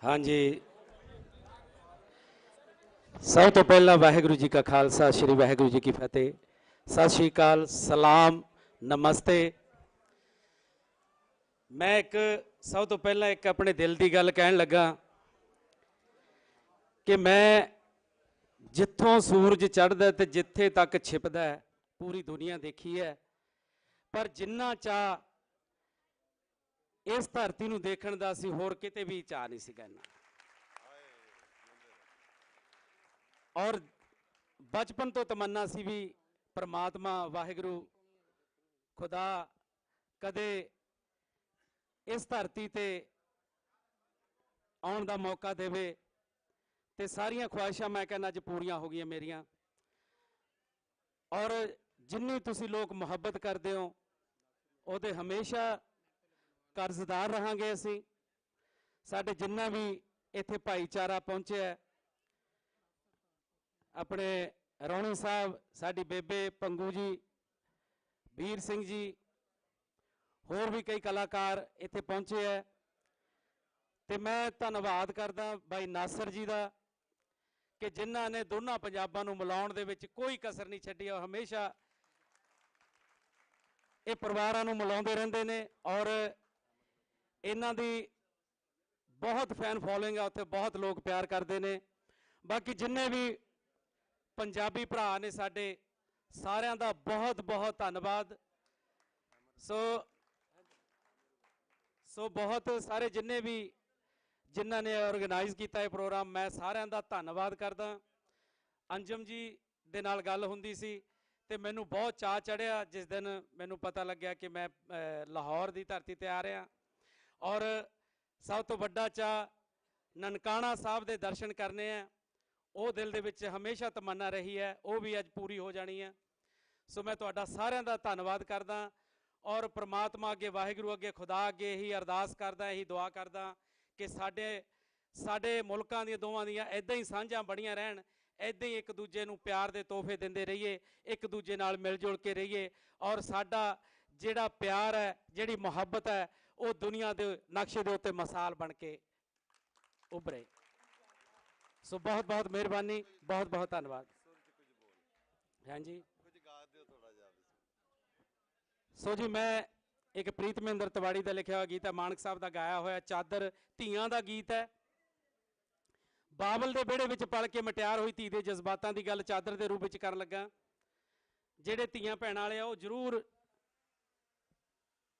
हाँ जी, सब तो पहला वाहिगुरु जी का खालसा श्री वाहिगुरु जी की फतेह। सत श्री अकाल, सलाम, नमस्ते। मैं एक सब तो पहला एक अपने दिल की गल कहन लगा कि मैं जिथों सूरज चढ़दा ते जिथे तक छिपदा है पूरी दुनिया देखी है, पर जिन्ना चाह इस धरती नूं देखण दा सी होर किते भी चाह नहीं सी करना। और बचपन तो तमन्ना सी भी परमात्मा वाहिगुरु खुदा कदे इस धरती ते आउण दा मौका देवे ते सारियां ख्वाहिशां मैं कहना अज पूरियां हो गई मेरियां। और जिन्नी तुसी लोग मुहब्बत करते हो ਉਹਦੇ हमेशा कर्जदार रहांगे। असी साडे जिन्ना भी इत्थे भाईचारा पहुंचे अपने रौणी साहब, साडी बेबे पंगू जी, वीर सिंह जी, होर भी कई कलाकार इत्थे पहुंचे है। ते मैं धन्नवाद करदा भाई नासर जी का कि जिन्हां ने दोनों पंजाबां नूं मिलाउण दे विच कोई कसर नहीं छड्डी और हमेशा ये परिवारां नूं मिलाउंदे रहिंदे ने। और इन्हां दी बहुत फैन फॉलोइंग है, उत्थे बहुत लोग प्यार करते हैं। बाकी जिन्ने भी पंजाबी भरा ने साडे सारियां दा बहुत बहुत धन्नवाद। सो बहुत सारे जिन्ने भी जिन्हां ने ऑर्गेनाइज किया है प्रोग्राम, मैं सारियां दा धन्नवाद करदा। अंजम जी दे नाल गल हुंदी सी ते मैनू बहुत चाह चढ़िया जिस दिन मैनू पता लग्या कि मैं लाहौर की धरती ते आ रहा। और सब तो वड्डा चाह ननकाना साहब के दर्शन करने हैं, वो दिल दे विच हमेशा तमन्ना रही है, वो भी अज पूरी हो जानी है। सो मैं तुहाडा सारियां दा धन्नवाद करदा और परमात्मा अगे वाहिगुरू अगे खुदा अगे यही अरदास करदा, यही दुआ करदा कि साडे मुल्कां दी दोवां दियां इदां ही सांझां बणियां रहन, इदां ही एक दूजे नूं प्यार दे तोहफे दिंदे रहिए, एक दूजे नाल मिल जुल के रहिए और साडा जिहड़ा प्यार है, जिहड़ी मुहब्बत है, वो दुनिया के नक्शे के उत्ते मिसाल बन के उभरे। सो बहुत बहुत मेहरबानी, बहुत बहुत धन्यवाद। हाँ जी, सो जी मैं एक प्रीत महेंद्र तिवाड़ी का लिखा हुआ गीत है, मानक साहब का गाया हुआ चादर धीआं का गीत है। बाबल के विहड़े विच पल के मटियार हुई धी के जज्बातों की गल चादर के रूप में कर लगा। जिहड़े धीआं भैणां वाले वो जरूर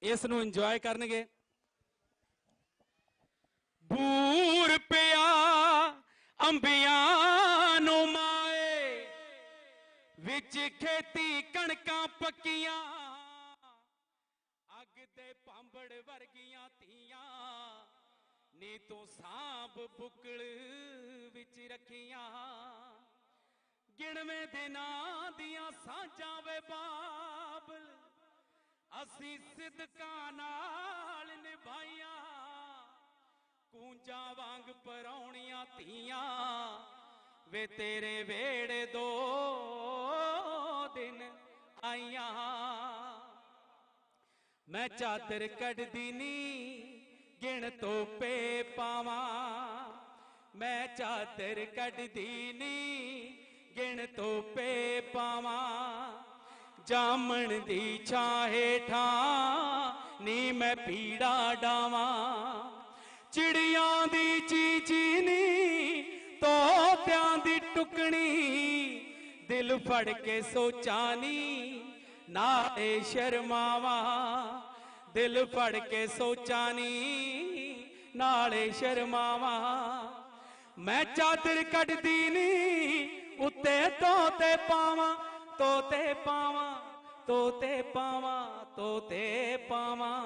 इस नूं इंजॉय करनगे। बूर पिया अंबियां नूं माए विच खेती कणकां पक्कियां, अग दे पांबड़ वर्गियां धीआं नी तू सांभ बुकल विच रखियां। गिणवे दिनां दियां सांझां वे बाबल असी सिदकां नाल निभाइयां, कूंजां वांग परौणियां धीआं वे तेरे वेड़े दो दिन आईयां। मैं चादर कढदी नी गिण तोपे पावां, मैं चादर कढदी नी गिण तोपे पावां, जामण दी छां हेठां नी मैं पीड़ा डावां। चिड़ियां दी चीची नी तोत्यां दी टुकनी, दिल फड़ के सोचा नी नाले शर्मावां, दिल फड़ के सोचा नी नाले शर्मावां। मैं चादर कढदी नी उत्ते तोते पावां, तोते पावां, तोते पावां, तोते पावां।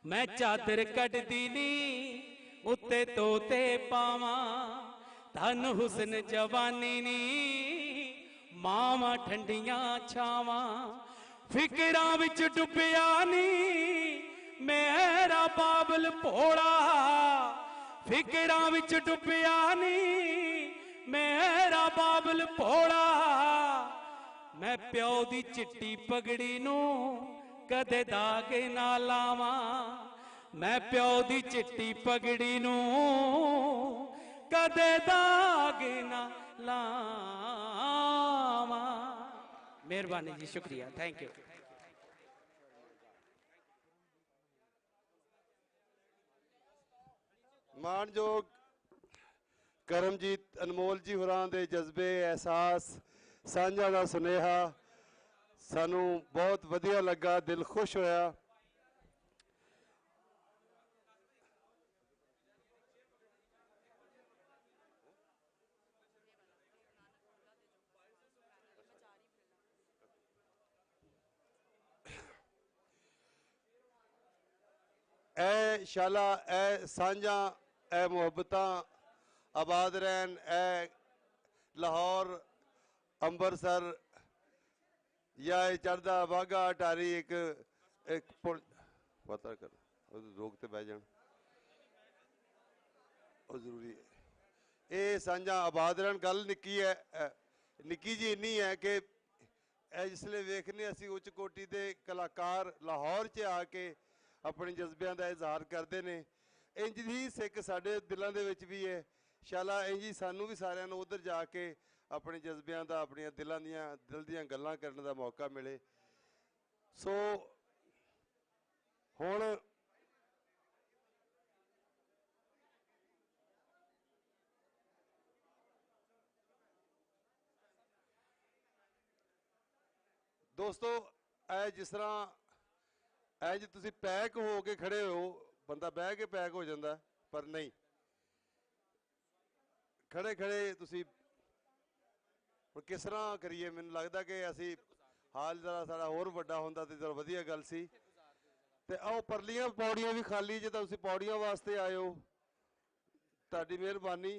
मैं चादर कढदी नी उत्ते तोते पावां, धन हुस्न जवानी नी मावां ठंडियां छावां। फिकरां विच डुबिया नी मेरा बाबल भोला, फिकरां विच डुबिया नी मेरा बाबल भोला। मैं प्यो दी चिट्टी पगड़ी नूं कदे दाग ना लावां, मैं प्यो दी चिट्टी पगड़ी नू कदे दाग ना लावा। मेहरबानी जी, शुक्रिया, थैंक यू। मानयोग करमजीत अनमोल जी होरां दे जज्बे एहसास साझा दा सुनेहा सानू बहुत वधिया लगा, दिल खुश होया। ए शाला ए साझा ए मुहब्बतां आबाद रहन। ए लाहौर अंबरसर या चढ़दा वाघा अटारी एक पता कर रोक ते बह जान जरूरी है। ये साझा आबाद रहन। गल निक्की है, निक्की जी इन्नी है कि जिसले वेखने असी उच्च कोटि के कलाकार लाहौर च आके अपने जज्बियां का इजहार करते हैं। इंज ही सिख साढ़े दिलों के भी है। शाला इंज ही सानू भी सारिਆਂ ਨੂੰ उधर जाके अपने जज्बियां का अपन दिलों दिल दियां गल्लां करने का मौका मिले। सो हुण दोस्तों जिस तरह इंज तुसी पैक हो के खड़े हो, बंदा बह के पैक हो जाता, पर नहीं खड़े खड़े तुसी किस तरह करिए। मैनूं लगता कि असी हाल जरा साड़ा होर वड्डा हुंदा ते चलो वधिया गल सी। ते आओ परलियां पौड़ियां भी खाली जे तुसी पौड़ियां वास्ते आए हो, तुहाडी मेहरबानी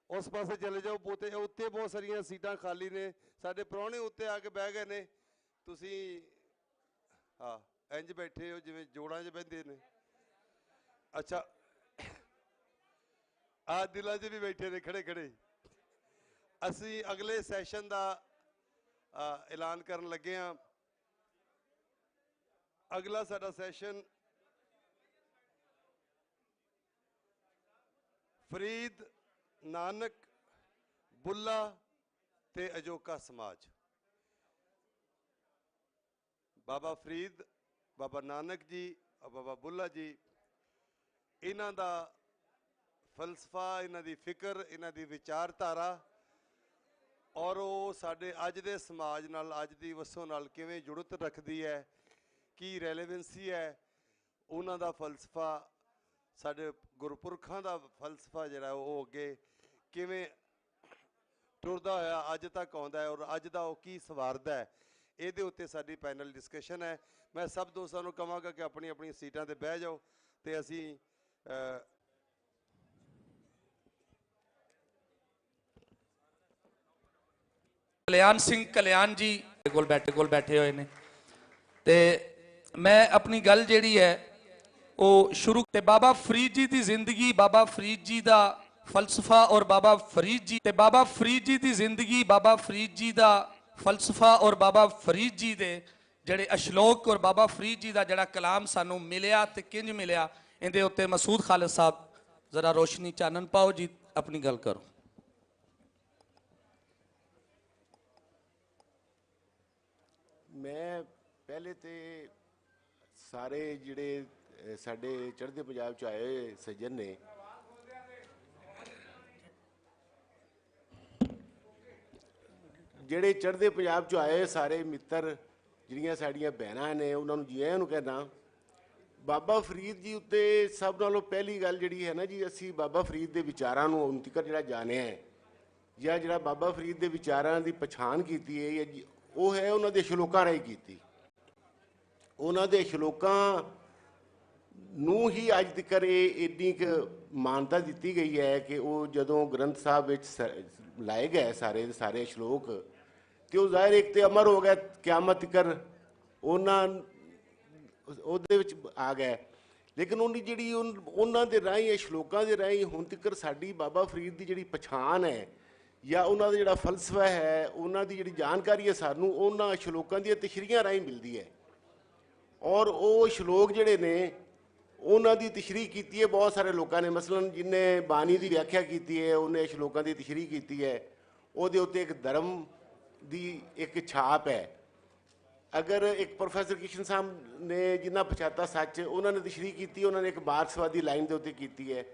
उस पासे चले जाओ। पोते उत्ते बहुत सारियां सीटां खाली ने, साडे प्राहुणे उत्ते आके बह गए ने। तुसी हाँ इंज बैठे हो जिवें जोड़ां च बहिंदे ने। अच्छा दिलों च भी बैठे ने खड़े खड़े। असी अगले सैशन का ऐलान करन लगे हाँ। अगला साडा सैशन फरीद नानक बुल्ला ते अजोका समाज। बाबा फरीद, बाबा नानक जी और बाबा बुल्ला जी, इन्हां दा फलसफा, इन्हां दी फिक्र, इन्हां दी विचारधारा और वो साडे अज दे समाज नाल, अज दी वसों नाल किवें जुड़त रखदी है, की रेलेवेंसी है। उन्हां दा फलसफा, साडे गुरपुरखां दा फलसफा जिहड़ा वो अगे किवें टुरदा होया अज तक आउंदा है और अज दा वो की सवारदा है। ਇਹਦੇ ਉੱਤੇ ਸਾਡੀ ਪੈਨਲ ਡਿਸਕਸ਼ਨ ਹੈ। मैं सब दोस्तों को कहांगा कि अपनी अपनी सीटां ते बह जाओ ते असी कल्याण सिंह कल्याण जी कोल बैठे हुए ने ते मैं अपनी गल जिहड़ी है वो शुरू ते बाबा फरीद जी की जिंदगी, बाबा फरीद जी का फलसफा और बाबा फरीद जी ते बाबा फरीद जी की जिंदगी, बाबा फरीद जी का फलसफा और बाबा फरीद जी के जड़े अशलोक और बाबा फरीद जी का जड़ा कलाम सानू मिलिया ते किंज मिलिया, इहदे उत्ते मसूद खालिद साहब जरा रोशनी चानन पाओ जी, अपनी गल करो। मैं पहले तो सारे जिहड़े साडे चढ़दे पंजाब च आए सज्जन ने, जिहड़े चढ़दे पंजाब च आए सारे मित्र, जिहड़ियां साडियां भैणां ने, उन्होंने जी आयां नूं कहना। बाबा फरीद जी उत्ते सब नालों पहली गल जिहड़ी है ना जी, असी बाबा फरीद दे विचारां नूं हुण तक जिहड़ा जाणिआ है या जिहड़ा बाबा फरीद दे विचारां दी पछाण कीती है या वो है उन्हां दे शलोकां राहीं कीती। उन्हां दे शलोकां नूं ही अज तक इन्नी क मानता दित्ती गई है कि वो जदों ग्रंथ साहब विच लाए गए सारे सारे शलोक, तो ज़ाहिर एक तो अमर हो गया, क्यामत तक उहदे विच आ गए। लेकिन उन्हें जिहड़ी उन्हां दे राहीं शलोकां दे राहीं हुण तक साडी बाबा फरीद की जिहड़ी पछाण है या उन्हां दा जिहड़ा फलसफा है, उन्हां दी जिहड़ी जानकारी है, सानू उन्हां शलोकां दी तशरीहां राहीं मिलदी है। और वो शलोक जिहड़े ने ਉਹਨਾਂ ਦੀ ਤਸ਼ਰੀਹ ਕੀਤੀ ਹੈ ਬਹੁਤ ਸਾਰੇ ਲੋਕਾਂ ਨੇ। ਮਸਲਨ ਜਿਹਨੇ ਬਾਣੀ ਦੀ ਵਿਆਖਿਆ ਕੀਤੀ ਹੈ, ਉਹਨੇ ਸ਼ਲੋਕਾਂ ਦੀ ਤਸ਼ਰੀਹ ਕੀਤੀ ਹੈ, ਉਹਦੇ ਉੱਤੇ ਇੱਕ ਧਰਮ ਦੀ ਇੱਕ ਛਾਪ ਹੈ। ਅਗਰ ਇੱਕ ਪ੍ਰੋਫੈਸਰ ਕਿਸ਼ਨ ਸਾਹਿਬ ਨੇ ਜਿਨ੍ਹਾਂ ਪਛਾਤਾ ਸੱਚ, ਉਹਨਾਂ ਨੇ ਤਸ਼ਰੀਹ ਕੀਤੀ, ਉਹਨਾਂ ਨੇ ਇੱਕ ਮਾਰਕਸਵਾਦੀ ਲਾਈਨ ਦੇ ਉੱਤੇ ਕੀਤੀ ਹੈ।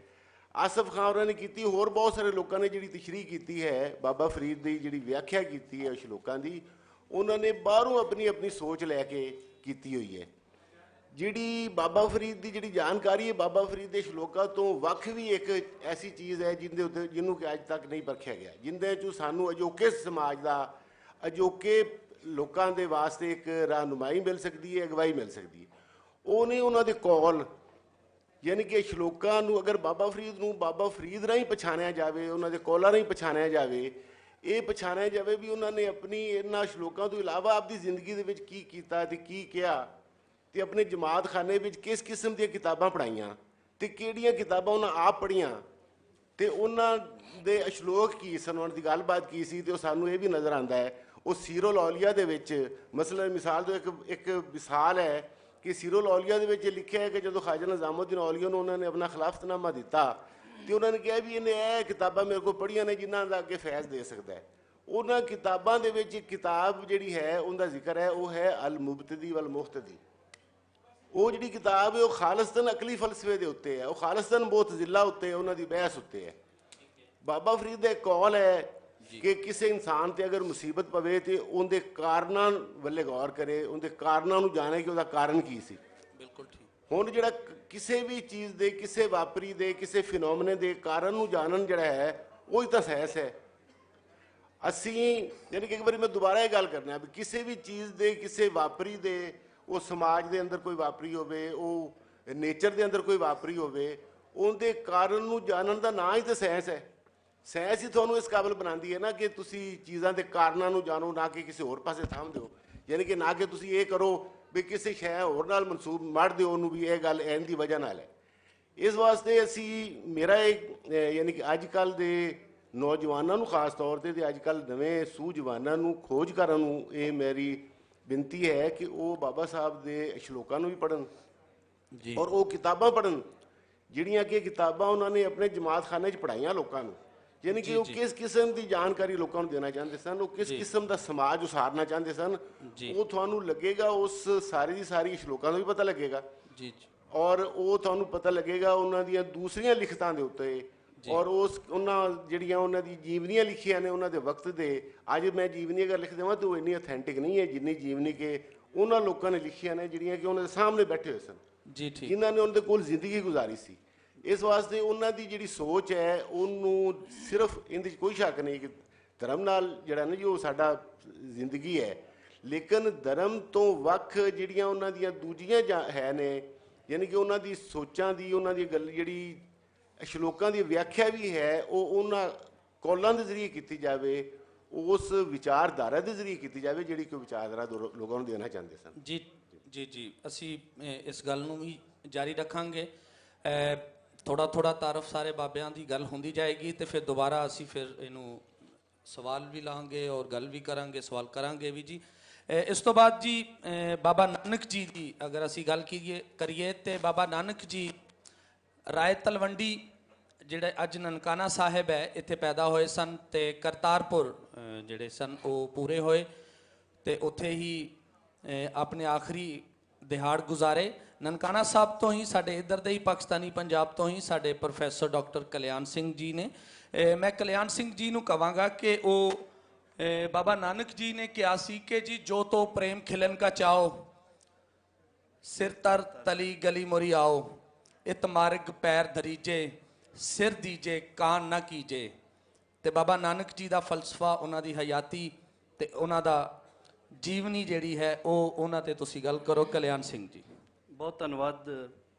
ਆਸਫ ਖਾਨ ਉਹਨਾਂ ਨੇ ਕੀਤੀ, ਹੋਰ ਬਹੁਤ ਸਾਰੇ ਲੋਕਾਂ ਨੇ ਜਿਹੜੀ ਤਸ਼ਰੀਹ ਕੀਤੀ ਹੈ ਬਾਬਾ ਫਰੀਦ ਦੀ, ਜਿਹੜੀ ਵਿਆਖਿਆ ਕੀਤੀ ਹੈ ਸ਼ਲੋਕਾਂ ਦੀ, ਉਹਨਾਂ ਨੇ ਬਾਹਰੋਂ ਆਪਣੀ ਆਪਣੀ ਸੋਚ ਲੈ ਕੇ ਕੀਤੀ ਹੋਈ ਹੈ। ਜਿਹੜੀ ਬਾਬਾ ਫਰੀਦ ਦੀ ਜਿਹੜੀ ਜਾਣਕਾਰੀ ਹੈ, ਬਾਬਾ ਫਰੀਦ ਦੇ ਸ਼ਲੋਕਾਂ ਤੋਂ ਵੱਖ ਵੀ ਇੱਕ ਐਸੀ ਚੀਜ਼ ਹੈ ਜਿਹਦੇ ਉੱਤੇ ਜਿਹਨੂੰ ਕਿ ਅੱਜ ਤੱਕ ਨਹੀਂ ਪਰਖਿਆ ਗਿਆ, ਜਿਹਦੇ 'ਚੋਂ ਸਾਨੂੰ ਅਜੋਕੇ ਸਮਾਜ ਦਾ, ਅਜੋਕੇ ਲੋਕਾਂ ਦੇ ਵਾਸਤੇ ਇੱਕ ਰਹਿਨੁਮਾਈ ਮਿਲ ਸਕਦੀ ਹੈ, ਅਗਵਾਈ ਮਿਲ ਸਕਦੀ ਹੈ। ਉਹ ਨੇ ਉਹਨਾਂ ਦੇ ਕੌਲ, ਯਾਨੀ ਕਿ ਸ਼ਲੋਕਾਂ ਨੂੰ ਅਗਰ ਬਾਬਾ ਫਰੀਦ ਨੂੰ ਬਾਬਾ ਫਰੀਦ ਰਾਹੀਂ ਪਛਾਣਿਆ ਜਾਵੇ, ਉਹਨਾਂ ਦੇ ਕੌਲਾਂ ਰਾਹੀਂ ਪਛਾਣਿਆ ਜਾਵੇ, ਇਹ ਪਛਾਣਿਆ ਜਾਵੇ ਵੀ ਉਹਨਾਂ ਨੇ ਆਪਣੀ ਇਹਨਾਂ ਸ਼ਲੋਕਾਂ ਤੋਂ ਇਲਾਵਾ ਆਪਣੀ ਜ਼ਿੰਦਗੀ ਦੇ ਵਿੱਚ ਕੀ ਕੀਤਾ ਤੇ ਕੀ ਕਿਹਾ, ਤੇ ਆਪਣੇ ਜਮਾਤਖਾਨੇ ਵਿੱਚ ਕਿਸ ਕਿਸਮ ਦੀਆਂ ਕਿਤਾਬਾਂ ਪੜ੍ਹਾਈਆਂ ਤੇ ਕਿਹੜੀਆਂ ਕਿਤਾਬਾਂ ਉਹਨਾਂ ਆਪ ਪੜ੍ਹੀਆਂ, ਤੇ ਉਹਨਾਂ ਦੇ ਸ਼ਲੋਕ ਕੀ ਸਨ, ਉਹਨਾਂ ਦੀ ਗੱਲਬਾਤ ਕੀ ਸੀ, ਤੇ ਉਹ ਸਾਨੂੰ ਇਹ ਵੀ ਨਜ਼ਰ ਆਉਂਦਾ ਹੈ। ਉਹ ਸੀਰੁਲ ਔਲੀਆ ਦੇ ਵਿੱਚ ਮਸਲਨ ਮਿਸਾਲ ਤੋਂ ਇੱਕ ਮਿਸਾਲ ਹੈ ਕਿ ਸੀਰੁਲ ਔਲੀਆ ਦੇ ਵਿੱਚ ਲਿਖਿਆ ਹੈ ਕਿ ਜਦੋਂ ਖਾਜਾ ਨਿਜ਼ਾਮੁਦੀਨ ਔਲੀਆ ਨੂੰ ਉਹਨਾਂ ਨੇ ਆਪਣਾ ਖਿਲਾਫਤਨਾਮਾ ਦਿੱਤਾ, ਤੇ ਉਹਨਾਂ ਨੇ ਕਿਹਾ ਵੀ ਇਹਨੇ ਇਹ ਕਿਤਾਬਾਂ ਮੇਰੇ ਕੋਲ ਪੜ੍ਹੀਆਂ ਨੇ ਜਿਨ੍ਹਾਂ ਦਾ ਅੱਗੇ ਫੈਜ਼ ਦੇ ਸਕਦਾ ਹੈ। ਉਹਨਾਂ ਕਿਤਾਬਾਂ ਦੇ ਵਿੱਚ ਇੱਕ ਕਿਤਾਬ ਜਿਹੜੀ ਹੈ ਉਹਦਾ ਜ਼ਿਕਰ ਹੈ, ਉਹ ਹੈ ਅਲ ਮੁਬਤਦੀ ਵਲ ਮੁਹਤਦੀ। ਉਹ ਜਿਹੜੀ ਕਿਤਾਬ ਹੈ ਉਹ ਖਾਲਿਸਤਨ ਅਕਲੀ ਫਲਸਫੇ ਦੇ ਉੱਤੇ ਹੈ, ਉਹ ਖਾਲਿਸਤਨ ਮੁਤਜ਼ਿਲਾ ਉੱਤੇ, ਉਹਨਾਂ ਦੀ ਬਹਿਸ ਉੱਤੇ ਹੈ। ਬਾਬਾ ਫਰੀਦ ਦਾ ਇੱਕ ਕੌਲ ਹੈ ਕਿ ਕਿਸੇ ਇਨਸਾਨ ਤੇ ਅਗਰ ਮੁਸੀਬਤ ਪਵੇ ਤੇ ਉਹਦੇ ਕਾਰਨਾਂ ਵੱਲੇ ਗੌਰ ਕਰੇ, ਉਹਦੇ ਕਾਰਨਾਂ ਨੂੰ ਜਾਣੇ ਕਿ ਉਹਦਾ ਕਾਰਨ ਕੀ ਸੀ। ਬਿਲਕੁਲ ਠੀਕ। ਹੁਣ ਜਿਹੜਾ ਕਿਸੇ ਵੀ ਚੀਜ਼ ਦੇ, ਕਿਸੇ ਵਾਪਰੀ ਦੇ, ਕਿਸੇ ਫਿਨੋਮਨੇ ਦੇ ਕਾਰਨ ਨੂੰ ਜਾਣਨ ਜਿਹੜਾ ਹੈ ਉਹ ਹੀ ਤਾਂ ਸਾਇੰਸ ਹੈ। ਅਸੀਂ ਯਾਨੀ ਕਿ ਇੱਕ ਵਾਰੀ ਮੈਂ ਦੁਬਾਰਾ ਇਹ ਗੱਲ ਕਰਨਾ ਵੀ ਕਿਸੇ ਵੀ ਚੀਜ਼ ਦੇ, ਕਿਸੇ ਵਾਪਰੀ ਦੇ, ਉਹ ਸਮਾਜ ਦੇ ਅੰਦਰ ਕੋਈ ਵਾਪਰੀ ਹੋਵੇ, ਉਹ ਨੇਚਰ ਦੇ ਅੰਦਰ ਕੋਈ ਵਾਪਰੀ ਹੋਵੇ, ਉਹਦੇ ਕਾਰਨ ਨੂੰ ਜਾਣਨ ਦਾ ਨਾਂ ਹੀ ਤਾਂ ਸਾਇੰਸ ਹੈ। ਸਾਇੰਸ ਹੀ ਤੁਹਾਨੂੰ ਇਸ ਕਾਬਲ ਬਣਾਉਂਦੀ ਹੈ ਨਾ ਕਿ ਤੁਸੀਂ ਚੀਜ਼ਾਂ ਦੇ ਕਾਰਨਾਂ ਨੂੰ ਜਾਣੋ, ਨਾ ਕਿ ਕਿਸੇ ਹੋਰ ਪਾਸੇ ਥੰਮ ਦਿਓ। ਯਾਨੀ ਕਿ ਨਾ ਕਿ ਤੁਸੀਂ ਇਹ ਕਰੋ ਵੀ ਕਿਸੇ ਸ਼ੈ ਹੋਰ ਨਾਲ ਮਨਸੂਬ ਮੜ ਦਿਓ ਉਹਨੂੰ ਵੀ ਇਹ ਗੱਲ ਐਨ ਦੀ ਵਜ੍ਹਾ ਨਾਲ ਹੈ। ਇਸ ਵਾਸਤੇ ਅਸੀਂ ਮੇਰਾ ਇੱਕ ਯਾਨੀ ਕਿ ਅੱਜ ਕੱਲ੍ਹ ਦੇ ਨੌਜਵਾਨਾਂ ਨੂੰ ਖਾਸ ਤੌਰ 'ਤੇ ਅੱਜ ਕੱਲ੍ਹ ਨਵੇਂ ਸੂਝਵਾਨਾਂ ਨੂੰ, ਖੋਜਕਾਰਾਂ ਨੂੰ ਇਹ ਮੇਰੀ ਬੇਨਤੀ ਹੈ ਕਿ ਉਹ ਬਾਬਾ ਸਾਹਿਬ ਦੇ ਸ਼ਲੋਕਾਂ ਨੂੰ ਵੀ ਪੜ੍ਹਨ ਜੀ, ਔਰ ਉਹ ਕਿਤਾਬਾਂ ਪੜ੍ਹਨ ਜਿਹੜੀਆਂ ਕਿ ਕਿਤਾਬਾਂ ਉਹਨਾਂ ਨੇ ਆਪਣੇ ਜਮਾਤਖਾਨੇ 'ਚ ਪੜ੍ਹਾਈਆਂ ਲੋਕਾਂ ਨੂੰ। ਯਾਨੀ ਕਿ ਉਹ ਕਿਸ ਕਿਸਮ ਦੀ ਜਾਣਕਾਰੀ ਲੋਕਾਂ ਨੂੰ ਦੇਣਾ ਚਾਹੁੰਦੇ ਸਨ, ਉਹ ਕਿਸ ਕਿਸਮ ਦਾ ਸਮਾਜ ਉਸਾਰਨਾ ਚਾਹੁੰਦੇ ਸਨ, ਉਹ ਤੁਹਾਨੂੰ ਲੱਗੇਗਾ ਉਸ ਸਾਰੀ ਦੀ ਸਾਰੀ ਸ਼ਲੋਕਾਂ ਦਾ ਵੀ ਪਤਾ ਲੱਗੇਗਾ ਜੀ ਜੀ, ਔਰ ਉਹ ਤੁਹਾਨੂੰ ਪਤਾ ਲੱਗੇਗਾ ਉਹਨਾਂ ਦੀਆਂ ਦੂਸਰੀਆਂ ਲਿਖਤਾਂ ਦੇ ਉੱਤੇ, ਔਰ ਉਹਨਾਂ ਜਿਹੜੀਆਂ ਉਹਨਾਂ ਦੀ ਜੀਵਨੀਆਂ ਲਿਖੀਆਂ ਨੇ ਉਹਨਾਂ ਦੇ ਵਕਤ ਦੇ। ਅੱਜ ਮੈਂ ਜੀਵਨੀ ਅਗਰ ਲਿਖ ਦੇਵਾਂ ਤਾਂ ਉਹ ਇੰਨੀ ਅਥੈਂਟਿਕ ਨਹੀਂ ਹੈ ਜਿੰਨੀ ਜੀਵਨੀ ਕਿ ਉਹਨਾਂ ਲੋਕਾਂ ਨੇ ਲਿਖੀਆਂ ਨੇ ਜਿਹੜੀਆਂ ਕਿ ਉਹਨਾਂ ਦੇ ਸਾਹਮਣੇ ਬੈਠੇ ਹੋਏ ਸਨ, ਜੀ ਠੀਕ, ਜਿਨ੍ਹਾਂ ਨੇ ਉਹਨਾਂ ਦੇ ਕੋਲ ਜ਼ਿੰਦਗੀ ਗੁਜ਼ਾਰੀ ਸੀ। ਇਸ ਵਾਸਤੇ ਉਹਨਾਂ ਦੀ ਜਿਹੜੀ ਸੋਚ ਹੈ ਉਹਨੂੰ ਸਿਰਫ ਇਹਦੇ 'ਚ ਕੋਈ ਸ਼ੱਕ ਨਹੀਂ ਕਿ ਧਰਮ ਨਾਲ ਜਿਹੜਾ ਨਾ ਜੋ ਸਾਡਾ ਜ਼ਿੰਦਗੀ ਹੈ, ਲੇਕਿਨ ਧਰਮ ਤੋਂ ਵੱਖ ਜਿਹੜੀਆਂ ਉਹਨਾਂ ਦੀਆਂ ਦੂਜੀਆਂ ਹੈ ਨੇ, ਯਾਨੀ ਕਿ ਉਹਨਾਂ ਦੀ ਸੋਚਾਂ ਦੀ, ਉਹਨਾਂ ਦੀ ਗੱਲ ਜਿਹੜੀ ਸ਼ਲੋਕਾਂ ਦੀ ਵਿਆਖਿਆ ਵੀ ਹੈ, ਉਹ ਉਹਨਾਂ ਕੌਲਾਂ ਦੇ ਜ਼ਰੀਏ ਕੀਤੀ ਜਾਵੇ, ਉਸ ਵਿਚਾਰਧਾਰਾ ਦੇ ਜ਼ਰੀਏ ਕੀਤੀ ਜਾਵੇ ਜਿਹੜੀ ਕਿ ਵਿਚਾਰਧਾਰਾ ਲੋਕਾਂ ਨੂੰ ਦੇਣਾ ਚਾਹੁੰਦੇ ਸਨ। ਜੀ ਜੀ ਜੀ, ਅਸੀਂ ਇਸ ਗੱਲ ਨੂੰ ਵੀ ਜਾਰੀ ਰੱਖਾਂਗੇ। ਥੋੜਾ ਥੋੜਾ ਤਾਰਫ ਸਾਰੇ ਬਾਬਿਆਂ ਦੀ ਗੱਲ ਹੁੰਦੀ ਜਾਏਗੀ ਤੇ ਫਿਰ ਦੁਬਾਰਾ ਅਸੀਂ ਫਿਰ ਇਹਨੂੰ ਸਵਾਲ ਵੀ ਲਾਂਗੇ ਔਰ ਗੱਲ ਵੀ ਕਰਾਂਗੇ, ਸਵਾਲ ਕਰਾਂਗੇ ਵੀ ਜੀ। ਇਸ ਤੋਂ ਬਾਅਦ ਜੀ ਬਾਬਾ ਨਾਨਕ ਜੀ ਦੀ ਅਗਰ ਅਸੀਂ ਗੱਲ ਕਰੀਏ ਤੇ ਬਾਬਾ ਨਾਨਕ ਜੀ ਰਾਏ ਤਲਵੰਡੀ ਜਿਹੜੇ ਅੱਜ ਨਨਕਾਣਾ ਸਾਹਿਬ ਹੈ ਇੱਥੇ ਪੈਦਾ ਹੋਏ ਸਨ ਤੇ ਕਰਤਾਰਪੁਰ ਜਿਹੜੇ ਸਨ ਉਹ ਪੂਰੇ ਹੋਏ ਤੇ ਉੱਥੇ ਹੀ ਆਪਣੇ ਆਖਰੀ ਦਿਹਾੜ ਗੁਜ਼ਾਰੇ। ਨਨਕਾਣਾ ਸਾਹਿਬ ਤੋਂ ਹੀ ਸਾਡੇ ਇੱਧਰ ਦੇ ਹੀ ਪਾਕਿਸਤਾਨੀ ਪੰਜਾਬ ਤੋਂ ਹੀ ਸਾਡੇ ਪ੍ਰੋਫੈਸਰ ਡਾਕਟਰ ਕਲਿਆਣ ਸਿੰਘ ਜੀ ਨੇ। ਮੈਂ ਕਲਿਆਣ ਸਿੰਘ ਜੀ ਨੂੰ ਕਹਾਂਗਾ ਕਿ ਉਹ ਬਾਬਾ ਨਾਨਕ ਜੀ ਨੇ ਕਿਹਾ ਸੀ ਕਿ ਜੀ ਜੋ ਤੋ ਪ੍ਰੇਮ ਖਿਲਨ ਕਾ ਚਾਓ, ਸਿਰ ਤਰ ਤਲੀ ਗਲੀ ਮੋਰੀ ਆਓ, ਇਤ ਮਾਰਗ ਪੈਰ ਧਰੀਜੇ, ਸਿਰ ਦੀਜੇ ਕਾਨ ਨਾ ਕੀਜੇ। ਤੇ ਬਾਬਾ ਨਾਨਕ ਜੀ ਦਾ ਫਲਸਫਾ, ਉਹਨਾਂ ਦੀ ਹਯਾਤੀ ਤੇ ਉਹਨਾਂ ਦਾ ਜੀਵਨੀ ਜਿਹੜੀ ਹੈ ਉਹ ਉਹਨਾਂ ਤੇ ਤੁਸੀਂ ਗੱਲ ਕਰੋ ਕਲਿਆਣ ਸਿੰਘ ਜੀ। ਬਹੁਤ ਧੰਨਵਾਦ।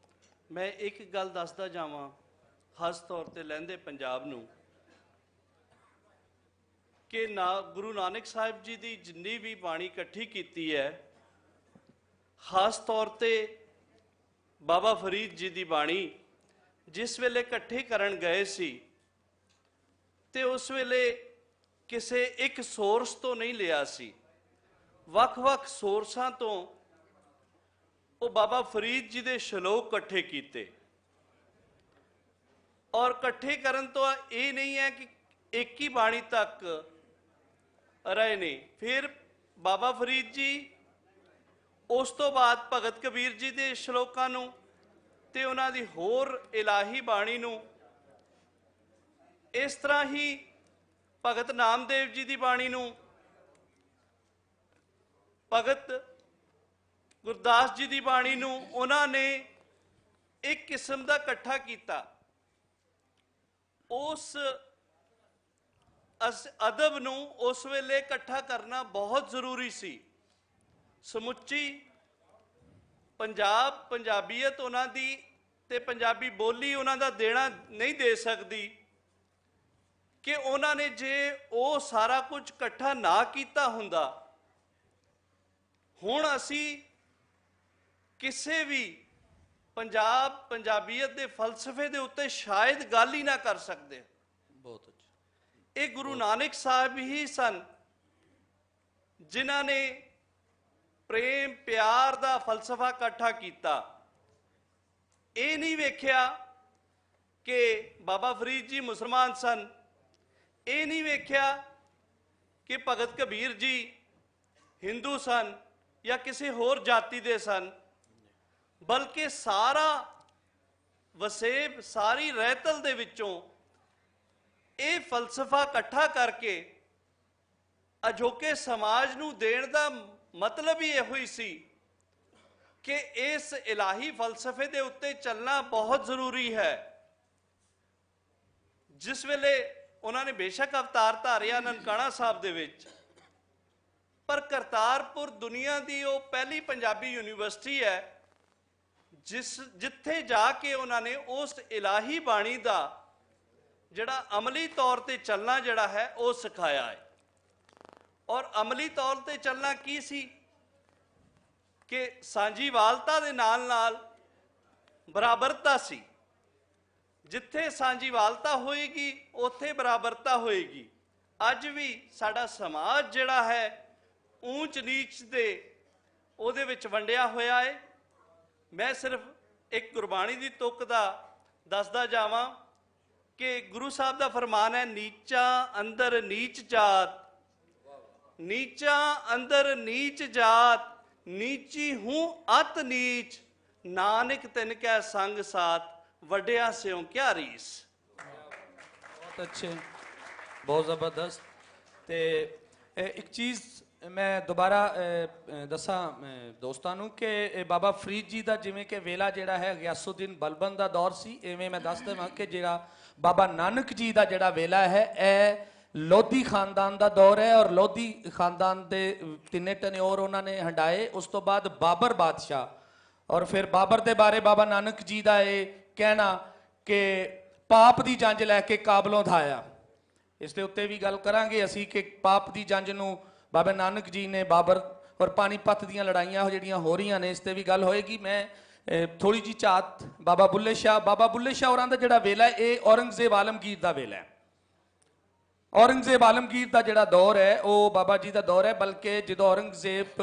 ਮੈਂ ਇੱਕ ਗੱਲ ਦੱਸਦਾ ਜਾਵਾਂ ਖਾਸ ਤੌਰ ਤੇ ਲਹਿੰਦੇ ਪੰਜਾਬ ਨੂੰ ਕਿ ਗੁਰੂ ਨਾਨਕ ਸਾਹਿਬ ਜੀ ਦੀ ਜਿੰਨੀ ਵੀ ਬਾਣੀ ਇਕੱਠੀ ਕੀਤੀ ਹੈ, ਖਾਸ ਤੌਰ ਤੇ ਬਾਬਾ ਫਰੀਦ ਜੀ ਦੀ ਬਾਣੀ ਜਿਸ ਵੇਲੇ ਇਕੱਠੇ ਕਰਨ ਗਏ ਸੀ ਤੇ ਉਸ ਵੇਲੇ ਕਿਸੇ ਇੱਕ ਸੋਰਸ ਤੋਂ ਨਹੀਂ ਲਿਆ ਸੀ, ਵੱਖ-ਵੱਖ ਸੋਰਸਾਂ ਤੋਂ ਉਹ ਬਾਬਾ ਫਰੀਦ ਜੀ ਦੇ ਸ਼ਲੋਕ ਇਕੱਠੇ ਕੀਤੇ। ਔਰ ਇਕੱਠੇ ਕਰਨ ਤੋਂ ਇਹ ਨਹੀਂ ਹੈ ਕਿ ਇੱਕ ਹੀ ਬਾਣੀ ਤੱਕ ਰਹੇ ਨੇ। ਫਿਰ ਬਾਬਾ ਫਰੀਦ ਜੀ ਉਸ ਤੋਂ ਬਾਅਦ ਭਗਤ ਕਬੀਰ ਜੀ ਦੇ ਸ਼ਲੋਕਾਂ ਨੂੰ ਤੇ ਉਹਨਾਂ ਦੀ ਹੋਰ ਇਲਾਹੀ ਬਾਣੀ ਨੂੰ, ਇਸ ਤਰ੍ਹਾਂ ਹੀ ਭਗਤ ਨਾਮਦੇਵ ਜੀ ਦੀ ਬਾਣੀ ਨੂੰ, ਭਗਤ ਗੁਰਦਾਸ ਜੀ ਦੀ ਬਾਣੀ ਨੂੰ ਉਹਨਾਂ ਨੇ ਇੱਕ ਕਿਸਮ ਦਾ ਇਕੱਠਾ ਕੀਤਾ। ਉਸ ਅਦਬ ਨੂੰ ਉਸ ਵੇਲੇ ਇਕੱਠਾ ਕਰਨਾ ਬਹੁਤ ਜ਼ਰੂਰੀ ਸੀ। ਸਮੁੱਚੀ ਪੰਜਾਬੀਅਤ ਉਹਨਾਂ ਦੀ ਤੇ ਪੰਜਾਬੀ ਬੋਲੀ ਉਹਨਾਂ ਦਾ ਦੇਣਾ ਨਹੀਂ ਦੇ ਸਕਦੀ ਕਿ ਉਹਨਾਂ ਨੇ ਜੇ ਉਹ ਸਾਰਾ ਕੁਝ ਇਕੱਠਾ ਨਾ ਕੀਤਾ ਹੁੰਦਾ, ਹੁਣ ਅਸੀਂ ਕਿਸੇ ਵੀ ਪੰਜਾਬੀਅਤ ਦੇ ਫਲਸਫੇ ਦੇ ਉੱਤੇ ਸ਼ਾਇਦ ਗੱਲ ਹੀ ਨਾ ਕਰ ਸਕਦੇ। ਬਹੁਤ ਅੱਛਾ। ਇਹ ਗੁਰੂ ਨਾਨਕ ਸਾਹਿਬ ਹੀ ਸਨ ਜਿਨ੍ਹਾਂ ਨੇ ਪ੍ਰੇਮ ਪਿਆਰ ਦਾ ਫਲਸਫਾ ਇਕੱਠਾ ਕੀਤਾ। ਇਹ ਨਹੀਂ ਵੇਖਿਆ ਕਿ ਬਾਬਾ ਫਰੀਦ ਜੀ ਮੁਸਲਮਾਨ ਸਨ, ਇਹ ਨਹੀਂ ਵੇਖਿਆ ਕਿ ਭਗਤ ਕਬੀਰ ਜੀ ਹਿੰਦੂ ਸਨ ਜਾਂ ਕਿਸੇ ਹੋਰ ਜਾਤੀ ਦੇ ਸਨ, ਬਲਕਿ ਸਾਰਾ ਵਸੇਬ, ਸਾਰੀ ਰਹਿਤਲ ਦੇ ਵਿੱਚੋਂ ਇਹ ਫਲਸਫਾ ਇਕੱਠਾ ਕਰਕੇ ਅਜੋਕੇ ਸਮਾਜ ਨੂੰ ਦੇਣ ਦਾ ਮਤਲਬ ਹੀ ਇਹੋ ਹੀ ਸੀ ਕਿ ਇਸ ਇਲਾਹੀ ਫਲਸਫੇ ਦੇ ਉੱਤੇ ਚੱਲਣਾ ਬਹੁਤ ਜ਼ਰੂਰੀ ਹੈ। ਜਿਸ ਵੇਲੇ ਉਹਨਾਂ ਨੇ ਬੇਸ਼ੱਕ ਅਵਤਾਰ ਧਾਰਿਆ ਨਨਕਾਣਾ ਸਾਹਿਬ ਦੇ ਵਿੱਚ, ਪਰ ਕਰਤਾਰਪੁਰ ਦੁਨੀਆ ਦੀ ਉਹ ਪਹਿਲੀ ਪੰਜਾਬੀ ਯੂਨੀਵਰਸਿਟੀ ਹੈ ਜਿੱਥੇ ਜਾ ਕੇ ਉਹਨਾਂ ਨੇ ਉਸ ਇਲਾਹੀ ਬਾਣੀ ਦਾ ਜਿਹੜਾ ਅਮਲੀ ਤੌਰ ਤੇ ਚੱਲਣਾ ਜਿਹੜਾ ਹੈ ਉਹ ਸਿਖਾਇਆ ਹੈ। ਔਰ ਅਮਲੀ ਤੌਰ ਤੇ ਚੱਲਣਾ ਕੀ ਸੀ ਕਿ ਸਾਂਝੀਵਾਲਤਾ ਦੇ ਨਾਲ ਨਾਲ ਬਰਾਬਰਤਾ ਸੀ। ਜਿੱਥੇ ਸਾਂਝੀਵਾਲਤਾ ਹੋਏਗੀ ਉੱਥੇ ਬਰਾਬਰਤਾ ਹੋਏਗੀ। ਅੱਜ ਵੀ ਸਾਡਾ ਸਮਾਜ ਜਿਹੜਾ ਹੈ ਊਚ ਨੀਚ ਦੇ ਉਹਦੇ ਵਿੱਚ ਵੰਡਿਆ ਹੋਇਆ ਹੈ। ਮੈਂ ਸਿਰਫ ਇੱਕ ਗੁਰਬਾਣੀ ਦੀ ਤੁਕ ਦਾ ਦੱਸਦਾ ਜਾਵਾਂ ਕਿ ਗੁਰੂ ਸਾਹਿਬ ਦਾ ਫਰਮਾਨ ਹੈ, ਨੀਚਾਂ ਅੰਦਰ ਨੀਚ ਜਾਤ, ਨੀਚਾਂ ਅੰਦਰ ਨੀਚ ਜਾਤ, ਨੀਚੀ ਹੂੰ ਅਤ ਨੀਚ, ਨਾਨਕ ਤਿਨ ਕੈ ਸੰਗ ਸਾਥ, ਵੱਡਿਆ ਸਿਉ ਕਿਆ ਰੀਸ। ਬਹੁਤ ਅੱਛੇ, ਬਹੁਤ ਜ਼ਬਰਦਸਤ। ਤੇ ਇੱਕ ਚੀਜ਼ ਮੈਂ ਦੁਬਾਰਾ ਦੱਸਾਂ ਦੋਸਤਾਂ ਨੂੰ ਕਿ ਬਾਬਾ ਫਰੀਦ ਜੀ ਦਾ ਜਿਵੇਂ ਕਿ ਵੇਲਾ ਜਿਹੜਾ ਹੈ ਗਿਆਸੁਦੀਨ ਬਲਬਨ ਦਾ ਦੌਰ ਸੀ, ਐਵੇਂ ਮੈਂ ਦੱਸ ਦੇਵਾਂ ਕਿ ਜਿਹੜਾ ਬਾਬਾ ਨਾਨਕ ਜੀ ਦਾ ਜਿਹੜਾ ਵੇਲਾ ਹੈ ਇਹ ਲੋਧੀ ਖਾਨਦਾਨ ਦਾ ਦੌਰ ਹੈ। ਔਰ ਲੋਧੀ ਖਾਨਦਾਨ ਦੇ ਤਿੰਨੇ ਟਨਿਓਰ ਉਹਨਾਂ ਨੇ ਹੰਡਾਏ। ਉਸ ਤੋਂ ਬਾਅਦ ਬਾਬਰ ਬਾਦਸ਼ਾਹ, ਔਰ ਫਿਰ ਬਾਬਰ ਦੇ ਬਾਰੇ ਬਾਬਾ ਨਾਨਕ ਜੀ ਦਾ ਇਹ ਕਹਿਣਾ ਕਿ ਪਾਪ ਦੀ ਜੰਜ ਲੈ ਕੇ ਕਾਬਲੋਂ ਧਾਇਆ। ਇਸ ਦੇ ਉੱਤੇ ਵੀ ਗੱਲ ਕਰਾਂਗੇ ਅਸੀਂ ਕਿ ਪਾਪ ਦੀ ਜੰਜ ਨੂੰ ਬਾਬਾ ਨਾਨਕ ਜੀ ਨੇ ਬਾਬਰ ਔਰ ਪਾਣੀਪਤ ਦੀਆਂ ਲੜਾਈਆਂ ਜਿਹੜੀਆਂ ਹੋ ਰਹੀਆਂ ਨੇ ਇਸ ਤੇ ਵੀ ਗੱਲ ਹੋਏਗੀ। ਮੈਂ ਥੋੜੀ ਜੀ ਝਾਤ ਬਾਬਾ ਬੁੱਲੇ ਸ਼ਾਹ ਹੋਰਾਂ ਦਾ ਜਿਹੜਾ ਵੇਲਾ ਹੈ ਇਹ ਔਰੰਗਜ਼ੇਬ ਆਲਮਗੀਰ ਦਾ ਵੇਲਾ ਹੈ। ਔਰੰਗਜ਼ੇਬ ਆਲਮਗੀਰ ਦਾ ਜਿਹੜਾ ਦੌਰ ਹੈ ਉਹ ਬਾਬਾ ਜੀ ਦਾ ਦੌਰ ਹੈ। ਬਲਕਿ ਜਦੋਂ ਔਰੰਗਜ਼ੇਬ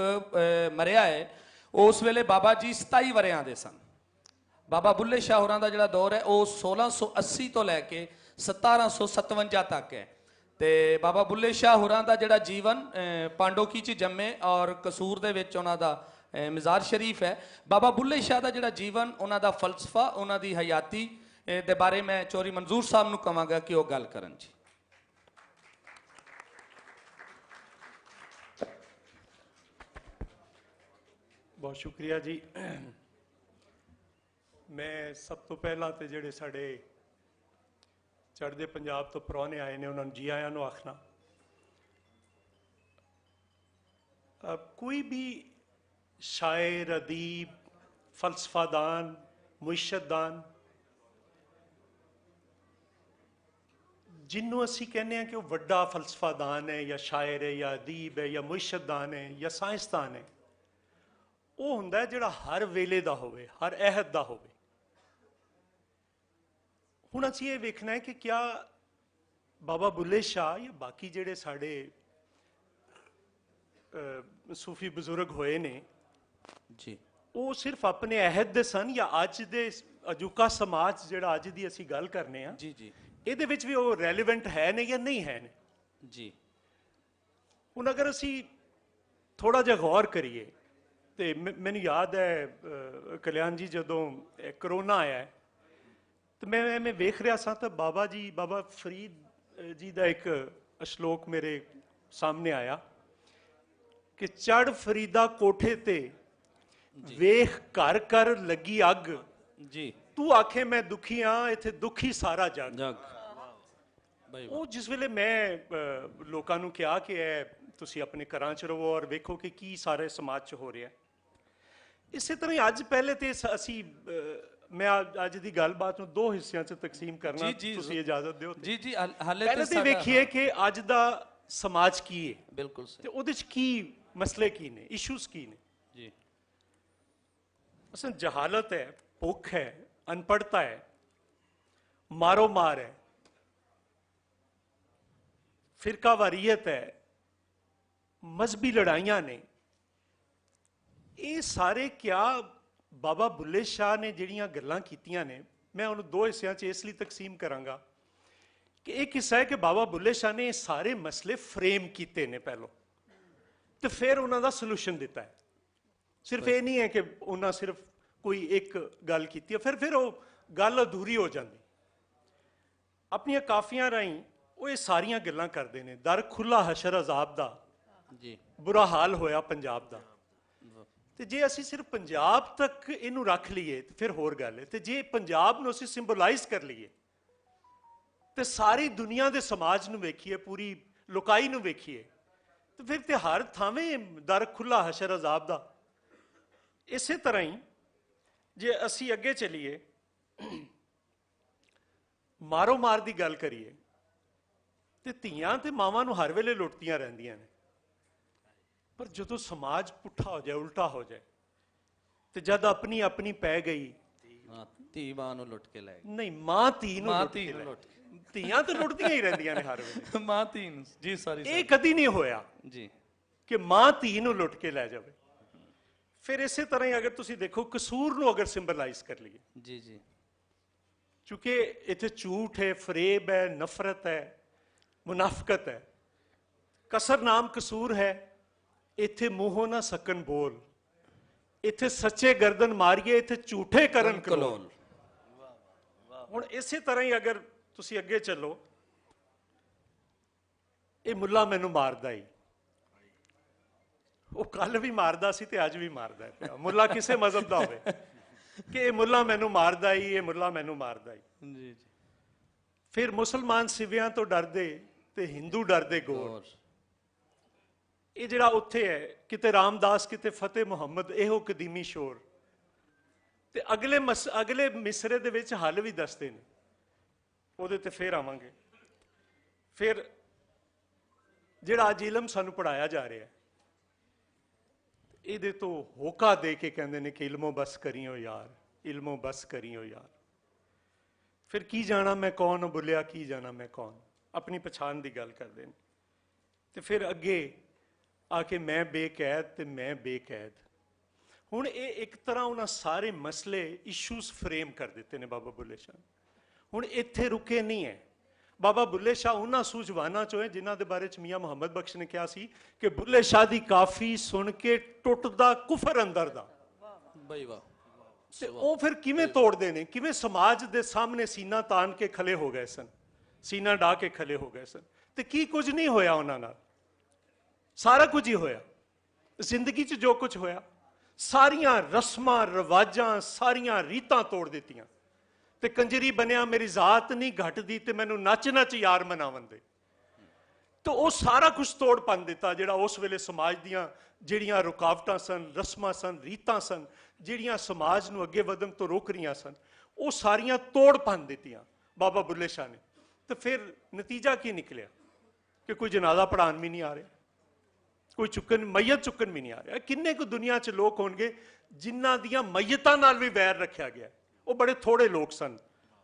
ਮਰਿਆ ਹੈ ਉਸ ਵੇਲੇ ਬਾਬਾ ਜੀ 27 ਵਰਿਆਂ ਦੇ ਸਨ। ਬਾਬਾ ਬੁੱਲੇ ਸ਼ਾਹ ਹੋਰਾਂ ਦਾ ਜਿਹੜਾ ਦੌਰ ਹੈ ਉਹ 1680 ਤੋਂ ਲੈ ਕੇ 1757 ਤੱਕ ਹੈ। ਤੇ ਬਾਬਾ ਬੁੱਲੇ ਸ਼ਾਹ ਹੋਰਾਂ ਦਾ ਜਿਹੜਾ ਜੀਵਨ ਪਾਂਡੋਕੀ 'ਚ ਜੰਮੇ ਔਰ ਕਸੂਰ ਦੇ ਵਿੱਚ ਉਹਨਾਂ ਦਾ ਮਜ਼ਾਰ ਸ਼ਰੀਫ ਹੈ। ਬਾਬਾ ਬੁੱਲੇ ਸ਼ਾਹ ਦਾ ਜਿਹੜਾ ਜੀਵਨ, ਉਹਨਾਂ ਦਾ ਫਲਸਫਾ, ਉਹਨਾਂ ਦੀ ਹਯਾਤੀ ਦੇ ਬਾਰੇ ਮੈਂ ਚੌਧਰੀ ਮਨਜ਼ੂਰ ਸਾਹਿਬ ਨੂੰ ਕਹਾਂਗਾ ਕਿ ਉਹ ਗੱਲ ਕਰਨ ਜੀ। ਬਹੁਤ ਸ਼ੁਕਰੀਆ ਜੀ। ਮੈਂ ਸਭ ਤੋਂ ਪਹਿਲਾਂ ਤੇ ਜਿਹੜੇ ਸਾਡੇ ਚੜ੍ਹਦੇ ਪੰਜਾਬ ਤੋਂ ਪ੍ਰਾਹੁਣੇ ਆਏ ਨੇ ਉਹਨਾਂ ਨੂੰ ਜੀ ਆਇਆਂ ਨੂੰ ਆਖਣਾ। ਕੋਈ ਵੀ ਸ਼ਾਇਰ, ਅਦੀਬ, ਫਲਸਫਾਦਾਨ, ਮੁਇਸ਼ਦਾਨ ਜਿਹਨੂੰ ਅਸੀਂ ਕਹਿੰਦੇ ਹਾਂ ਕਿ ਉਹ ਵੱਡਾ ਫਲਸਫਾਦਾਨ ਹੈ ਜਾਂ ਸ਼ਾਇਰ ਹੈ ਜਾਂ ਅਦੀਬ ਹੈ ਜਾਂ ਮੁਇਸ਼ਦਾਨ ਹੈ ਜਾਂ ਸਾਇੰਸਦਾਨ ਹੈ, ਉਹ ਹੁੰਦਾ ਜਿਹੜਾ ਹਰ ਵੇਲੇ ਦਾ ਹੋਵੇ, ਹਰ ਅਹਿਦ ਦਾ ਹੋਵੇ। ਹੁਣ ਅਸੀਂ ਇਹ ਵੇਖਣਾ ਹੈ ਕਿ ਕਿਆ ਬਾਬਾ ਬੁੱਲੇ ਸ਼ਾਹ ਜਾਂ ਬਾਕੀ ਜਿਹੜੇ ਸਾਡੇ ਸੂਫੀ ਬਜ਼ੁਰਗ ਹੋਏ ਨੇ ਜੀ, ਉਹ ਸਿਰਫ ਆਪਣੇ ਅਹਿਦ ਦੇ ਸਨ ਜਾਂ ਅੱਜ ਦੇ ਅਜੂਕਾ ਸਮਾਜ ਜਿਹੜਾ ਅੱਜ ਦੀ ਅਸੀਂ ਗੱਲ ਕਰਨੇ ਆ ਜੀ ਜੀ ਇਹਦੇ ਵਿੱਚ ਵੀ ਉਹ ਰੈਲੇਵੈਂਟ ਹੈ ਨੇ ਜਾਂ ਨਹੀਂ ਹੈ ਨੇ? ਜੀ। ਹੁਣ ਅਗਰ ਅਸੀਂ ਥੋੜਾ ਜਿਹਾ ਗੌਰ ਕਰੀਏ ਤੇ ਮੈਨੂੰ ਯਾਦ ਹੈ ਕਲਿਆਣ ਜੀ ਜਦੋਂ ਕਰੋਨਾ ਆਇਆ ਹੈ, ਤੇ ਮੈਂ ਵੇਖ ਰਿਹਾ ਸਾਂ ਤਾਂ ਬਾਬਾ ਫਰੀਦ ਜੀ ਦਾ ਇੱਕ ਸ਼ਲੋਕ ਮੇਰੇ ਸਾਹਮਣੇ ਆਇਆ ਕਿ ਚੜ ਫਰੀਦਾ ਕੋਠੇ ਤੇ ਵੇਖ ਘਰ ਘਰ ਲੱਗੀ ਅੱਗ, ਜੀ ਤੂੰ ਆਖੇ ਮੈਂ ਦੁਖੀ ਹਾਂ, ਇੱਥੇ ਦੁਖੀ ਸਾਰਾ ਜੱਗ। ਜਗ ਬਈ ਉਹ ਜਿਸ ਵੇਲੇ ਮੈਂ ਲੋਕਾਂ ਨੂੰ ਕਿਹਾ ਕਿ ਇਹ ਤੁਸੀਂ ਆਪਣੇ ਘਰਾਂ 'ਚ ਰਹੋ ਔਰ ਵੇਖੋ ਕਿ ਕੀ ਸਾਰੇ ਸਮਾਜ 'ਚ ਹੋ ਰਿਹਾ, ਇਸੇ ਤਰ੍ਹਾਂ ਹੀ ਅੱਜ ਪਹਿਲੇ ਤੇ ਅਸੀਂ ਮੈਂ ਅੱਜ ਦੀ ਗੱਲਬਾਤ ਨੂੰ ਦੋ ਹਿੱਸਿਆਂ 'ਚ ਤਕਸੀਮ ਕਰਨਾ, ਤੁਸੀਂ ਇਜਾਜ਼ਤ ਦਿਓ। ਜੀ ਜੀ ਹਾਲੇ ਪਹਿਲੇ ਤੇ ਵੇਖੀਏ ਕਿ ਅੱਜ ਦਾ ਸਮਾਜ ਕੀ ਹੈ, ਬਿਲਕੁਲ ਤੇ ਉਹਦੇ 'ਚ ਕੀ ਮਸਲੇ ਕੀ ਨੇ, ਇਸ਼ੂਜ਼ ਕੀ ਨੇ। ਜੀ ਅਸਲ ਜਹਾਲਤ ਹੈ, ਭੁੱਖ ਹੈ, ਅਨਪੜ੍ਹਤਾ ਹੈ, ਮਾਰੋ ਮਾਰ ਹੈ, ਫਿਰਕਾਵਾਰੀਅਤ ਹੈ, ਮਜ਼ਹਬੀ ਲੜਾਈਆਂ ਨੇ। ਇਹ ਸਾਰੇ ਕਿਆ ਬਾਬਾ ਬੁੱਲੇ ਸ਼ਾਹ ਨੇ ਜਿਹੜੀਆਂ ਗੱਲਾਂ ਕੀਤੀਆਂ ਨੇ, ਮੈਂ ਉਹਨੂੰ ਦੋ ਹਿੱਸਿਆਂ 'ਚ ਇਸ ਲਈ ਤਕਸੀਮ ਕਰਾਂਗਾ ਕਿ ਇੱਕ ਹਿੱਸਾ ਹੈ ਕਿ ਬਾਬਾ ਬੁੱਲੇ ਸ਼ਾਹ ਨੇ ਇਹ ਸਾਰੇ ਮਸਲੇ ਫਰੇਮ ਕੀਤੇ ਨੇ ਪਹਿਲੋਂ, ਤੇ ਫਿਰ ਉਹਨਾਂ ਦਾ ਸੋਲੂਸ਼ਨ ਦਿੱਤਾ ਹੈ। ਸਿਰਫ ਇਹ ਨਹੀਂ ਹੈ ਕਿ ਉਹਨਾਂ ਸਿਰਫ ਕੋਈ ਇੱਕ ਗੱਲ ਕੀਤੀ ਹੈ, ਫਿਰ ਉਹ ਗੱਲ ਅਧੂਰੀ ਹੋ ਜਾਂਦੀ। ਆਪਣੀਆਂ ਕਾਫੀਆਂ ਰਾਹੀਂ ਉਹ ਇਹ ਸਾਰੀਆਂ ਗੱਲਾਂ ਕਰਦੇ ਨੇ। ਦਰ ਖੁੱਲਾ ਹਸ਼ਰ ਅਜ਼ਾਬ ਦਾ, ਜੀ ਬੁਰਾ ਹਾਲ ਹੋਇਆ ਪੰਜਾਬ ਦਾ। ਤੇ ਜੇ ਅਸੀਂ ਸਿਰਫ ਪੰਜਾਬ ਤੱਕ ਇਹਨੂੰ ਰੱਖ ਲਈਏ ਤੇ ਫਿਰ ਹੋਰ ਗੱਲ ਹੈ, ਤੇ ਜੇ ਪੰਜਾਬ ਨੂੰ ਅਸੀਂ ਸਿੰਬੋਲਾਈਜ਼ ਕਰ ਲਈਏ ਤੇ ਸਾਰੀ ਦੁਨੀਆ ਦੇ ਸਮਾਜ ਨੂੰ ਵੇਖੀਏ, ਪੂਰੀ ਲੋਕਾਈ ਨੂੰ ਵੇਖੀਏ, ਤੇ ਫਿਰ ਤੇ ਹਰ ਥਾਵੇਂ ਦਰ ਖੁੱਲਾ ਹਸ਼ਰ ਅਜ਼ਾਬ ਦਾ। ਇਸੇ ਤਰ੍ਹਾਂ ਹੀ ਜੇ ਅਸੀਂ ਅੱਗੇ ਚੱਲੀਏ, ਮਾਰੋ ਮਾਰ ਦੀ ਗੱਲ ਕਰੀਏ, ਤੇ ਧੀਆਂ ਤੇ ਮਾਵਾਂ ਨੂੰ ਹਰ ਵੇਲੇ ਲੁੱਟਦੀਆਂ ਰਹਿੰਦੀਆਂ ਨੇ, ਪਰ ਜਦੋਂ ਸਮਾਜ ਪੁੱਠਾ ਹੋ ਜਾਏ, ਉਲਟਾ ਹੋ ਜਾਏ, ਤੇ ਜਦ ਆਪਣੀ ਆਪਣੀ ਪੈ ਗਈ, ਧੀ ਮਾਂ ਨੂੰ ਲੁੱਟ ਕੇ ਲੈ ਗਈ, ਨਹੀਂ ਮਾਂ ਧੀ ਨੂੰ ਲੁੱਟ ਕੇ ਲੈ ਗਈ। ਧੀਆਂ ਤਾਂ ਲੁੱਟਦੀਆਂ ਹੀ ਰਹਿੰਦੀਆਂ ਨੇ ਹਰ ਵੇਲੇ, ਮਾਂ ਧੀ ਨੂੰ। ਜੀ ਸਾਰੀ ਇਹ ਕਦੀ ਨਹੀਂ ਹੋਇਆ ਜੀ ਕਿ ਮਾਂ ਧੀ ਨੂੰ ਲੁੱਟ ਕੇ ਲੈ ਜਾਵੇ। ਫਿਰ ਇਸੇ ਤਰ੍ਹਾਂ ਹੀ ਅਗਰ ਤੁਸੀਂ ਦੇਖੋ ਕਸੂਰ ਨੂੰ ਅਗਰ ਸਿੰਬਲਾਈਜ਼ ਕਰ ਲਈਏ, ਜੀ ਜੀ ਚੂੰਕਿ ਇੱਥੇ ਝੂਠ ਹੈ, ਫਰੇਬ ਹੈ, ਨਫ਼ਰਤ ਹੈ, ਮੁਨਾਫਕਤ ਹੈ। ਕਸਰ ਨਾਮ ਕਸੂਰ ਹੈ, ਇੱਥੇ ਮੂੰਹੋਂ ਨਾ ਸਕਣ ਬੋਲ, ਇੱਥੇ ਸੱਚੇ ਗਰਦਨ ਮਾਰੀਏ, ਇੱਥੇ ਝੂਠੇ ਕਰਨ ਕਲੋਲ। ਹੁਣ ਇਸੇ ਤਰ੍ਹਾਂ ਹੀ ਅਗਰ ਤੁਸੀਂ ਅੱਗੇ ਚੱਲੋ, ਇਹ ਮੁੱਲਾ ਮੈਨੂੰ ਮਾਰਦਾ ਹੀ, ਉਹ ਕੱਲ ਵੀ ਮਾਰਦਾ ਸੀ ਤੇ ਅੱਜ ਵੀ ਮਾਰਦਾ ਪਿਆ, ਮੁੱਲਾ ਕਿਸੇ ਮਜ਼ਹਬ ਦਾ ਹੋਵੇ, ਕਿ ਇਹ ਮੁੱਲਾ ਮੈਨੂੰ ਮਾਰਦਾ ਹੀ, ਇਹ ਮੁੱਲਾ ਮੈਨੂੰ ਮਾਰਦਾ ਹੀ। ਜੀ ਜੀ ਫਿਰ ਮੁਸਲਮਾਨ ਸਿਵਿਆਂ ਤੋਂ ਡਰਦੇ ਤੇ ਹਿੰਦੂ ਡਰਦੇ ਗੌਰ। ਇਹ ਜਿਹੜਾ ਉੱਥੇ ਹੈ, ਕਿਤੇ ਰਾਮਦਾਸ ਕਿਤੇ ਫਤਿਹ ਮੁਹੰਮਦ, ਇਹੋ ਕਦੀਮੀ ਸ਼ੋਰ। ਤੇ ਅਗਲੇ ਮਿਸਰੇ ਦੇ ਵਿੱਚ ਹੱਲ ਵੀ ਦੱਸਦੇ ਨੇ, ਉਹਦੇ ਤੇ ਫਿਰ ਆਵਾਂਗੇ। ਫਿਰ ਜਿਹੜਾ ਅੱਜ ਇਲਮ ਸਾਨੂੰ ਪੜਾਇਆ ਜਾ ਰਿਹਾ, ਇਹਦੇ ਤੋਂ ਹੋਕਾ ਦੇ ਕੇ ਕਹਿੰਦੇ ਨੇ ਕਿ ਇਲਮੋ ਬਸ ਕਰੀਓ ਯਾਰ, ਇਲਮੋ ਬਸ ਕਰੀਓ ਯਾਰ। ਫਿਰ ਕੀ ਜਾਣਾ ਮੈਂ ਕੌਣ, ਬੁੱਲਿਆ ਕੀ ਜਾਣਾ ਮੈਂ ਕੌਣ, ਆਪਣੀ ਪਛਾਣ ਦੀ ਗੱਲ ਕਰਦੇ ਨੇ। ਤੇ ਫਿਰ ਅੱਗੇ ਆ ਕੇ ਮੈਂ ਬੇਕੈਦ ਤੇ ਮੈਂ ਬੇਕੈਦ। ਹੁਣ ਇਹ ਇੱਕ ਤਰ੍ਹਾਂ ਉਹਨਾਂ ਸਾਰੇ ਮਸਲੇ, ਇਸ਼ੂਜ਼ ਫਰੇਮ ਕਰ ਦਿੱਤੇ ਨੇ ਬਾਬਾ ਬੁੱਲੇ ਸ਼ਾਹ। ਹੁਣ ਇੱਥੇ ਰੁਕੇ ਨਹੀਂ ਹੈ। ਬਾਬਾ ਬੁੱਲੇ ਸ਼ਾਹ ਉਹਨਾਂ ਸੂਝਵਾਨਾਂ ਚੋਂ ਹੈ ਜਿਨ੍ਹਾਂ ਦੇ ਬਾਰੇ ਚ ਮੀਆਂ ਮੁਹੰਮਦ ਬਖਸ਼ ਨੇ ਕਿਹਾ ਸੀ ਕਿ ਬੁੱਲੇ ਸ਼ਾਹ ਦੀ ਕਾਫੀ ਸੁਣ ਕੇ ਟੁੱਟਦਾ ਕੁਫਰ ਅੰਦਰ ਦਾ। ਬਈ ਵਾਹ। ਤੇ ਉਹ ਫਿਰ ਕਿਵੇਂ ਤੋੜਦੇ ਨੇ, ਕਿਵੇਂ ਸਮਾਜ ਦੇ ਸਾਹਮਣੇ ਸੀਨਾ ਤਾਣ ਕੇ ਖਲੇ ਹੋ ਗਏ ਸਨ, ਸੀਨਾ ਢਾ ਕੇ ਖਲੇ ਹੋ ਗਏ ਸਨ। ਤੇ ਕੀ ਕੁਝ ਨਹੀਂ ਹੋਇਆ ਉਹਨਾਂ ਨਾਲ, ਸਾਰਾ ਕੁਝ ਹੀ ਹੋਇਆ। ਜ਼ਿੰਦਗੀ 'ਚ ਜੋ ਕੁਝ ਹੋਇਆ, ਸਾਰੀਆਂ ਰਸਮਾਂ ਰਿਵਾਜਾਂ, ਸਾਰੀਆਂ ਰੀਤਾਂ ਤੋੜ ਦਿੱਤੀਆਂ। ਤੇ ਕੰਜਰੀ ਬਣਿਆ ਮੇਰੀ ਜ਼ਾਤ ਨਹੀਂ ਘਟਦੀ, ਤੇ ਮੈਨੂੰ ਨੱਚ ਨੱਚ ਯਾਰ ਮਨਾਵਣ ਦੇ। ਤੇ ਉਹ ਸਾਰਾ ਕੁਝ ਤੋੜ ਭੰਨ ਦਿੱਤਾ ਜਿਹੜਾ ਉਸ ਵੇਲੇ ਸਮਾਜ ਦੀਆਂ ਜਿਹੜੀਆਂ ਰੁਕਾਵਟਾਂ ਸਨ, ਰਸਮਾਂ ਸਨ, ਰੀਤਾਂ ਸਨ, ਜਿਹੜੀਆਂ ਸਮਾਜ ਨੂੰ ਅੱਗੇ ਵਧਣ ਤੋਂ ਰੋਕ ਰਹੀਆਂ ਸਨ, ਉਹ ਸਾਰੀਆਂ ਤੋੜ ਭੰਨ ਦਿੱਤੀਆਂ ਬਾਬਾ ਬੁੱਲੇ ਸ਼ਾਹ ਨੇ। ਤੇ ਫਿਰ ਨਤੀਜਾ ਕੀ ਨਿਕਲਿਆ ਕਿ ਕੋਈ ਜਨਾਜ਼ਾ ਪੜ੍ਹਾਉਣ ਵੀ ਨਹੀਂ ਆ ਰਿਹਾ, ਕੋਈ ਮਈਅਤ ਚੁੱਕਣ ਵੀ ਨਹੀਂ ਆ ਰਿਹਾ। ਕਿੰਨੇ ਕੁ ਦੁਨੀਆ 'ਚ ਲੋਕ ਹੋਣਗੇ ਜਿਨ੍ਹਾਂ ਦੀਆਂ ਮਈਅਤਾਂ ਨਾਲ ਵੀ ਵੈਰ ਰੱਖਿਆ ਗਿਆ? ਉਹ ਬੜੇ ਥੋੜੇ ਲੋਕ ਸਨ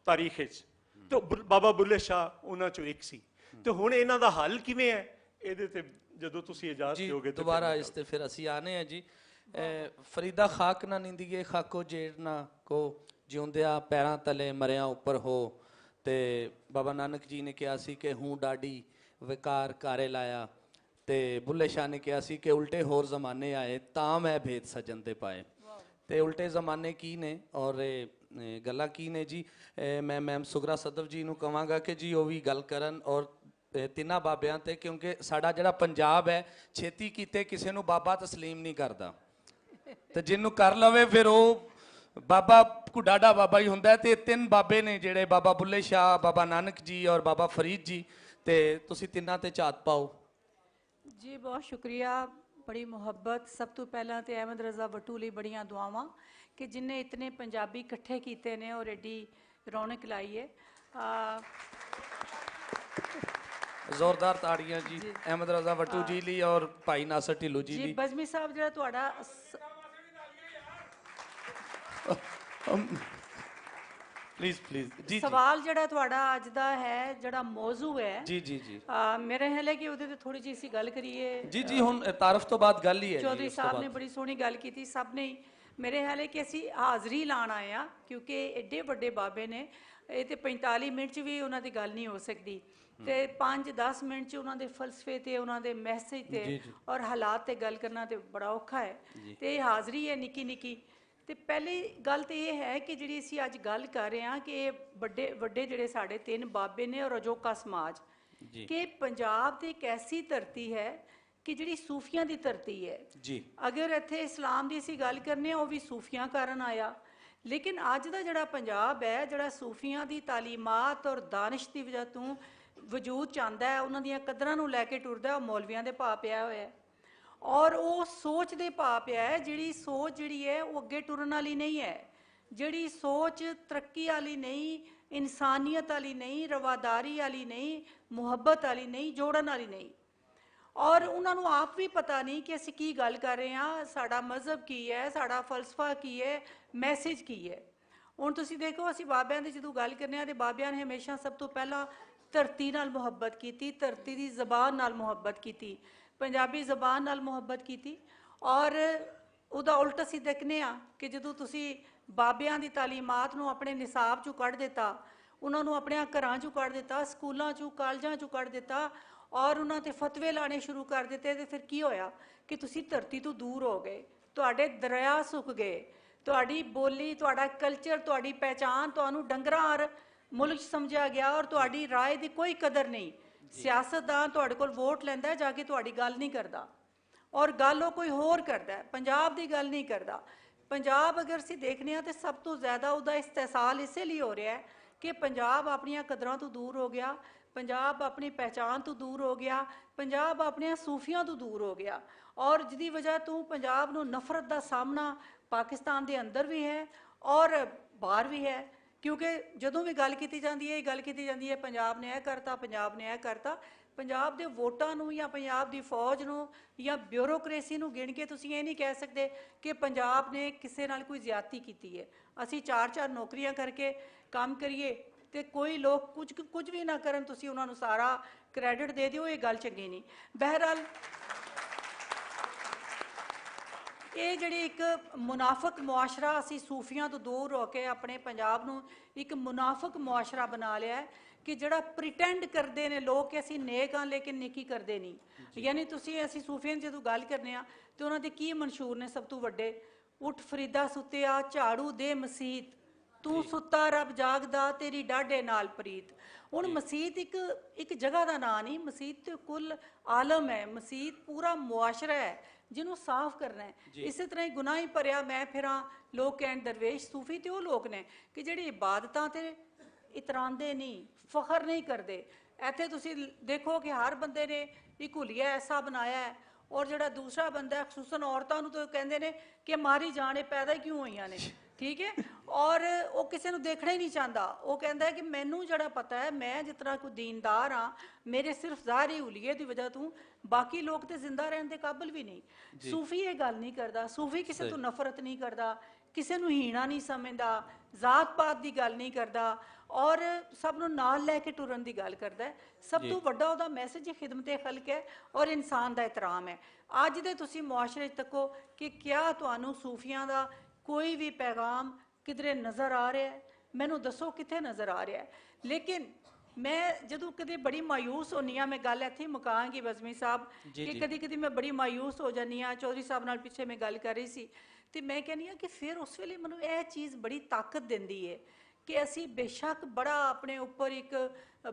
ਤਾਰੀਖ 'ਚ, ਤੇ ਬਾਬਾ ਬੁੱਲੇ ਸ਼ਾਹ ਉਹਨਾਂ 'ਚੋਂ ਇੱਕ ਸੀ। ਤੇ ਹੁਣ ਇਹਨਾਂ ਦਾ ਹੱਲ ਕਿਵੇਂ ਹੈ, ਇਹਦੇ ਤੇ ਜਦੋਂ ਤੁਸੀਂ ਇਜਾਜ਼ਤ ਦਿਓਗੇ ਦੁਬਾਰਾ ਇਸ ਤੇ ਫਿਰ ਅਸੀਂ ਆਨੇ ਆ ਜੀ। ਫਰੀਦਾ ਖਾਕ ਨਾ ਨਿੰਦੀਏ ਖਾਕੋ ਜੇੜ ਨਾ ਕੋ ਜਿਉਂਦਿਆਂ ਪੈਰਾਂ ਤਲੇ ਮਰਿਆਂ ਉੱਪਰ ਹੋ। ਤੇ ਬਾਬਾ ਨਾਨਕ ਜੀ ਨੇ ਕਿਹਾ ਸੀ ਕਿ ਹੂੰ ਡਾਡੀ ਵਿਕਾਰ ਕਾਰੇ ਲਾਇਆ, ਤੇ ਬੁੱਲੇ ਸ਼ਾਹ ਨੇ ਕਿਹਾ ਸੀ ਕਿ ਉਲਟੇ ਹੋਰ ਜ਼ਮਾਨੇ ਆਏ ਤਾਂ ਮੈਂ ਭੇਦ ਸਜਣ ਦੇ ਪਾਏ। ਤੇ ਉਲਟੇ ਜ਼ਮਾਨੇ ਕੀ ਨੇ ਔਰ ਗੱਲਾਂ ਕੀ ਨੇ ਜੀ? ਮੈਂ ਮੈਮ ਸੁਗਰਾ ਸਦਵ ਜੀ ਨੂੰ ਕਹਾਂਗਾ ਕਿ ਜੀ ਉਹ ਵੀ ਗੱਲ ਕਰਨ ਔਰ ਤਿੰਨਾਂ ਬਾਬਿਆਂ ਤੇ, ਕਿਉਂਕਿ ਸਾਡਾ ਜਿਹੜਾ ਪੰਜਾਬ ਹੈ ਛੇਤੀ ਕੀਤੇ ਕਿਸੇ ਨੂੰ ਬਾਬਾ ਤਸਲੀਮ ਨਹੀਂ ਕਰਦਾ, ਤੇ ਜਿਹਨੂੰ ਕਰ ਲਵੇ ਫਿਰ ਉਹ ਬਾਬਾ ਕੁਡਾਡਾ ਬਾਬਾ ਹੀ ਹੁੰਦਾ। ਤੇ ਤਿੰਨ ਬਾਬੇ ਨੇ ਜਿਹੜੇ ਬਾਬਾ ਬੁੱਲੇ ਸ਼ਾਹ, ਬਾਬਾ ਨਾਨਕ ਜੀ ਔਰ ਬਾਬਾ ਫਰੀਦ ਜੀ, ਤੇ ਤੁਸੀਂ ਤਿੰਨਾਂ ਤੇ ਝਾਤ ਪਾਓ ਜੀ। ਬਹੁਤ ਸ਼ੁਕਰੀਆ, ਬੜੀ ਮੁਹੱਬਤ। ਸਭ ਤੋਂ ਪਹਿਲਾਂ ਤੇ ਅਹਿਮਦ ਰਜ਼ਾ ਵੱਟੂ ਲਈ ਬੜੀਆਂ ਦੁਆਵਾਂ ਕਿ ਜਿਨੇ ਇਤਨੇ ਪੰਜਾਬੀ ਇਕੱਠੇ ਕੀਤੇ ਨੇ ਔਰ ਐਡੀ ਰੌਣਕ ਲਾਈ ਹੈ। ਜ਼ੋਰਦਾਰ ਤਾੜੀਆਂ ਜੀ ਅਹਿਮਦ ਰਜ਼ਾ ਵੱਟੂ ਜੀ ਲਈ ਔਰ ਭਾਈ ਨਾਸਰ ਢਿੱਲੋਂ ਜੀ ਲਈ। ਬਜ਼ਮੀ ਸਾਹਿਬ, ਜਿਹੜਾ ਤੁਹਾਡਾ ਪਲੀਜ਼ ਜੀ ਸਵਾਲ ਜਿਹੜਾ ਤੁਹਾਡਾ ਅੱਜ ਦਾ ਹੈ, ਜਿਹੜਾ ਮੌਜੂ ਹੈ ਜੀ ਮੇਰੇ ਖਿਆਲ ਹੈ ਕਿ ਉਹਦੇ ਤੇ ਥੋੜੀ ਜਿਹੀ ਅਸੀਂ ਗੱਲ ਕਰੀਏ। ਜੀ ਹੁਣ ਤਾਰਫ ਤੋਂ ਬਾਅਦ ਗੱਲ ਹੀ ਹੈ। ਚੌਧਰੀ ਸਾਹਿਬ ਨੇ ਬੜੀ ਸੋਹਣੀ ਗੱਲ ਕੀਤੀ, ਸਭ ਨੇ। ਮੇਰੇ ਖਿਆਲ ਹੈ ਕਿ ਅਸੀਂ ਹਾਜ਼ਰੀ ਲਾਣ ਆਏ ਆ, ਕਿਉਂਕਿ ਐਡੇ ਵੱਡੇ ਬਾਬੇ ਨੇ, ਇਹ ਤੇ 45 ਮਿੰਟ 'ਚ ਵੀ ਉਹਨਾਂ ਦੀ ਗੱਲ ਨਹੀਂ ਹੋ ਸਕਦੀ, ਤੇ 5-10 ਮਿੰਟ 'ਚ ਉਹਨਾਂ ਦੇ ਫਲਸਫੇ ਤੇ, ਉਹਨਾਂ ਦੇ ਮੈਸੇਜ ਤੇ ਔਰ ਹਾਲਾਤ ਤੇ ਗੱਲ ਕਰਨਾ ਤੇ ਬੜਾ ਔਖਾ ਹੈ। ਤੇ ਇਹ ਹਾਜ਼ਰੀ ਹੈ ਨਿੱਕੀ ਨਿੱਕੀ। ਤੇ ਪਹਿਲੀ ਗੱਲ ਤੇ ਇਹ ਹੈ ਕਿ ਜਿਹੜੀ ਅਸੀਂ ਅੱਜ ਗੱਲ ਕਰ ਰਹੇ ਹਾਂ ਕਿ ਇਹ ਵੱਡੇ ਜਿਹੜੇ ਸਾਡੇ ਤਿੰਨ ਬਾਬੇ ਨੇ ਔਰ ਅਜੋਕਾ ਸਮਾਜ, ਕਿ ਪੰਜਾਬ ਦੀ ਇੱਕ ਐਸੀ ਧਰਤੀ ਹੈ ਕਿ ਜਿਹੜੀ ਸੂਫੀਆਂ ਦੀ ਧਰਤੀ ਹੈ ਜੀ। ਅਗਰ ਇੱਥੇ ਇਸਲਾਮ ਦੀ ਅਸੀਂ ਗੱਲ ਕਰਨੇ, ਉਹ ਵੀ ਸੂਫੀਆਂ ਕਾਰਨ ਆਇਆ, ਲੇਕਿਨ ਅੱਜ ਦਾ ਜਿਹੜਾ ਪੰਜਾਬ ਹੈ, ਜਿਹੜਾ ਸੂਫੀਆਂ ਦੀ ਤਾਲੀਮਾਤ ਔਰ ਦਾਨਿਸ਼ ਦੀ ਵਜ੍ਹਾ ਤੋਂ ਵਜੂਦ ਚਾਹੁੰਦਾ ਹੈ, ਉਹਨਾਂ ਦੀਆਂ ਕਦਰਾਂ ਨੂੰ ਲੈ ਕੇ ਟੁਰਦਾ, ਉਹ ਮੌਲਵੀਆਂ ਦੇ ਭਾਅ ਪਿਆ ਹੋਇਆ ਹੈ ਔਰ ਉਹ ਸੋਚ ਦੇ ਭਾਅ ਪਿਆ ਹੈ। ਜਿਹੜੀ ਸੋਚ ਜਿਹੜੀ ਹੈ ਉਹ ਅੱਗੇ ਟੁਰਨ ਵਾਲੀ ਨਹੀਂ ਹੈ, ਜਿਹੜੀ ਸੋਚ ਤਰੱਕੀ ਵਾਲੀ ਨਹੀਂ, ਇਨਸਾਨੀਅਤ ਵਾਲੀ ਨਹੀਂ, ਰਵਾਦਾਰੀ ਵਾਲੀ ਨਹੀਂ, ਮੁਹੱਬਤ ਵਾਲੀ ਨਹੀਂ, ਜੋੜਨ ਵਾਲੀ ਨਹੀਂ। ਔਰ ਉਹਨਾਂ ਨੂੰ ਆਪ ਵੀ ਪਤਾ ਨਹੀਂ ਕਿ ਅਸੀਂ ਕੀ ਗੱਲ ਕਰ ਰਹੇ ਹਾਂ, ਸਾਡਾ ਮਜ਼ਹਬ ਕੀ ਹੈ, ਸਾਡਾ ਫਲਸਫਾ ਕੀ ਹੈ, ਮੈਸੇਜ ਕੀ ਹੈ। ਹੁਣ ਤੁਸੀਂ ਦੇਖੋ, ਅਸੀਂ ਬਾਬਿਆਂ ਦੀ ਜਦੋਂ ਗੱਲ ਕਰਨੇ ਆ, ਤੇ ਬਾਬਿਆਂ ਨੇ ਹਮੇਸ਼ਾ ਸਭ ਤੋਂ ਪਹਿਲਾਂ ਧਰਤੀ ਨਾਲ ਮੁਹੱਬਤ ਕੀਤੀ, ਧਰਤੀ ਦੀ ਜ਼ਬਾਨ ਨਾਲ ਮੁਹੱਬਤ ਕੀਤੀ, ਪੰਜਾਬੀ ਜ਼ਬਾਨ ਨਾਲ ਮੁਹੱਬਤ ਕੀਤੀ। ਔਰ ਉਹਦਾ ਉਲਟ ਅਸੀਂ ਦੇਖਨੇ ਆ ਕਿ ਜਦੋਂ ਤੁਸੀਂ ਬਾਬਿਆਂ ਦੀ ਤਾਲੀਮਾਤ ਨੂੰ ਆਪਣੇ ਨਿਸਾਬ 'ਚੋਂ ਕੱਢ ਦਿੱਤਾ, ਉਹਨਾਂ ਨੂੰ ਆਪਣੇ ਘਰਾਂ 'ਚੋਂ ਕੱਢ ਦਿੱਤਾ, ਸਕੂਲਾਂ 'ਚੋਂ ਕਾਲਜਾਂ 'ਚੋਂ ਕੱਢ ਦਿੱਤਾ ਔਰ ਉਹਨਾਂ 'ਤੇ ਫਤਵੇ ਲਾਣੇ ਸ਼ੁਰੂ ਕਰ ਦਿੱਤੇ, ਤੇ ਫਿਰ ਕੀ ਹੋਇਆ ਕਿ ਤੁਸੀਂ ਧਰਤੀ ਤੋਂ ਦੂਰ ਹੋ ਗਏ, ਤੁਹਾਡੇ ਦਰਿਆ ਸੁੱਕ ਗਏ, ਤੁਹਾਡੀ ਬੋਲੀ, ਤੁਹਾਡਾ ਕਲਚਰ, ਤੁਹਾਡੀ ਪਹਿਚਾਨ ਤੁਹਾਨੂੰ ਡੰਗਰਾਂ ਔਰ ਮੁਲਕ 'ਚ ਸਮਝਿਆ ਗਿਆ ਔਰ ਤੁਹਾਡੀ ਰਾਏ ਦੀ ਕੋਈ ਕਦਰ ਨਹੀਂ। ਸਿਆਸਤਦਾਨ ਤੁਹਾਡੇ ਕੋਲ ਵੋਟ ਲੈਂਦਾ, ਜਾ ਕੇ ਤੁਹਾਡੀ ਗੱਲ ਨਹੀਂ ਕਰਦਾ ਔਰ ਗੱਲ ਉਹ ਕੋਈ ਹੋਰ ਕਰਦਾ, ਪੰਜਾਬ ਦੀ ਗੱਲ ਨਹੀਂ ਕਰਦਾ। ਪੰਜਾਬ ਅਗਰ ਅਸੀਂ ਦੇਖਦੇ ਹਾਂ ਤਾਂ ਸਭ ਤੋਂ ਜ਼ਿਆਦਾ ਉਹਦਾ ਇਸਤਿਹਸਾਲ ਇਸੇ ਲਈ ਹੋ ਰਿਹਾ ਹੈ ਕਿ ਪੰਜਾਬ ਆਪਣੀਆਂ ਕਦਰਾਂ ਤੋਂ ਦੂਰ ਹੋ ਗਿਆ, ਪੰਜਾਬ ਆਪਣੀ ਪਹਿਚਾਨ ਤੋਂ ਦੂਰ ਹੋ ਗਿਆ, ਪੰਜਾਬ ਆਪਣੀਆਂ ਸੂਫੀਆਂ ਤੋਂ ਦੂਰ ਹੋ ਗਿਆ ਔਰ ਜਿਹਦੀ ਵਜ੍ਹਾ ਤੋਂ ਪੰਜਾਬ ਨੂੰ ਨਫ਼ਰਤ ਦਾ ਸਾਹਮਣਾ ਪਾਕਿਸਤਾਨ ਦੇ ਅੰਦਰ ਵੀ ਹੈ ਔਰ ਬਾਹਰ ਵੀ ਹੈ। ਕਿਉਂਕਿ ਜਦੋਂ ਵੀ ਗੱਲ ਕੀਤੀ ਜਾਂਦੀ ਹੈ, ਇਹ ਗੱਲ ਕੀਤੀ ਜਾਂਦੀ ਹੈ ਪੰਜਾਬ ਨੇ ਇਹ ਕਰਤਾ, ਪੰਜਾਬ ਨੇ ਇਹ ਕਰਤਾ। ਪੰਜਾਬ ਦੇ ਵੋਟਾਂ ਨੂੰ ਜਾਂ ਪੰਜਾਬ ਦੀ ਫੌਜ ਨੂੰ ਜਾਂ ਬਿਊਰੋਕ੍ਰੇਸੀ ਨੂੰ ਗਿਣ ਕੇ ਤੁਸੀਂ ਇਹ ਨਹੀਂ ਕਹਿ ਸਕਦੇ ਕਿ ਪੰਜਾਬ ਨੇ ਕਿਸੇ ਨਾਲ ਕੋਈ ਜ਼ਿਆਦਤੀ ਕੀਤੀ ਹੈ। ਅਸੀਂ 4-4 ਨੌਕਰੀਆਂ ਕਰਕੇ ਕੰਮ ਕਰੀਏ ਤੇ ਕੋਈ ਲੋਕ ਕੁਝ ਵੀ ਨਾ ਕਰਨ, ਤੁਸੀਂ ਉਹਨਾਂ ਨੂੰ ਸਾਰਾ ਕ੍ਰੈਡਿਟ ਦੇ ਦਿਓ, ਇਹ ਗੱਲ ਚੰਗੀ ਨਹੀਂ। ਬਹਿਰਹਾਲ ਇਹ ਜਿਹੜੀ ਇੱਕ ਮੁਨਾਫਕ ਮੁਆਸ਼ਰਾ, ਅਸੀਂ ਸੂਫੀਆਂ ਤੋਂ ਦੂਰ ਹੋ ਕੇ ਆਪਣੇ ਪੰਜਾਬ ਨੂੰ ਇੱਕ ਮੁਨਾਫਕ ਮੁਆਸ਼ਰਾ ਬਣਾ ਲਿਆ ਹੈ ਕਿ ਜਿਹੜਾ ਪ੍ਰੀਟੈਂਡ ਕਰਦੇ ਨੇ ਲੋਕ ਕਿ ਅਸੀਂ ਨੇਕ ਹਾਂ ਲੇਕਿਨ ਨੇਕੀ ਕਰਦੇ ਨਹੀਂ। ਯਾਨੀ ਅਸੀਂ ਸੂਫੀਆਂ ਜਦੋਂ ਗੱਲ ਕਰਨੇ ਆ ਤੇ ਉਹਨਾਂ ਦੇ ਕੀ ਮਨਸ਼ੂਰ ਨੇ ਸਭ ਤੋਂ ਵੱਡੇ? ਉੱਠ ਫਰੀਦਾ ਸੁੱਤਿਆ ਝਾੜੂ ਦੇ ਮਸੀਤ, ਤੂੰ ਸੁੱਤਾ ਰੱਬ ਜਾਗਦਾ, ਤੇਰੀ ਡਾਢੇ ਨਾਲ ਪ੍ਰੀਤ। ਹੁਣ ਮਸੀਤ ਇੱਕ ਜਗ੍ਹਾ ਦਾ ਨਾਂ ਨਹੀਂ, ਮਸੀਤ ਤੇ ਕੁੱਲ ਆਲਮ ਹੈ, ਮਸੀਤ ਪੂਰਾ ਮੁਆਸ਼ਰਾ ਹੈ ਜਿਹਨੂੰ ਸਾਫ਼ ਕਰਨਾ ਹੈ। ਇਸੇ ਤਰ੍ਹਾਂ ਹੀ ਗੁਨਾਹ ਭਰਿਆ ਮੈਂ ਫਿਰਾਂ, ਲੋਕ ਕਹਿਣ ਦਰਵੇਸ਼ ਸੂਫੀ ਤੇ ਉਹ ਲੋਕ ਨੇ ਕਿ ਜਿਹੜੇ ਇਬਾਦਤਾਂ ਤੇ ਇਤਰਾਂਦੇ ਨਹੀਂ, ਫਖਰ ਨਹੀਂ ਕਰਦੇ। ਇੱਥੇ ਤੁਸੀਂ ਦੇਖੋ ਕਿ ਹਰ ਬੰਦੇ ਨੇ ਇੱਕ ਹੁਲੀਆ ਐਸਾ ਬਣਾਇਆ ਹੈ ਔਰ ਜਿਹੜਾ ਦੂਸਰਾ ਬੰਦਾ, ਖਸੂਸਨ ਔਰਤਾਂ ਨੂੰ ਤਾਂ ਕਹਿੰਦੇ ਨੇ ਕਿ ਮਾਰੀ ਜਾਣੇ ਪੈਦਾ ਹੀ ਕਿਉਂ ਹੋਈਆਂ ਨੇ, ਠੀਕ ਹੈ, ਔਰ ਉਹ ਕਿਸੇ ਨੂੰ ਦੇਖਣਾ ਹੀ ਨਹੀਂ ਚਾਹੁੰਦਾ। ਉਹ ਕਹਿੰਦਾ ਹੈ ਕਿ ਮੈਨੂੰ ਜਿਹੜਾ ਪਤਾ ਹੈ, ਮੈਂ ਜਿਸ ਤਰ੍ਹਾਂ ਕੋਈ ਦੀਨਦਾਰ ਹਾਂ, ਮੇਰੇ ਸਿਰਫ ਜ਼ਾਹਰੀ ਹੁਲੀਏ ਦੀ ਵਜ੍ਹਾ ਤੋਂ ਬਾਕੀ ਲੋਕ ਤੇ ਜ਼ਿੰਦਾ ਰਹਿਣ ਦੇ ਕਾਬਿਲ ਵੀ ਨਹੀਂ। ਸੂਫੀ ਇਹ ਗੱਲ ਨਹੀਂ ਕਰਦਾ, ਸੂਫੀ ਕਿਸੇ ਤੋਂ ਨਫ਼ਰਤ ਨਹੀਂ ਕਰਦਾ, ਕਿਸੇ ਨੂੰ ਹੀਣਾ ਨਹੀਂ ਸਮਝਦਾ, ਜ਼ਾਤ ਪਾਤ ਦੀ ਗੱਲ ਨਹੀਂ ਕਰਦਾ ਔਰ ਸਭ ਨੂੰ ਨਾਲ ਲੈ ਕੇ ਟੁਰਨ ਦੀ ਗੱਲ ਕਰਦਾ ਹੈ। ਸਭ ਤੋਂ ਵੱਡਾ ਉਹਦਾ ਮੈਸੇਜ ਖਿਦਮਤ-ਏ ਖਲਕ ਹੈ ਔਰ ਇਨਸਾਨ ਦਾ ਇਤਰਾਮ ਹੈ। ਅੱਜ ਦੇ ਤੁਸੀਂ ਮੁਆਸ਼ਰੇ 'ਚ ਤੱਕੋ ਕਿ ਕਿਆ ਤੁਹਾਨੂੰ ਸੂਫੀਆਂ ਦਾ ਕੋਈ ਵੀ ਪੈਗਾਮ ਕਿਧਰੇ ਨਜ਼ਰ ਆ ਰਿਹਾ ਹੈ? ਮੈਨੂੰ ਦੱਸੋ ਕਿੱਥੇ ਨਜ਼ਰ ਆ ਰਿਹਾ ਹੈ। ਲੇਕਿਨ ਮੈਂ ਜਦੋਂ ਕਦੇ ਬੜੀ ਮਾਯੂਸ ਹੁੰਦੀ ਹਾਂ, ਮੈਂ ਗੱਲ ਇੱਥੇ ਹੀ ਮੁਕਾਂਗੀ ਬਜ਼ਮੀ ਸਾਹਿਬ, ਕਿ ਕਦੀ ਕਦੀ ਮੈਂ ਬੜੀ ਮਾਯੂਸ ਹੋ ਜਾਂਦੀ ਹਾਂ। ਚੌਧਰੀ ਸਾਹਿਬ ਨਾਲ ਪਿੱਛੇ ਮੈਂ ਗੱਲ ਕਰ ਰਹੀ ਸੀ ਤੇ ਮੈਂ ਕਹਿੰਦੀ ਹਾਂ ਕਿ ਫਿਰ ਉਸ ਵੇਲੇ ਮੈਨੂੰ ਇਹ ਚੀਜ਼ ਬੜੀ ਤਾਕਤ ਦਿੰਦੀ ਹੈ ਕਿ ਅਸੀਂ ਬੇਸ਼ੱਕ ਬੜਾ ਆਪਣੇ ਉੱਪਰ ਇੱਕ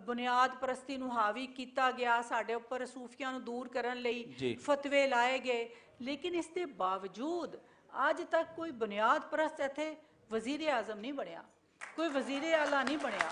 ਬੁਨਿਆਦ ਪ੍ਰਸਤੀ ਨੂੰ ਹਾਵੀ ਕੀਤਾ ਗਿਆ, ਸਾਡੇ ਉੱਪਰ ਸੂਫੀਆਂ ਨੂੰ ਦੂਰ ਕਰਨ ਲਈ ਫਤਵੇ ਲਾਏ ਗਏ, ਲੇਕਿਨ ਇਸ ਦੇ ਬਾਵਜੂਦ ਅੱਜ ਤੱਕ ਕੋਈ ਬੁਨਿਆਦ ਪ੍ਰਸਤ ਇੱਥੇ ਵਜ਼ੀਰ ਆਜ਼ਮ ਨਹੀਂ ਬਣਿਆ, ਕੋਈ ਵਜ਼ੀਰ ਆਲਾ ਨਹੀਂ ਬਣਿਆ।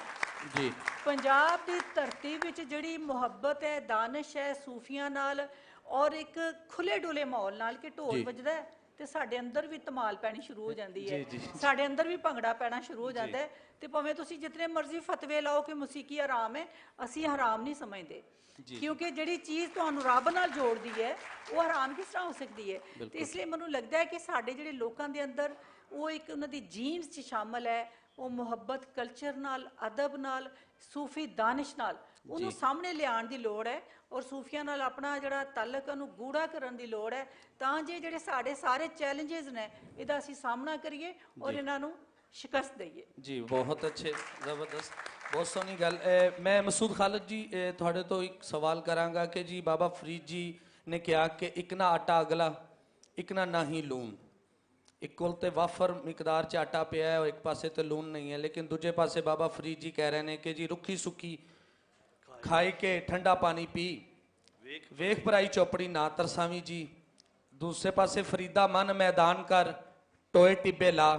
ਜੀ ਪੰਜਾਬ ਦੀ ਧਰਤੀ ਵਿੱਚ ਜਿਹੜੀ ਮੁਹੱਬਤ ਹੈ, ਦਾਨਿਸ਼ ਹੈ ਸੂਫੀਆਂ ਨਾਲ, ਔਰ ਇੱਕ ਖੁੱਲੇ ਡੁੱਲੇ ਮਾਹੌਲ ਨਾਲ ਕਿ ਢੋਲ ਵੱਜਦਾ ਹੈ ਤੇ ਸਾਡੇ ਅੰਦਰ ਵੀ ਧਮਾਲ ਪੈਣੀ ਸ਼ੁਰੂ ਹੋ ਜਾਂਦੀ ਹੈ, ਸਾਡੇ ਅੰਦਰ ਵੀ ਭੰਗੜਾ ਪੈਣਾ ਸ਼ੁਰੂ ਹੋ ਜਾਂਦਾ ਹੈ। ਤੇ ਭਾਵੇਂ ਤੁਸੀਂ ਜਿਤਨੇ ਮਰਜ਼ੀ ਫਤਵੇ ਲਾਓ ਕਿ ਮੌਸੀਕੀ ਹਰਾਮ ਹੈ, ਅਸੀਂ ਹਰਾਮ ਨਹੀਂ ਸਮਝਦੇ, ਕਿਉਂਕਿ ਜਿਹੜੀ ਚੀਜ਼ ਤੁਹਾਨੂੰ ਰੱਬ ਨਾਲ ਜੋੜਦੀ ਹੈ ਉਹ ਹਰਾਮ ਕਿਸ ਤਰ੍ਹਾਂ ਹੋ ਸਕਦੀ ਹੈ। ਤੇ ਇਸ ਲਈ ਮੈਨੂੰ ਲੱਗਦਾ ਹੈ ਕਿ ਸਾਡੇ ਜਿਹੜੇ ਲੋਕਾਂ ਦੇ ਅੰਦਰ ਉਹ ਇੱਕ ਉਹਨਾਂ ਦੀ ਜੀਨਸ 'ਚ ਸ਼ਾਮਲ ਹੈ, ਉਹ ਮੁਹੱਬਤ ਕਲਚਰ ਨਾਲ, ਅਦਬ ਨਾਲ, ਸੂਫੀ ਦਾਨਿਸ਼ ਨਾਲ, ਉਹਨੂੰ ਸਾਹਮਣੇ ਲਿਆਉਣ ਦੀ ਲੋੜ ਹੈ ਔਰ ਸੂਫੀਆਂ ਨਾਲ ਆਪਣਾ ਜਿਹੜਾ ਤਾਲੁਕ ਉਹਨੂੰ ਗੂੜਾ ਕਰਨ ਦੀ ਲੋੜ ਹੈ, ਤਾਂ ਜੇ ਜਿਹੜੇ ਸਾਡੇ ਸਾਰੇ ਚੈਲੰਜਸ ਨੇ ਇਹਦਾ ਅਸੀਂ ਸਾਹਮਣਾ ਕਰੀਏ ਔਰ ਇਹਨਾਂ ਨੂੰ ਸ਼ਿਕਸਤ ਦਈਏ। ਜੀ ਬਹੁਤ ਅੱਛੇ, ਜ਼ਬਰਦਸਤ, ਬਹੁਤ ਸੋਹਣੀ ਗੱਲ। ਮੈਂ ਮਸੂਦ ਖਾਲਿਦ ਜੀ ਤੁਹਾਡੇ ਤੋਂ ਇੱਕ ਸਵਾਲ ਕਰਾਂਗਾ ਕਿ ਜੀ ਬਾਬਾ ਫਰੀਦ ਜੀ ਨੇ ਕਿਹਾ ਕਿ ਇੱਕ ਨਾ ਆਟਾ ਅਗਲਾ, ਇੱਕ ਨਾ ਹੀ ਲੂਣ। ਇੱਕ ਕੋਲ ਤੇ ਵਾਫਰ ਮਿਕਦਾਰ 'ਚ ਆਟਾ ਪਿਆ ਹੈ ਔਰ ਇੱਕ ਪਾਸੇ ਤੇ ਲੂਣ ਨਹੀਂ ਹੈ, ਲੇਕਿਨ ਦੂਜੇ ਪਾਸੇ ਬਾਬਾ ਫਰੀਦ ਜੀ ਕਹਿ ਰਹੇ ਨੇ ਕਿ ਜੀ ਰੁੱਖੀ ਸੁੱਕੀ ਖਾਈ ਕੇ ਠੰਡਾ ਪਾਣੀ ਪੀ, ਵੇਖ ਭਰਾਈ ਚੌਪੜੀ ਨਾ ਤਰਸਾਵੀਂ ਜੀ। ਦੂਸਰੇ ਪਾਸੇ ਫਰੀਦਾ ਮਨ ਮੈਦਾਨ ਕਰ, ਟੋਏ ਟਿੱਬੇ ਲਾ।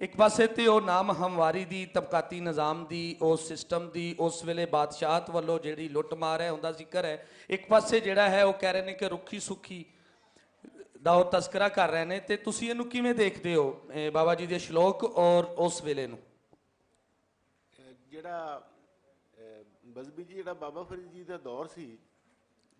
ਇੱਕ ਪਾਸੇ ਤੇ ਉਹ ਨਾਮ ਹਮਵਾਰੀ ਦੀ, ਤਬਕਾਤੀ ਨਿਜ਼ਾਮ ਦੀ, ਉਸ ਸਿਸਟਮ ਦੀ, ਉਸ ਵੇਲੇ ਬਾਦਸ਼ਾਹਤ ਵੱਲੋਂ ਜਿਹੜੀ ਲੁੱਟ ਮਾਰ ਹੈ ਉਹਦਾ ਜ਼ਿਕਰ ਹੈ। ਇੱਕ ਪਾਸੇ ਜਿਹੜਾ ਹੈ ਉਹ ਕਹਿ ਰਹੇ ਨੇ ਕਿ ਰੁੱਖੀ ਸੁੱਖੀ ਦਾ ਉਹ ਤਸਕਰਾ ਕਰ ਰਹੇ ਨੇ। ਤੇ ਤੁਸੀਂ ਇਹਨੂੰ ਕਿਵੇਂ ਦੇਖਦੇ ਹੋ ਬਾਬਾ ਜੀ ਦੇ ਸ਼ਲੋਕ ਔਰ ਉਸ ਵੇਲੇ ਨੂੰ? ਜਿਹੜਾ ਬਜ਼ਮੀ ਜੀ, ਜਿਹੜਾ ਬਾਬਾ ਫਰੀਦ ਜੀ ਦਾ ਦੌਰ ਸੀ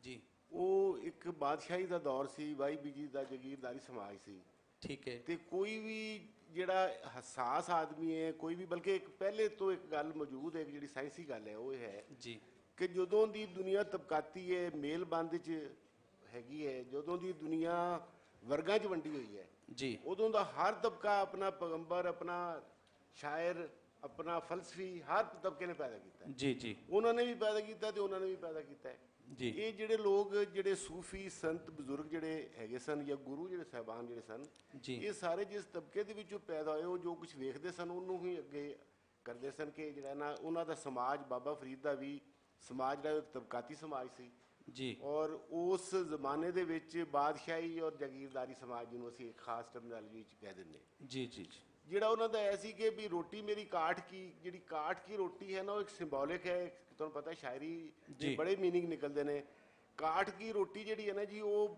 ਜੀ, ਉਹ ਇੱਕ ਬਾਦਸ਼ਾਹੀ ਦਾ ਦੌਰ ਸੀ, ਵਾਈ ਬੀਜੀ ਦਾ ਜਗੀਰਦਾਰੀ ਸਮਾਜ ਸੀ। ਠੀਕ ਹੈ। ਤੇ ਕੋਈ ਵੀ ਜਿਹੜਾ ਹਸਾਸ ਆਦਮੀ ਹੈ, ਕੋਈ ਵੀ, ਬਲਕਿ ਇੱਕ ਪਹਿਲੇ ਤੋਂ ਇੱਕ ਗੱਲ ਮੌਜੂਦ ਹੈ, ਇੱਕ ਜਿਹੜੀ ਸਾਇੰਸੀ ਗੱਲ ਹੈ ਉਹ ਹੈ ਜੀ ਕਿ ਜਦੋਂ ਦੀ ਦੁਨੀਆ ਤਬਕਾਤੀ ਹੈ, ਮੇਲਬੰਦ 'ਚ ਹੈਗੀ ਹੈ, ਜਦੋਂ ਦੀ ਦੁਨੀਆ ਵਰਗਾਂ 'ਚ ਵੰਡੀ ਹੋਈ ਹੈ ਜੀ, ਉਦੋਂ ਦਾ ਹਰ ਤਬਕਾ ਆਪਣਾ ਪੈਗੰਬਰ, ਆਪਣਾ ਸ਼ਾਇਰ, ਆਪਣਾ ਫਲਸਫੀ, ਹਰ ਤਬਕੇ ਨੇ ਪੈਦਾ ਕੀਤਾ। ਜੀ ਉਹਨਾਂ ਨੇ ਵੀ ਪੈਦਾ ਕੀਤਾ ਤੇ ਉਹਨਾਂ ਨੇ ਵੀ ਪੈਦਾ ਕੀਤਾ ਹੈ। ਜੀ ਇਹ ਜਿਹੜੇ ਲੋਕ, ਜਿਹੜੇ ਸੂਫੀ ਸੰਤ ਬਜ਼ੁਰਗ ਜਿਹੜੇ ਹੈਗੇ ਸਨ, ਜਾਂ ਗੁਰੂ ਜਿਹੜੇ ਸਾਹਿਬਾਨ ਜਿਹੜੇ ਸਨ, ਇਹ ਸਾਰੇ ਜਿਸ ਤਬਕੇ ਦੇ ਵਿੱਚੋਂ ਪੈਦਾ ਹੋਏ, ਉਹ ਜੋ ਕੁਝ ਵੇਖਦੇ ਸਨ ਉਹਨੂੰ ਹੀ ਅੱਗੇ ਕਰਦੇ ਸਨ ਕਿ ਜਿਹੜਾ ਨਾ ਉਹਨਾਂ ਦਾ ਸਮਾਜ, ਬਾਬਾ ਫਰੀਦ ਦਾ ਵੀ ਸਮਾਜ ਜਿਹੜਾ ਇੱਕ ਤਬਕਾਤੀ ਸਮਾਜ ਸੀ ਜੀ। ਔਰ ਉਸ ਜ਼ਮਾਨੇ ਦੇ ਵਿੱਚ ਬਾਦਸ਼ਾਹੀ ਔਰ ਜਾਗੀਰਦਾਰੀ ਸਮਾਜ ਜਿਹਨੂੰ ਅਸੀਂ ਇੱਕ ਖਾਸ ਟਰਮੀਨੋਲੋਜੀ ਵਿੱਚ ਕਹਿ ਦਿੰਦੇ ਜੀ ਜਿਹੜਾ ਉਹਨਾਂ ਦਾ ਐਸੀ ਕਿ ਵੀ ਰੋਟੀ ਮੇਰੀ ਕਾਠ ਕੀ, ਜਿਹੜੀ ਕਾਠ ਕੀ ਰੋਟੀ ਹੈ ਨਾ, ਉਹ ਇੱਕ ਸਿੰਬੋਲਿਕ ਹੈ। ਤੁਹਾਨੂੰ ਪਤਾ ਸ਼ਾਇਰੀ ਦੇ ਬੜੇ ਮੀਨਿੰਗ ਨਿਕਲਦੇ ਨੇ। ਕਾਠ ਕੀ ਰੋਟੀ ਜਿਹੜੀ ਹੈ ਨਾ ਜੀ, ਉਹ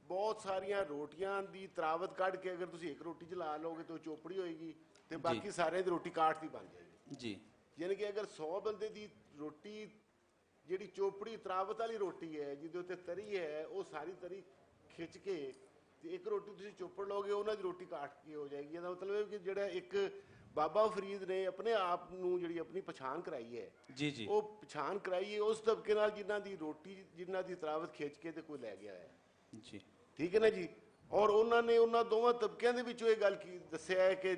ਬਹੁਤ ਸਾਰੀਆਂ ਰੋਟੀਆਂ ਦੀ ਤਰਾਵਤ ਕੱਢ ਕੇ ਅਗਰ ਤੁਸੀਂ ਇੱਕ ਰੋਟੀ 'ਚ ਲਾ ਲਓਗੇ ਤਾਂ ਉਹ ਚੋਪੜੀ ਹੋਏਗੀ ਤੇ ਬਾਕੀ ਸਾਰਿਆਂ ਦੀ ਰੋਟੀ ਕਾਠ ਦੀ ਬਣ ਜਾਏਗੀ ਜੀ। ਯਾਨੀ ਕਿ ਅਗਰ 100 ਬੰਦੇ ਦੀ ਰੋਟੀ ਜਿਹੜੀ ਚੋਪੜੀ ਤਰਾਵਤ ਵਾਲੀ ਰੋਟੀ ਹੈ, ਜਿਹਦੇ ਉੱਤੇ ਤਰੀ ਹੈ, ਉਹ ਸਾਰੀ ਤਰੀ ਖਿੱਚ ਕੇ ਤੇ ਇੱਕ ਰੋਟੀ ਤੁਸੀਂ ਚੋਪੜ ਲਓਗੇ, ਉਹਨਾਂ ਦੀ ਰੋਟੀ ਕਾਟ ਕੀ ਹੋ ਜਾਏਗੀ। ਇਹਦਾ ਮਤਲਬ ਹੈ ਕਿ ਜਿਹੜਾ ਇੱਕ ਬਾਬਾ ਫਰੀਦ ਨੇ ਆਪਣੇ ਆਪ ਨੂੰ ਜਿਹੜੀ ਆਪਣੀ ਪਛਾਣ ਕਰਾਈ ਹੈ ਜੀ, ਉਹ ਪਛਾਣ ਕਰਾਈ ਹੈ ਉਸ ਤਬਕੇ ਨਾਲ ਜਿਨ੍ਹਾਂ ਦੀ ਰੋਟੀ, ਜਿਨ੍ਹਾਂ ਦੀ ਤਰਾਵਤ ਖਿੱਚ ਕੇ ਤੇ ਕੋਈ ਲੈ ਗਿਆ ਹੈ ਜੀ। ਠੀਕ ਹੈ ਨਾ ਜੀ। ਔਰ ਉਹਨਾਂ ਨੇ ਉਹਨਾਂ ਦੋਵਾਂ ਤਬਕਿਆਂ ਦੇ ਵਿੱਚੋਂ ਇਹ ਗੱਲ ਕੀ ਦੱਸਿਆ ਹੈ ਕਿ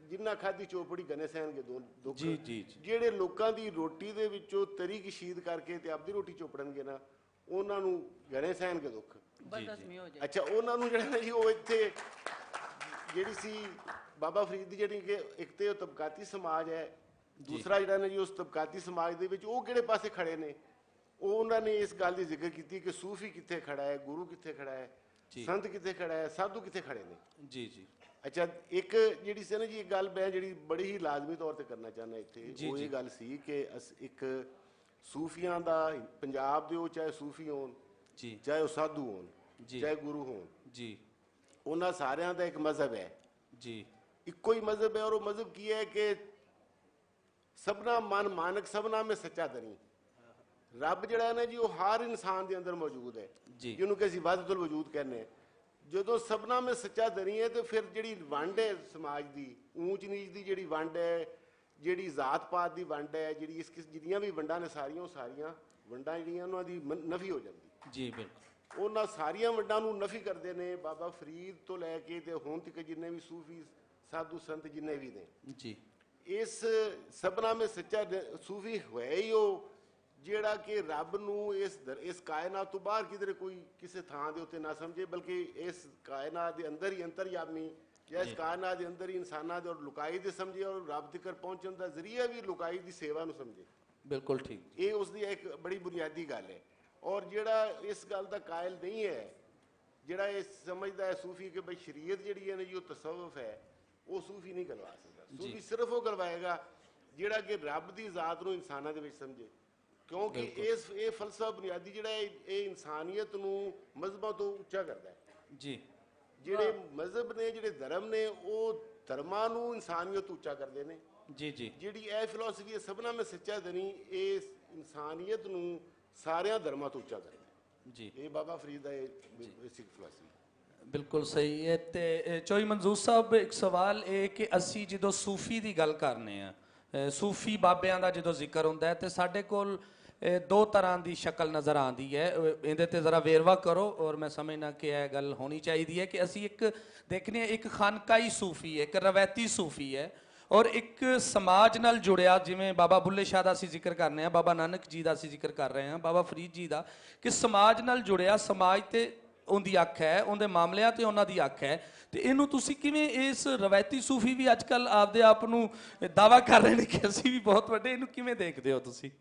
ਜਿੰਨਾ ਖਾਦੀ ਚੋਪੜੀ ਗਨੇ ਸਹਿਣਗੇ ਦੁੱਖ। ਜੀ। ਜਿਹੜੇ ਲੋਕਾਂ ਦੀ ਰੋਟੀ ਦੇ ਵਿੱਚੋਂ ਤਰੀ ਕਸ਼ੀਦ ਕਰਕੇ ਤੇ ਆਪਦੀ ਰੋਟੀ ਚੋਪੜਨਗੇ ਨਾ, ਉਹਨਾਂ ਨੂੰ ਗਨੇ ਸਹਿਣਗੇ ਦੁੱਖ। ਅੱਛਾ, ਉਹਨਾਂ ਨੂੰ ਜਿਹੜਾ ਨਾ ਜੀ, ਉਹ ਇੱਥੇ ਜਿਹੜੀ ਸੀ ਬਾਬਾ ਫਰੀਦ ਦੀ, ਜਿਹੜੀ ਕਿ ਇੱਕ ਤੇ ਉਹ ਤਬਕਾਤੀ ਸਮਾਜ ਹੈ, ਦੂਸਰਾ ਜਿਹੜਾ ਨਾ ਜੀ ਉਸ ਤਬਕਾਤੀ ਸਮਾਜ ਦੇ ਵਿੱਚ ਉਹ ਕਿਹੜੇ ਪਾਸੇ ਖੜੇ ਨੇ, ਉਹ ਉਹਨਾਂ ਨੇ ਇਸ ਗੱਲ ਦੀ ਜ਼ਿਕਰ ਕੀਤੀ ਕਿ ਸੂਫੀ ਕਿੱਥੇ ਖੜਾ ਹੈ, ਗੁਰੂ ਕਿੱਥੇ ਖੜਾ ਹੈ, ਸੰਤ ਕਿੱਥੇ ਖੜਾ ਹੈ, ਸਾਧੂ ਕਿੱਥੇ ਖੜੇ ਨੇ। ਜੀ। ਅੱਛਾ, ਇੱਕ ਜਿਹੜੀ ਸੀ ਨਾ ਜੀ, ਇੱਕ ਗੱਲ ਮੈਂ ਜਿਹੜੀ ਬੜੀ ਹੀ ਲਾਜ਼ਮੀ ਤੌਰ ਤੇ ਕਰਨਾ ਚਾਹੁੰਦਾ ਇੱਥੇ, ਉਹ ਇਹ ਗੱਲ ਸੀ ਕਿ ਇੱਕ ਸੂਫੀਆਂ ਦਾ, ਪੰਜਾਬ ਦੇ ਉਹ ਚਾਹੇ ਸੂਫੀ ਹੋਣ, ਚਾਹੇ ਉਹ ਸਾਧੂ ਹੋਣ, ਚਾਹੇ ਗੁਰੂ ਹੋਣ, ਉਹਨਾਂ ਸਾਰਿਆਂ ਦਾ ਇੱਕ ਮਜ਼ਹਬ ਹੈ ਜੀ, ਇੱਕੋ ਹੀ ਮਜ਼ਹਬ ਹੈ। ਔਰ ਉਹ ਮਜ਼ਹਬ ਕੀ ਹੈ ਕਿ ਸਭਨਾ ਮਨ ਮਾਨਕ, ਸਭਨਾ ਮੇਂ ਸੱਚਾ ਦਰੀ। ਰੱਬ ਜਿਹੜਾ ਹੈ ਨਾ ਜੀ, ਉਹ ਹਰ ਇਨਸਾਨ ਦੇ ਅੰਦਰ ਮੌਜੂਦ ਹੈ, ਜਿਹਨੂੰ ਕਿ ਅਸੀਂ ਵਾਹਿਦਤੁਲ ਵਜੂਦ ਕਹਿੰਦੇ ਹਾਂ। ਜਦੋਂ ਸਭਨਾ ਮੇਂ ਸੱਚਾ ਦਰੀ ਹੈ ਤੇ ਫਿਰ ਜਿਹੜੀ ਵੰਡ ਹੈ ਸਮਾਜ ਦੀ, ਊਚ ਨੀਚ ਦੀ ਜਿਹੜੀ ਵੰਡ ਹੈ, ਜਿਹੜੀ ਜ਼ਾਤ ਪਾਤ ਦੀ ਵੰਡ ਹੈ, ਜਿਹੜੀ ਇਸ ਜਿੰਨੀਆਂ ਵੀ ਵੰਡਾਂ ਨੇ ਸਾਰੀਆਂ, ਉਹ ਸਾਰੀਆਂ ਵੰਡਾਂ ਜਿਹੜੀਆਂ ਉਹਨਾਂ ਦੀ ਨਫੀ ਹੋ ਜਾਂਦੀ ਜੀ ਬਿਲਕੁਲ। ਉਹਨਾਂ ਸਾਰੀਆਂ ਵੰਡਾਂ ਨੂੰ ਨਫੀ ਕਰਦੇ ਨੇ ਬਾਬਾ ਫਰੀਦ ਤੋਂ ਲੈ ਕੇ ਤੇ ਹੁਣ ਤੱਕ ਜਿੰਨੇ ਵੀ ਸੂਫੀ ਸਾਧੂ ਸੰਤ ਜਿੰਨੇ ਵੀ ਨੇ ਜੀ। ਇਸ ਸਭਨਾ ਵਿੱਚ ਸੱਚਾ ਸੂਫੀ ਹੋਇਆ ਹੀ ਉਹ ਜਿਹੜਾ ਕਿ ਰੱਬ ਨੂੰ ਇਸ ਕਾਇਨਾਤ ਤੋਂ ਬਾਹਰ ਕਿਧਰੇ ਕੋਈ ਕਿਸੇ ਥਾਂ ਦੇ ਉੱਤੇ ਨਾ ਸਮਝੇ, ਬਲਕਿ ਇਸ ਕਾਇਨਾਤ ਦੇ ਅੰਦਰ ਹੀ ਅੰਤਰਯਾਮੀ ਜਾਂ ਇਸ ਕਾਇਨਾਤ ਦੇ ਅੰਦਰ ਹੀ ਇਨਸਾਨਾਂ ਦੇ ਔਰ ਲੁਕਾਈ ਦੇ ਸਮਝੇ, ਔਰ ਰੱਬ ਤੱਕ ਪਹੁੰਚਣ ਦਾ ਜ਼ਰੀਆ ਵੀ ਲੁਕਾਈ ਦੀ ਸੇਵਾ ਨੂੰ ਸਮਝੇ। ਬਿਲਕੁਲ ਠੀਕ। ਇਹ ਉਸ ਦੀ ਇੱਕ ਬੜੀ ਬੁਨਿਆਦੀ ਗੱਲ ਹੈ। ਔਰ ਜਿਹੜਾ ਇਸ ਗੱਲ ਦਾ ਕਾਇਲ ਨਹੀਂ ਹੈ, ਜਿਹੜਾ ਇਹ ਸਮਝਦਾ ਹੈ ਸੂਫੀ ਕਿ ਬਈ ਸ਼ਰੀਅਤ ਜਿਹੜੀ ਹੈ ਨਾ ਜੀ ਉਹ ਤਸੱਵੁਫ ਹੈ, ਉਹ ਸੂਫੀ ਨਹੀਂ ਕਰਵਾ ਸਕਦਾ। ਸੂਫੀ ਸਿਰਫ ਉਹ ਕਰਵਾਏਗਾ ਜਿਹੜਾ ਕਿ ਰੱਬ ਦੀ ਜ਼ਾਤ ਨੂੰ ਇਨਸਾਨਾਂ ਦੇ ਵਿੱਚ ਸਮਝੇ, ਕਿਉਂਕਿ ਇਹ ਫਲਸਫਾ ਬੁਨਿਆਦੀ ਜਿਹੜਾ ਇਹ ਇਨਸਾਨੀਅਤ ਨੂੰ ਮਜ਼ਹਬਾਂ ਤੋਂ ਉੱਚਾ ਕਰਦਾ ਹੈ ਜੀ। ਜਿਹੜੇ ਮਜ਼ਹਬ ਨੇ, ਜਿਹੜੇ ਧਰਮ ਨੇ, ਉਹ ਧਰਮਾਂ ਨੂੰ ਇਨਸਾਨੀਅਤ ਤੋਂ ਉੱਚਾ ਕਰਦੇ ਨੇ ਜੀ ਜੀ। ਜਿਹੜੀ ਇਹ ਫਿਲਾਸਫੀ ਹੈ ਸਭਨਾ ਮੈਂ ਸੱਚਾ ਧਨੀ, ਇਹ ਇਨਸਾਨੀਅਤ ਨੂੰ ਸਾਰਿਆਂ ਧਰਮਾਂ ਤੋਂ ਉੱਚਾ ਕਰਦਾ ਜੀ। ਇਹ ਬਾਬਾ ਫਰੀਦ ਦਾ ਇਹ ਬੇਸਿਕ ਫਿਲਾਸਫੀ। ਬਿਲਕੁਲ ਸਹੀ ਹੈ। ਤੇ ਚੋਈ ਮਨਜ਼ੂਰ ਸਾਹਿਬ, ਇੱਕ ਸਵਾਲ ਇਹ ਕਿ ਅਸੀਂ ਜਦੋਂ ਸੂਫੀ ਦੀ ਗੱਲ ਕਰਨੇ ਆ, ਸੂਫੀ ਬਾਬਿਆਂ ਦਾ ਜਦੋਂ ਜ਼ਿਕਰ ਹੁੰਦਾ ਹੈ ਤੇ ਸਾਡੇ ਕੋਲ ਦੋ ਤਰ੍ਹਾਂ ਦੀ ਸ਼ਕਲ ਨਜ਼ਰ ਆਉਂਦੀ ਹੈ। ਇਹਦੇ ਤੇ ਜ਼ਰਾ ਵੇਰਵਾ ਕਰੋ ਔਰ ਮੈਂ ਸਮਝਣਾ ਕਿ ਇਹ ਗੱਲ ਹੋਣੀ ਚਾਹੀਦੀ ਹੈ ਕਿ ਅਸੀਂ ਇੱਕ ਦੇਖਨੇ ਇੱਕ ਖਾਨਕਾਈ ਸੂਫੀ ਹੈ, ਇੱਕ ਰਵਾਇਤੀ ਸੂਫੀ ਹੈ, ਔਰ ਇੱਕ ਸਮਾਜ ਨਾਲ ਜੁੜਿਆ, ਜਿਵੇਂ ਬਾਬਾ ਬੁੱਲੇ ਸ਼ਾਹ ਦਾ ਅਸੀਂ ਜ਼ਿਕਰ ਕਰਨੇ ਆ, ਬਾਬਾ ਨਾਨਕ ਜੀ ਦਾ ਅਸੀਂ ਜ਼ਿਕਰ ਕਰ ਰਹੇ ਹਾਂ, ਬਾਬਾ ਫਰੀਦ ਜੀ ਦਾ, ਕਿ ਸਮਾਜ ਨਾਲ ਜੁੜਿਆ, ਸਮਾਜ ਤੇ ਉਹਦੀ ਅੱਖ ਹੈ, ਉਹਦੇ ਮਾਮਲਿਆਂ ਤੇ ਉਹਨਾਂ ਦੀ ਅੱਖ ਹੈ। ਤੇ ਇਹਨੂੰ ਤੁਸੀਂ ਕਿਵੇਂ, ਇਸ ਰਵਾਇਤੀ ਸੂਫੀ ਵੀ ਅੱਜ ਕੱਲ੍ਹ ਆਪਦੇ ਆਪ ਨੂੰ ਦਾਅਵਾ ਕਰ ਰਹੇ ਨੇ ਕਿ ਅਸੀਂ ਵੀ ਬਹੁਤ ਵੱਡੇ, ਇਹਨੂੰ ਕਿਵੇਂ ਦੇਖਦੇ ਹੋ ਤੁਸੀਂ?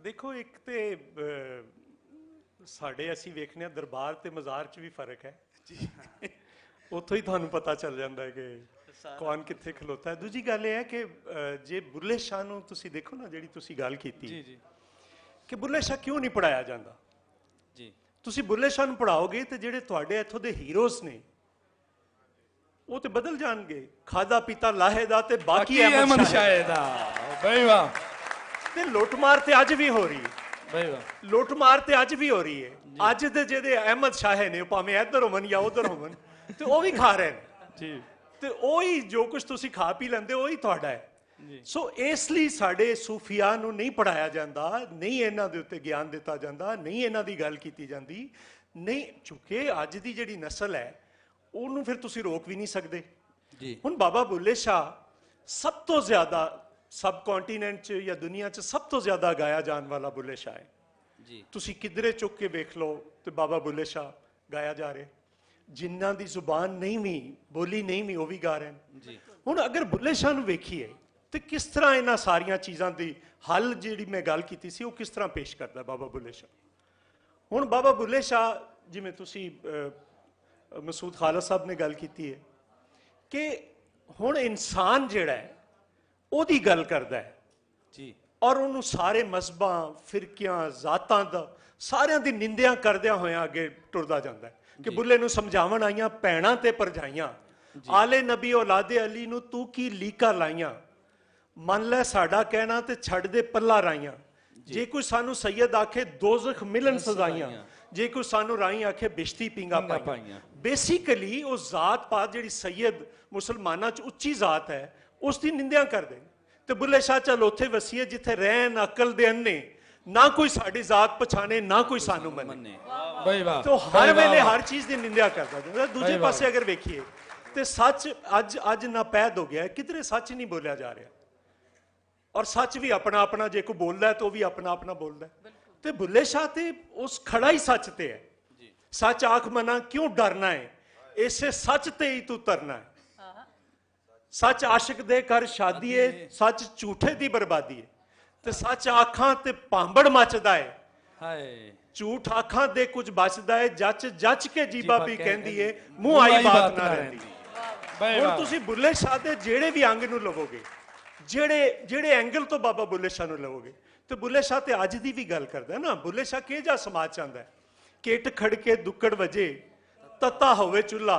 ਦੇਖੋ, ਇੱਕ ਤੇ ਸਾਡੇ ਅਸੀਂ ਵੇਖਦੇ ਹਾਂ ਦਰਬਾਰ ਤੇ ਮਜ਼ਾਰ 'ਚ ਵੀ ਫਰਕ ਹੈ ਜੀ। ਉੱਥੋਂ ਹੀ ਤੁਹਾਨੂੰ ਪਤਾ ਚੱਲ ਜਾਂਦਾ ਹੈ ਕਿ ਕੌਣ ਕਿੱਥੇ ਖਲੋਤਾ ਹੈ। ਦੂਜੀ ਗੱਲ ਇਹ ਹੈ ਕਿ ਜੇ ਬੁੱਲੇ ਸ਼ਾਹ ਨੂੰ ਤੁਸੀਂ ਦੇਖੋ ਨਾ, ਜਿਹੜੀ ਤੁਸੀਂ ਗੱਲ ਕੀਤੀ ਜੀ ਜੀ, ਕਿ ਬੁੱਲੇ ਸ਼ਾਹ ਕਿਉਂ ਨਹੀਂ ਪੜਾਇਆ ਜਾਂਦਾ ਜੀ। ਤੁਸੀਂ ਬੁੱਲੇ ਸ਼ਾਹ ਨੂੰ ਪੜਾਓਗੇ ਤੇ ਜਿਹੜੇ ਤੁਹਾਡੇ ਇੱਥੋਂ ਦੇ ਹੀਰੋਜ਼ ਨੇ ਉਹ ਤੇ ਬਦਲ ਜਾਣਗੇ। ਖਾਦਾ ਪੀਤਾ ਲਾਹੇ ਦਾ ਤੇ ਬਾਕੀ ਅਹਿਮਦ ਸ਼ਾਹ ਦਾ। ਬਈ ਵਾਹ। ਤੇ ਲੁੱਟਮਾਰ ਤੇ ਅੱਜ ਵੀ ਹੋ ਰਹੀ ਹੈ। ਬਈ ਵਾਹ। ਲੁੱਟਮਾਰ ਤੇ ਅੱਜ ਵੀ ਹੋ ਰਹੀ ਹੈ। ਅੱਜ ਦੇ ਜਿਹੜੇ ਅਹਿਮਦ ਸ਼ਾਹ ਨੇ, ਭਾਵੇਂ ਇੱਧਰ ਹੋਵਣ ਜਾਂ ਉੱਧਰ ਹੋਵਣ, ਤੇ ਉਹ ਵੀ ਖਾ ਰਹੇ ਨੇ ਜੀ। ਤੇ ਉਹੀ ਜੋ ਕੁਝ ਤੁਸੀਂ ਖਾ ਪੀ ਲੈਂਦੇ ਉਹੀ ਤੁਹਾਡਾ ਹੈ। ਸੋ ਇਸ ਲਈ ਸਾਡੇ ਸੂਫੀਆ ਨੂੰ ਨਹੀਂ ਪੜਾਇਆ ਜਾਂਦਾ, ਨਹੀਂ ਇਹਨਾਂ ਦੇ ਉੱਤੇ ਗਿਆਨ ਦਿੱਤਾ ਜਾਂਦਾ, ਨਹੀਂ ਇਹਨਾਂ ਦੀ ਗੱਲ ਕੀਤੀ ਜਾਂਦੀ, ਨਹੀਂ, ਕਿਉਂਕਿ ਅੱਜ ਦੀ ਜਿਹੜੀ ਨਸਲ ਹੈ ਉਹਨੂੰ ਫਿਰ ਤੁਸੀਂ ਰੋਕ ਵੀ ਨਹੀਂ ਸਕਦੇ ਜੀ। ਹੁਣ ਬਾਬਾ ਬੁੱਲੇ ਸ਼ਾਹ ਸਭ ਤੋਂ ਜ਼ਿਆਦਾ ਸਬ ਕੰਟੀਨੈਂਟ 'ਚ ਜਾਂ ਦੁਨੀਆ 'ਚ ਸਭ ਤੋਂ ਜ਼ਿਆਦਾ ਗਾਇਆ ਜਾਣ ਵਾਲਾ ਬੁੱਲੇ ਸ਼ਾਹ ਹੈ ਜੀ। ਤੁਸੀਂ ਕਿਧਰੇ ਚੁੱਕ ਕੇ ਵੇਖ ਲਓ ਤੇ ਬਾਬਾ ਬੁੱਲੇ ਸ਼ਾਹ ਗਾਇਆ ਜਾ ਰਿਹਾ। ਜਿਨ੍ਹਾਂ ਦੀ ਜ਼ੁਬਾਨ ਨਹੀਂ ਵੀ, ਬੋਲੀ ਨਹੀਂ ਵੀ, ਉਹ ਵੀ ਗਾ ਰਹੇ ਨੇ ਜੀ। ਹੁਣ ਅਗਰ ਬੁੱਲੇ ਸ਼ਾਹ ਨੂੰ ਵੇਖੀਏ ਤੇ ਕਿਸ ਤਰ੍ਹਾਂ ਇਹਨਾਂ ਸਾਰੀਆਂ ਚੀਜ਼ਾਂ ਦੀ ਹੱਲ ਜਿਹੜੀ ਮੈਂ ਗੱਲ ਕੀਤੀ ਸੀ ਉਹ ਕਿਸ ਤਰ੍ਹਾਂ ਪੇਸ਼ ਕਰਦਾ ਬਾਬਾ ਬੁੱਲੇ ਸ਼ਾਹ। ਹੁਣ ਬਾਬਾ ਬੁੱਲੇ ਸ਼ਾਹ, ਜਿਵੇਂ ਤੁਸੀਂ ਮਸੂਦ ਖਾਲਦ ਸਾਹਿਬ ਨੇ ਗੱਲ ਕੀਤੀ ਹੈ ਕਿ ਹੁਣ ਇਨਸਾਨ ਜਿਹੜਾ ਹੈ ਉਹਦੀ ਗੱਲ ਕਰਦਾ ਹੈ ਜੀ, ਔਰ ਉਹਨੂੰ ਸਾਰੇ ਮਜ਼ਹਬਾਂ, ਫਿਰਕਿਆਂ, ਜ਼ਾਤਾਂ ਦਾ ਸਾਰਿਆਂ ਦੀ ਨਿੰਦਿਆ ਕਰਦਿਆਂ ਹੋਇਆਂ ਅੱਗੇ ਟੁਰਦਾ ਜਾਂਦਾ ਹੈ ਕਿ ਬੁੱਲੇ ਨੂੰ ਸਮਝਾਵਣ ਆਈਆਂ ਭੈਣਾਂ ਤੇ ਭਰਜਾਈਆਂ, ਆਲੇ ਨਬੀ ਔਲਾਦੇ ਅਲੀ ਨੂੰ ਤੂੰ ਕੀ ਲੀਕਾ ਲਾਈਆਂ, ਮੰਨ ਲੈ ਸਾਡਾ ਕਹਿਣਾ ਤੇ ਛੱਡ ਦੇ ਪੱਲਾ ਰਾਈਆਂ, ਜੇ ਕੋਈ ਸਾਨੂੰ ਸੈਯਦ ਆਖੇ ਦੋਜ਼ਖ ਮਿਲਨ ਸਜ਼ਾਈਆਂ, ਜੇ ਕੋਈ ਸਾਨੂੰ ਰਾਈ ਆਖੇ ਬਿਸ਼ਤੀ ਪਿੰਗਾ ਪਾਈਆਂ। ਬੇਸਿਕਲੀ ਉਹ ਜ਼ਾਤ ਪਾਤ ਜਿਹੜੀ ਸੈਯਦ ਮੁਸਲਮਾਨਾਂ 'ਚ ਉੱਚੀ ਜ਼ਾਤ ਹੈ ਉਸ ਦੀ ਨਿੰਦਿਆ ਕਰਦੇ। ਤੇ ਬੁੱਲੇ ਸ਼ਾਹ ਚੱਲ ਉੱਥੇ ਵਸੀਏ ਜਿੱਥੇ ਰਹਿਣ ਅਕਲ ਦੇ ਅੰਨੇ, ਨਾ ਕੋਈ ਸਾਡੀ ਜ਼ਾਤ ਪਛਾਣੇ ਨਾ ਕੋਈ ਸਾਨੂੰ ਮੰਨੇ। ਬਈ ਵਾਹ। ਤੇ ਹਰ ਵੇਲੇ ਹਰ ਚੀਜ਼ ਦੀ ਨਿੰਦਿਆ ਕਰਦਾ। ਦੂਜੇ ਪਾਸੇ ਅਗਰ ਵੇਖੀਏ ਤੇ ਸੱਚ ਅੱਜ ਨਾਪੈਦ ਹੋ ਗਿਆ, ਕਿਧਰੇ ਸੱਚ ਨਹੀਂ ਬੋਲਿਆ ਜਾ ਰਿਹਾ, ਔਰ ਸੱਚ ਵੀ ਆਪਣਾ ਆਪਣਾ, ਜੇ ਕੋਈ ਬੋਲਦਾ ਤਾਂ ਉਹ ਵੀ ਆਪਣਾ ਆਪਣਾ ਬੋਲਦਾ। ਤੇ ਬੁੱਲੇ ਸ਼ਾਹ ਤੇ ਉਸ ਖੜਾ ਹੀ ਸੱਚ ਤੇ ਹੈ। ਸੱਚ ਆਖ ਮਨਾ ਕਿਉਂ ਡਰਨਾ ਹੈ, ਇਸੇ ਸੱਚ ਤੇ ਹੀ ਤੂੰ ਤਰਨਾ ਹੈ। ਸੱਚ ਆਸ਼ਿਕ ਦੇ ਕਰ ਸ਼ਾਦੀ ਏ, ਸੱਚ ਝੂਠੇ ਦੀ ਬਰਬਾਦੀ ਏ। ਤੇ ਸੱਚ ਆਖਾਂ ਤੇ ਭਾਂਬੜ ਮੱਚਦਾ ਹੈ, ਹਾਏ ਝੂਠ ਆਖਾਂ ਦੇ ਕੁਝ ਬਚਦਾ ਹੈ, ਜੱਚ ਕੇ ਜੀਬਾ ਵੀ ਕਹਿੰਦੀ ਏ, ਮੂੰਹ ਆਈ ਬਾਤ ਨਾ ਰਹਿੰਦੀ। ਹੁਣ ਤੁਸੀਂ ਬੁੱਲੇ ਸ਼ਾਹ ਦੇ ਜਿਹੜੇ ਵੀ ਅੰਗ ਨੂੰ ਲਵੋਗੇ, ਜਿਹੜੇ ਐਂਗਲ ਤੋਂ ਬਾਬਾ ਬੁੱਲੇ ਸ਼ਾਹ ਨੂੰ ਲਵੋਗੇ, ਤੇ ਬੁੱਲੇ ਸ਼ਾਹ ਤੇ ਅੱਜ ਦੀ ਵੀ ਗੱਲ ਕਰਦਾ ਨਾ। ਬੁੱਲੇ ਸ਼ਾਹ ਕਿਹੋ ਜਿਹਾ ਸਮਾਜ ਚਾਹੁੰਦਾ ਹੈ ਕਿ ਇੱਟ ਖੜਕੇ ਦੁੱਕੜ ਵਜੇ, ਤੱਤਾ ਹੋਵੇ ਚੁੱਲਾ,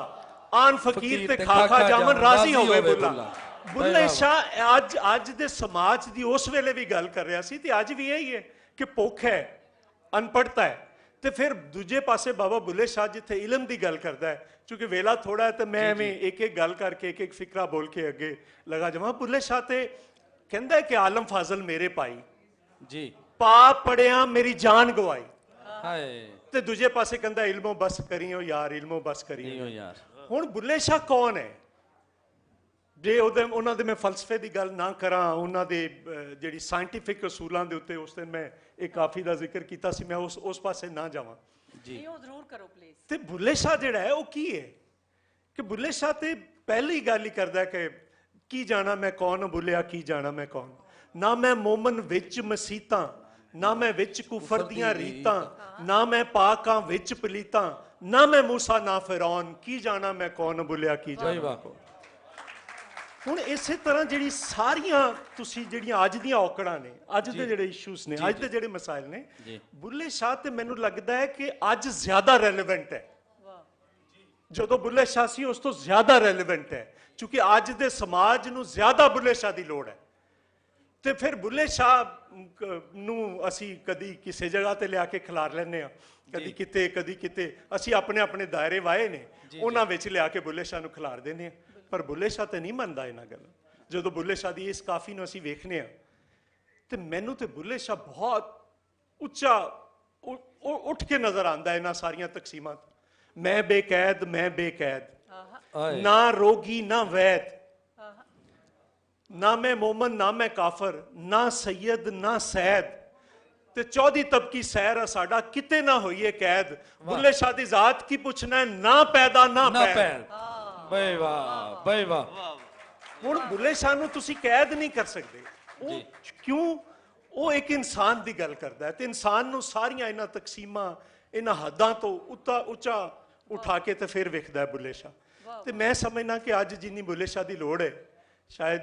ਆਨ ਫਕੀਰ ਤੇ ਖਾਖਾ ਜਾਮਨ ਰਾਜ਼ੀ ਹੋਵੇ ਬੁੱਲਾ। ਬੁੱਲੇ ਸ਼ਾਹ ਅੱਜ ਦੇ ਸਮਾਜ ਦੀ ਉਸ ਵੇਲੇ ਵੀ ਗੱਲ ਕਰ ਰਿਹਾ ਸੀ ਤੇ ਅੱਜ ਵੀ ਇਹੀ ਹੈ ਕਿ ਭੁੱਖ ਹੈ, ਅਨਪੜ੍ਹਤਾ ਹੈ, ਤੇ ਫਿਰ ਦੂਜੇ ਪਾਸੇ ਬਾਬਾ ਬੁੱਲੇ ਸ਼ਾਹ ਜਿੱਥੇ ਇਲਮ ਦੀ ਗੱਲ ਕਰਦਾ ਹੈ, ਕਿਉਂਕਿ ਵੇਲਾ ਥੋੜਾ ਹੈ ਤੇ ਮੈਂ ਐਵੇਂ ਇੱਕ ਇੱਕ ਗੱਲ ਕਰਕੇ ਇੱਕ ਇੱਕ ਫਿਕਰਾ ਬੋਲ ਕੇ ਅੱਗੇ ਲਗਾ ਜਾਵਾਂ। ਬੁੱਲੇ ਸ਼ਾਹ ਤੇ ਕਹਿੰਦਾ ਹੈ ਕਿ ਆਲਮ ਫਾਜ਼ਲ ਮੇਰੇ ਭਾਈ ਜੀ ਪਾਪ ਪੜਿਆ ਮੇਰੀ ਜਾਨ ਗਵਾਈ, ਹਾਏ ਤੇ ਦੂਜੇ ਪਾਸੇ ਕਹਿੰਦਾ ਇਲਮੋਂ ਬਸ ਕਰੀਓ ਯਾਰ, ਇਲਮੋਂ ਬਸ ਕਰੀਓ ਨਹੀਂ ਹੋ ਯਾਰ। ਹੁਣ ਬੁੱਲੇ ਸ਼ਾਹ ਕੌਣ ਹੈ? ਜੇ ਉਹਨਾਂ ਦੇ ਮੈਂ ਫਲਸਫੇ ਦੀ ਗੱਲ ਨਾ ਕਰਾਂ, ਉਹਨਾਂ ਦੇ ਜਿਹੜੀ ਸਾਇੰਟੀਫਿਕ ਅਸੂਲਾਂ ਦੇ ਉੱਤੇ ਉਸ ਦਿਨ ਮੈਂ ਇੱਕ ਕਾਫੀ ਦਾ ਜ਼ਿਕਰ ਕੀਤਾ ਸੀ, ਮੈਂ ਉਸ ਪਾਸੇ ਨਾ ਜਾਵਾਂ ਜੀ। ਉਹ ਜ਼ਰੂਰ ਕਰੋ ਪਲੀਜ਼। ਤੇ ਬੁੱਲੇ ਸ਼ਾਹ ਜਿਹੜਾ ਹੈ ਉਹ ਕੀ ਹੈ ਕਿ ਬੁੱਲੇ ਸ਼ਾਹ ਤੇ ਪਹਿਲੀ ਗੱਲ ਹੀ ਕਰਦਾ ਕਿ ਕੀ ਜਾਣਾ ਮੈਂ ਕੌਣ, ਬੁੱਲਿਆ ਕੀ ਜਾਣਾ ਮੈਂ ਕੌਣ, ਨਾ ਮੈਂ ਮੋਮਨ ਵਿੱਚ ਮਸੀਤਾਂ, ਨਾ ਮੈਂ ਵਿੱਚ ਕੁਫਰ ਦੀਆਂ ਰੀਤਾਂ, ਨਾ ਮੈਂ ਪਾਕਾਂ ਵਿੱਚ ਪਲੀਤਾਂ, ਨਾ ਮੈਂ ਮੂਸਾ ਨਾ ਫਿਰੌਨ, ਕੀ ਜਾਣਾ ਮੈਂ ਕੌਣ, ਬੁੱਲਿਆ ਕੀ ਜਾਣਾ। ਹੁਣ ਇਸੇ ਤਰ੍ਹਾਂ ਜਿਹੜੀ ਸਾਰੀਆਂ ਤੁਸੀਂ ਜਿਹੜੀਆਂ ਅੱਜ ਦੀਆਂ ਔਕੜਾਂ ਨੇ, ਅੱਜ ਦੇ ਜਿਹੜੇ ਇਸ਼ੂਸ ਨੇ, ਅੱਜ ਦੇ ਜਿਹੜੇ ਮਸਾਇਲ ਨੇ, ਬੁੱਲੇ ਸ਼ਾਹ ਤੇ ਮੈਨੂੰ ਲੱਗਦਾ ਹੈ ਕਿ ਅੱਜ ਜ਼ਿਆਦਾ ਰੈਲੇਵੈਂਟ ਹੈ। ਜਦੋਂ ਬੁੱਲੇ ਸ਼ਾਹ ਸੀ ਉਸ ਤੋਂ ਜ਼ਿਆਦਾ ਰੈਲੇਵੈਂਟ ਹੈ, ਕਿਉਂਕਿ ਅੱਜ ਦੇ ਸਮਾਜ ਨੂੰ ਜ਼ਿਆਦਾ ਬੁੱਲੇ ਸ਼ਾਹ ਦੀ ਲੋੜ ਹੈ। ਤੇ ਫਿਰ ਬੁੱਲੇ ਸ਼ਾਹ ਨੂੰ ਅਸੀਂ ਕਦੀ ਕਿਸੇ ਜਗ੍ਹਾ ਤੇ ਲਿਆ ਕੇ ਖਿਲਾਰ ਲੈਂਦੇ ਹਾਂ, ਕਦੀ ਕਿਤੇ ਕਦੀ ਕਿਤੇ, ਅਸੀਂ ਆਪਣੇ ਆਪਣੇ ਦਾਇਰੇ ਵਾਏ ਨੇ, ਉਹਨਾਂ ਵਿੱਚ ਲਿਆ ਕੇ ਬੁੱਲੇ ਸ਼ਾਹ ਨੂੰ ਖਿਲਾਰ ਦਿੰਦੇ ਹਾਂ। ਪਰ ਬੁੱਲੇ ਸ਼ਾਹ ਤੇ ਨਹੀਂ ਮੰਨਦਾ ਇਹਨਾਂ ਗੱਲਾਂ। ਜਦੋਂ ਬੁੱਲੇ ਸ਼ਾਹ ਦੀ ਇਸ ਕਾਫੀ ਨੂੰ ਅਸੀਂ ਵੇਖਨੇ ਆ ਤੇ ਮੈਨੂੰ ਤੇ ਬੁੱਲੇ ਸ਼ਾਹ ਬਹੁਤ ਉੱਚਾ ਉੱਠ ਕੇ ਨਜ਼ਰ ਆਉਂਦਾ ਇਹਨਾਂ ਸਾਰੀਆਂ ਤਕਸੀਮਾਂ। ਮੈਂ ਬੇਕੈਦ, ਮੈਂ ਬੇਕੈਦ, ਨਾ ਰੋਗੀ ਨਾ ਵੈਦ, ਨਾ ਮੈਂ ਮੋਮਨ ਨਾ ਮੈਂ ਕਾਫਰ, ਨਾ ਸੈयद ਨਾ ਸੈਦ, ਤੇ ਚੌਧੀ ਤਬਕੀ ਸੈਰ ਸਾਡਾ ਕਿਤੇ ਨਾ ਹੋਈਏ ਕੈਦ। ਬੁੱਲੇ ਸ਼ਾਹ ਦੀ ਜ਼ਾਤ ਕੀ ਪੁੱਛਣਾ, ਨਾ ਪੈਦਾ ਨਾ ਪੈਦ। ਬਈ ਵਾਹ, ਬਈ ਵਾਹ। ਹੁਣ ਬੁੱਲੇ ਸ਼ਾਹ ਨੂੰ ਤੁਸੀਂ ਕੈਦ ਨਹੀਂ ਕਰ ਸਕਦੇ। ਉਹ ਕਿਉਂ? ਉਹ ਇੱਕ ਇਨਸਾਨ ਦੀ ਗੱਲ ਕਰਦਾ ਹੈ ਤੇ ਇਨਸਾਨ ਨੂੰ ਸਾਰੀਆਂ ਇਹਨਾਂ ਤਕਸੀਮਾਂ, ਇਹਨਾਂ ਹੱਦਾਂ ਤੋਂ ਉੱਚਾ ਉਠਾ ਕੇ ਤੇ ਫਿਰ ਵੇਖਦਾ ਹੈ ਬੁੱਲੇ ਸ਼ਾਹ। ਤੇ ਮੈਂ ਸਮਝਣਾ ਕਿ ਅੱਜ ਜਿੰਨੀ ਬੁੱਲੇ ਸ਼ਾਹ ਦੀ ਲੋੜ ਹੈ ਸ਼ਾਇਦ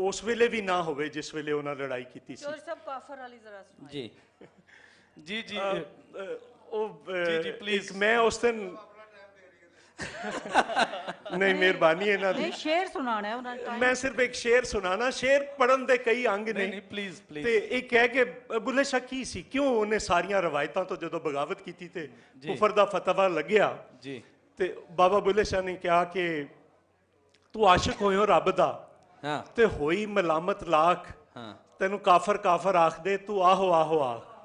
ਉਸ ਵੇਲੇ ਵੀ ਨਾ ਹੋਵੇ ਜਿਸ ਵੇਲੇ ਉਹਨਾਂ ਲੜਾਈ ਕੀਤੀ ਸੀ। ਸਭ ਕਾਫਰ ਵਾਲੀ ਜ਼ਰਾ ਸੁਣਾਓ ਜੀ ਜੀ ਜੀ ਉਹ ਜੀ ਪਲੀਜ਼। ਮੈਂ ਉਸ ਦਿਨ ਨਹੀਂ, ਮਿਹਰਬਾਨੀ ਇਹਨਾਂ ਦੀ, ਨਹੀਂ ਸ਼ੇਰ ਸੁਣਾਣਾ ਹੈ ਉਹਨਾਂ ਨੇ। ਮੈਂ ਸਿਰਫ ਇੱਕ ਸ਼ੇਰ ਸੁਣਾਣਾ। ਸ਼ੇਰ ਪੜਨ ਦੇ ਕਈ ਅੰਗ ਨੇ। ਨਹੀਂ ਪਲੀਜ਼ ਪਲੀਜ਼। ਤੇ ਇੱਕ ਹੈ ਕਿ ਬੁੱਲੇ ਸ਼ਾਹ ਕੀ ਸੀ, ਕਿਉਂ ਉਹਨੇ ਸਾਰੀਆਂ ਰਵਾਇਤਾਂ ਤੋਂ ਜਦੋਂ ਬਗਾਵਤ ਕੀਤੀ ਤੇ ਕੁਫਰ ਦਾ ਫਤਵਾ ਲੱਗਿਆ ਜੀ, ਤੇ ਬਾਬਾ ਬੁੱਲੇ ਸ਼ਾਹ ਨੇ ਕਿਹਾ ਕਿ ਤੂੰ ਆਸ਼ਿਕ ਹੋਇਓ ਰੱਬ ਦਾ, ਹਾਂ, ਤੇ ਹੋਈ ਮਲਾਮਤ ਲਾਖ, ਹਾਂ, ਤੈਨੂੰ ਕਾਫਰ ਕਾਫਰ ਆਖ ਦੇ, ਤੂੰ ਆਹੋ ਆਹੋ ਆਖ।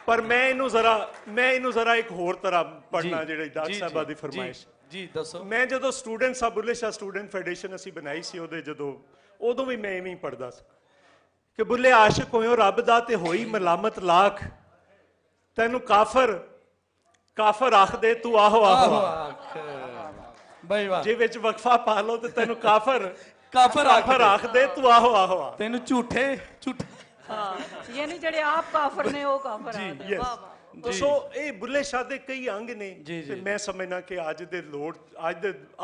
ਪਰ ਮੈਂ ਇਹਨੂੰ ਜ਼ਰਾ ਇੱਕ ਹੋਰ ਤਰ੍ਹਾਂ ਪੜਨਾ, ਜਿਹੜੀ ਡਾਕਟਰ ਸਾਹਿਬਾ ਦੀ ਫਰਮਾਇਸ਼। ਜੀ ਦੱਸੋ। ਮੈਂ ਜਦੋਂ ਸਟੂਡੈਂਟ ਸਾਂ, ਬੁੱਲੇ ਸ਼ਾਹ ਸਟੂਡੈਂਟ ਫੈਡਰੇਸ਼ਨ ਅਸੀਂ ਬਣਾਈ ਸੀ, ਉਹਦੇ ਉਦੋਂ ਵੀ ਮੈਂ ਐਵੇਂ ਹੀ ਪੜਦਾ ਸੀ ਕਿ ਬੁੱਲੇ ਆਸ਼ਿਕ ਹੋਇਓ ਰੱਬ ਦਾ, ਤੇ ਹੋਈ ਮਲਾਮਤ ਲਾਖ, ਤੈਨੂੰ ਕਾਫਰ ਕਾਫਰ ਆਖ ਦੇ, ਤੂੰ ਆਹੋ ਆਹੋ ਆਖ। ਬਈ ਵਾਹ। ਜੇ ਵਿੱਚ ਵਕਫਾ ਪਾ ਲਓ ਤੇ ਤੈਨੂੰ ਕਾਫਰ ਕਾਫਰ ਆਖ ਦੇ, ਤੂੰ ਆਹੋ ਆਹੋ ਆਖ। ਤੈਨੂੰ ਝੂਠੇ ਹਾਂ, ਯਾਨੀ ਜਿਹੜੇ ਆਪ ਕਾਫਰ ਨੇ ਉਹ ਕਾਫਰ ਆ। ਵਾਹ ਵਾਹ। ਸੋ ਇਹ ਬੁੱਲੇ ਸ਼ਾਹ ਦੇ ਕਈ ਅੰਗ ਨੇ ਤੇ ਮੈਂ ਸਮਝਣਾ ਕਿ ਅੱਜ ਦੇ ਲੋੜ,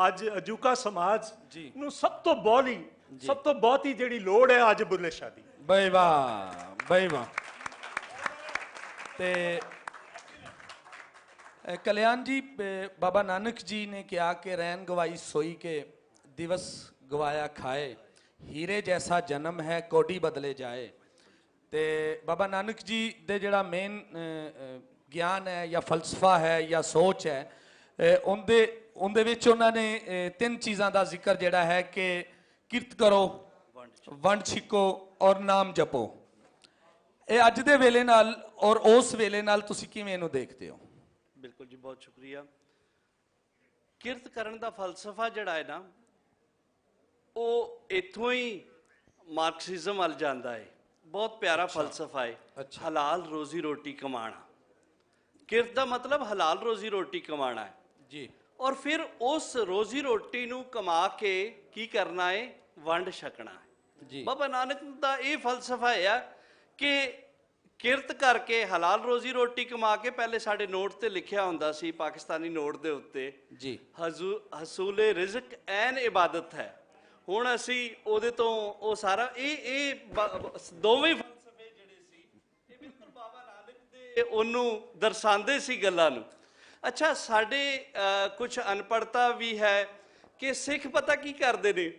ਅੱਜ ਅਜੂਕਾ ਸਮਾਜ ਨੂੰ ਸਭ ਤੋਂ ਬਹੁਤੀ ਜਿਹੜੀ ਲੋੜ ਹੈ ਅੱਜ ਬੁੱਲੇ ਸ਼ਾਹ ਦੀ। ਬਈ ਵਾਹ, ਬਈ ਵਾਹ। ਤੇ ਕਲਿਆਣ ਜੀ, ਬਾਬਾ ਨਾਨਕ ਜੀ ਨੇ ਕਿਹਾ ਕਿ ਰੈਨ ਗਵਾਈ ਸੋਈ ਕੇ ਦਿਵਸ ਗਵਾਇਆ ਖਾਏ, ਹੀਰੇ ਜੈਸਾ ਜਨਮ ਹੈ ਕੋਡੀ ਬਦਲੇ ਜਾਏ। ਤੇ ਬਾਬਾ ਨਾਨਕ ਜੀ ਦੇ ਜਿਹੜਾ ਮੇਨ ਗਿਆਨ ਹੈ ਜਾਂ ਫਲਸਫਾ ਹੈ ਜਾਂ ਸੋਚ ਹੈ, ਉਹਦੇ ਵਿੱਚ ਉਹਨਾਂ ਨੇ ਤਿੰਨ ਚੀਜ਼ਾਂ ਦਾ ਜ਼ਿਕਰ ਜਿਹੜਾ ਹੈ ਕਿ ਕਿਰਤ ਕਰੋ, ਵੰਡ ਛਿਕੋ ਔਰ ਨਾਮ ਜਪੋ। ਇਹ ਅੱਜ ਦੇ ਵੇਲੇ ਨਾਲ ਔਰ ਉਸ ਵੇਲੇ ਨਾਲ ਤੁਸੀਂ ਕਿਵੇਂ ਇਹਨੂੰ ਦੇਖਦੇ ਹੋ? ਬਿਲਕੁਲ ਜੀ, ਬਹੁਤ ਸ਼ੁਕਰੀਆ। ਕਿਰਤ ਕਰਨ ਦਾ ਫਲਸਫਾ ਜਿਹੜਾ ਹੈ ਨਾ, ਉਹ ਇੱਥੋਂ ਹੀ ਮਾਰਕਸਿਜ਼ਮ ਵੱਲ ਜਾਂਦਾ ਹੈ। ਬਹੁਤ ਪਿਆਰਾ ਫਲਸਫਾ ਹੈ, ਹਲਾਲ ਰੋਜ਼ੀ ਰੋਟੀ ਕਮਾਣਾ। ਕਿਰਤ ਦਾ ਮਤਲਬ ਹਲਾਲ ਰੋਜ਼ੀ ਰੋਟੀ ਕਮਾਣਾ ਹੈ ਜੀ। ਔਰ ਫਿਰ ਉਸ ਰੋਜ਼ੀ ਰੋਟੀ ਨੂੰ ਕਮਾ ਕੇ ਕੀ ਕਰਨਾ ਹੈ? ਵੰਡ ਛਕਣਾ ਹੈ ਜੀ। ਬਾਬਾ ਨਾਨਕ ਦਾ ਇਹ ਫਲਸਫਾ ਹੈ ਕਿ ਕਿਰਤ ਕਰਕੇ ਹਲਾਲ ਰੋਜ਼ੀ ਰੋਟੀ ਕਮਾ ਕੇ, ਪਹਿਲੇ ਸਾਡੇ ਨੋਟ ਤੇ ਲਿਖਿਆ ਹੁੰਦਾ ਸੀ ਪਾਕਿਸਤਾਨੀ ਨੋਟ ਦੇ ਉੱਤੇ ਜੀ, ਹਸੂਲੇ ਰਿਜ਼ਕ ਐਨ ਇਬਾਦਤ ਹੈ। ਹੁਣ ਅਸੀਂ ਉਹਦੇ ਤੋਂ ਉਹ ਸਾਰਾ ਇਹ ਦੋਵੇਂ ਫਲਸਫੇ ਜਿਹੜੇ ਸੀ, ਇਹ ਬਿਲਕੁਲ ਬਾਬਾ ਨਾਨਕ ਦੇ ਉਹਨੂੰ ਦਰਸਾਉਂਦੇ ਸੀ ਗੱਲਾਂ ਨੂੰ। ਅੱਛਾ, ਸਾਡੇ ਕੁਝ ਅਨਪੜ੍ਹਤਾ ਵੀ ਹੈ ਕਿ ਸਿੱਖ ਪਤਾ ਕੀ ਕਰਦੇ ਨੇ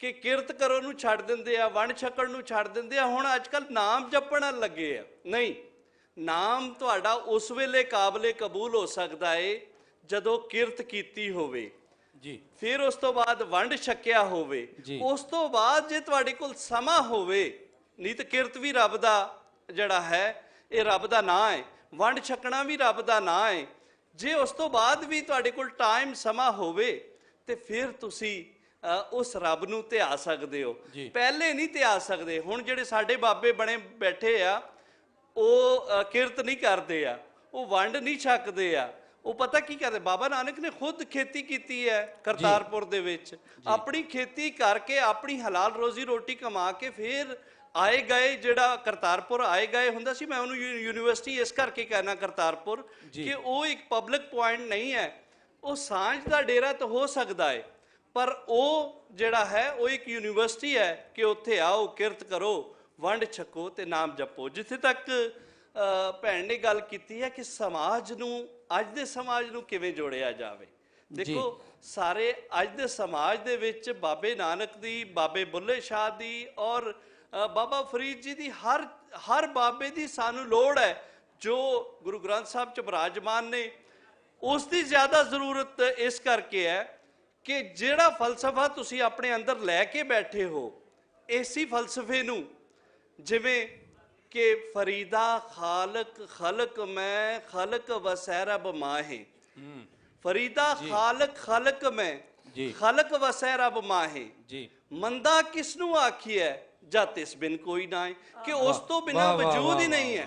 ਕਿ ਕਿਰਤ ਕਰੋ ਨੂੰ ਛੱਡ ਦਿੰਦੇ ਆ, ਵੰਡ ਛਕਣ ਨੂੰ ਛੱਡ ਦਿੰਦੇ ਆ। ਹੁਣ ਅੱਜ ਕੱਲ੍ਹ ਨਾਮ ਜਪਣ ਲੱਗੇ ਆ। ਨਹੀਂ, ਨਾਮ ਤੁਹਾਡਾ ਉਸ ਵੇਲੇ ਕਾਬਲੇ ਕਬੂਲ ਹੋ ਸਕਦਾ ਏ ਜਦੋਂ ਕਿਰਤ ਕੀਤੀ ਹੋਵੇ ਜੀ, ਫਿਰ ਉਸ ਤੋਂ ਬਾਅਦ ਵੰਡ ਛਕਿਆ ਹੋਵੇ, ਉਸ ਤੋਂ ਬਾਅਦ ਜੇ ਤੁਹਾਡੇ ਕੋਲ ਸਮਾਂ ਹੋਵੇ, ਨਹੀਂ ਤਾਂ ਕਿਰਤ ਵੀ ਰੱਬ ਦਾ ਜਿਹੜਾ ਹੈ ਇਹ ਰੱਬ ਦਾ ਨਾਂ ਹੈ, ਵੰਡ ਛਕਣਾ ਵੀ ਰੱਬ ਦਾ ਨਾਂ ਹੈ। ਜੇ ਉਸ ਤੋਂ ਬਾਅਦ ਵੀ ਤੁਹਾਡੇ ਕੋਲ ਟਾਈਮ ਸਮਾਂ ਹੋਵੇ ਤੇ ਫਿਰ ਤੁਸੀਂ ਉਸ ਰੱਬ ਨੂੰ ਧਿਆ ਸਕਦੇ ਹੋ, ਪਹਿਲੇ ਨਹੀਂ ਧਿਆ ਸਕਦੇ। ਹੁਣ ਜਿਹੜੇ ਸਾਡੇ ਬਾਬੇ ਬਣੇ ਬੈਠੇ ਆ ਉਹ ਕਿਰਤ ਨਹੀਂ ਕਰਦੇ ਆ, ਉਹ ਵੰਡ ਨਹੀਂ ਛਕਦੇ ਆ, ਉਹ ਪਤਾ ਕੀ ਕਰਦੇ। ਬਾਬਾ ਨਾਨਕ ਨੇ ਖੁਦ ਖੇਤੀ ਕੀਤੀ ਹੈ ਕਰਤਾਰਪੁਰ ਦੇ ਵਿੱਚ, ਆਪਣੀ ਖੇਤੀ ਕਰਕੇ ਆਪਣੀ ਹਲਾਲ ਰੋਜ਼ੀ ਰੋਟੀ ਕਮਾ ਕੇ ਫਿਰ ਆਏ ਗਏ। ਜਿਹੜਾ ਕਰਤਾਰਪੁਰ ਆਏ ਗਏ ਹੁੰਦਾ ਸੀ, ਮੈਂ ਉਹਨੂੰ ਯੂਨੀਵਰਸਿਟੀ ਇਸ ਕਰਕੇ ਕਹਿਣਾ ਕਰਤਾਰਪੁਰ ਕਿ ਉਹ ਇੱਕ ਪਬਲਿਕ ਪੁਆਇੰਟ ਨਹੀਂ ਹੈ, ਉਹ ਸਾਂਝ ਦਾ ਡੇਰਾ ਤਾਂ ਹੋ ਸਕਦਾ ਹੈ, ਪਰ ਉਹ ਜਿਹੜਾ ਹੈ ਉਹ ਇੱਕ ਯੂਨੀਵਰਸਿਟੀ ਹੈ ਕਿ ਉੱਥੇ ਆਓ, ਕਿਰਤ ਕਰੋ, ਵੰਡ ਛਕੋ ਤੇ ਨਾਮ ਜਪੋ। ਜਿੱਥੇ ਤੱਕ ਭੈਣ ਨੇ ਗੱਲ ਕੀਤੀ ਹੈ ਕਿ ਸਮਾਜ ਨੂੰ, ਅੱਜ ਦੇ ਸਮਾਜ ਨੂੰ ਕਿਵੇਂ ਜੋੜਿਆ ਜਾਵੇ, ਦੇਖੋ ਸਾਰੇ ਅੱਜ ਦੇ ਸਮਾਜ ਦੇ ਵਿੱਚ ਬਾਬੇ ਨਾਨਕ ਦੀ, ਬਾਬੇ ਬੁੱਲੇ ਸ਼ਾਹ ਦੀ ਔਰ ਬਾਬਾ ਫਰੀਦ ਜੀ ਦੀ ਹਰ ਬਾਬੇ ਦੀ ਸਾਨੂੰ ਲੋੜ ਹੈ। ਜੋ ਗੁਰੂ ਗ੍ਰੰਥ ਸਾਹਿਬ ਚ ਬਿਰਾਜਮਾਨ ਨੇ ਉਸ ਦੀ ਜ਼ਿਆਦਾ ਜ਼ਰੂਰਤ ਇਸ ਕਰਕੇ ਹੈ ਕਿ ਜਿਹੜਾ ਫਲਸਫਾ ਤੁਸੀਂ ਆਪਣੇ ਅੰਦਰ ਲੈ ਕੇ ਬੈਠੇ ਹੋ, ਇਸੇ ਫਲਸਫੇ ਨੂੰ, ਜਿਵੇਂ ਕਿ ਫਰੀਦਾ ਖਾਲਕ ਖਲਕ ਮੈਂ ਖਲਕ ਵਸੈ ਰਬ ਮਾਹੇ, ਫਰੀਦਾ ਖਾਲਕ ਖਲਕ ਮੈਂ ਖਲਕ ਵਸੈ ਰਬ ਮਾਹੇ, ਮੰਦਾ ਕਿਸ ਨੂੰ ਆਖੀਐ ਜਦ ਤਿਸ ਬਿਨ ਕੋਈ ਨਾ ਹੈ, ਕਿ ਉਸ ਤੋਂ ਬਿਨਾਂ ਵਜੂਦ ਹੀ ਨਹੀਂ ਹੈ।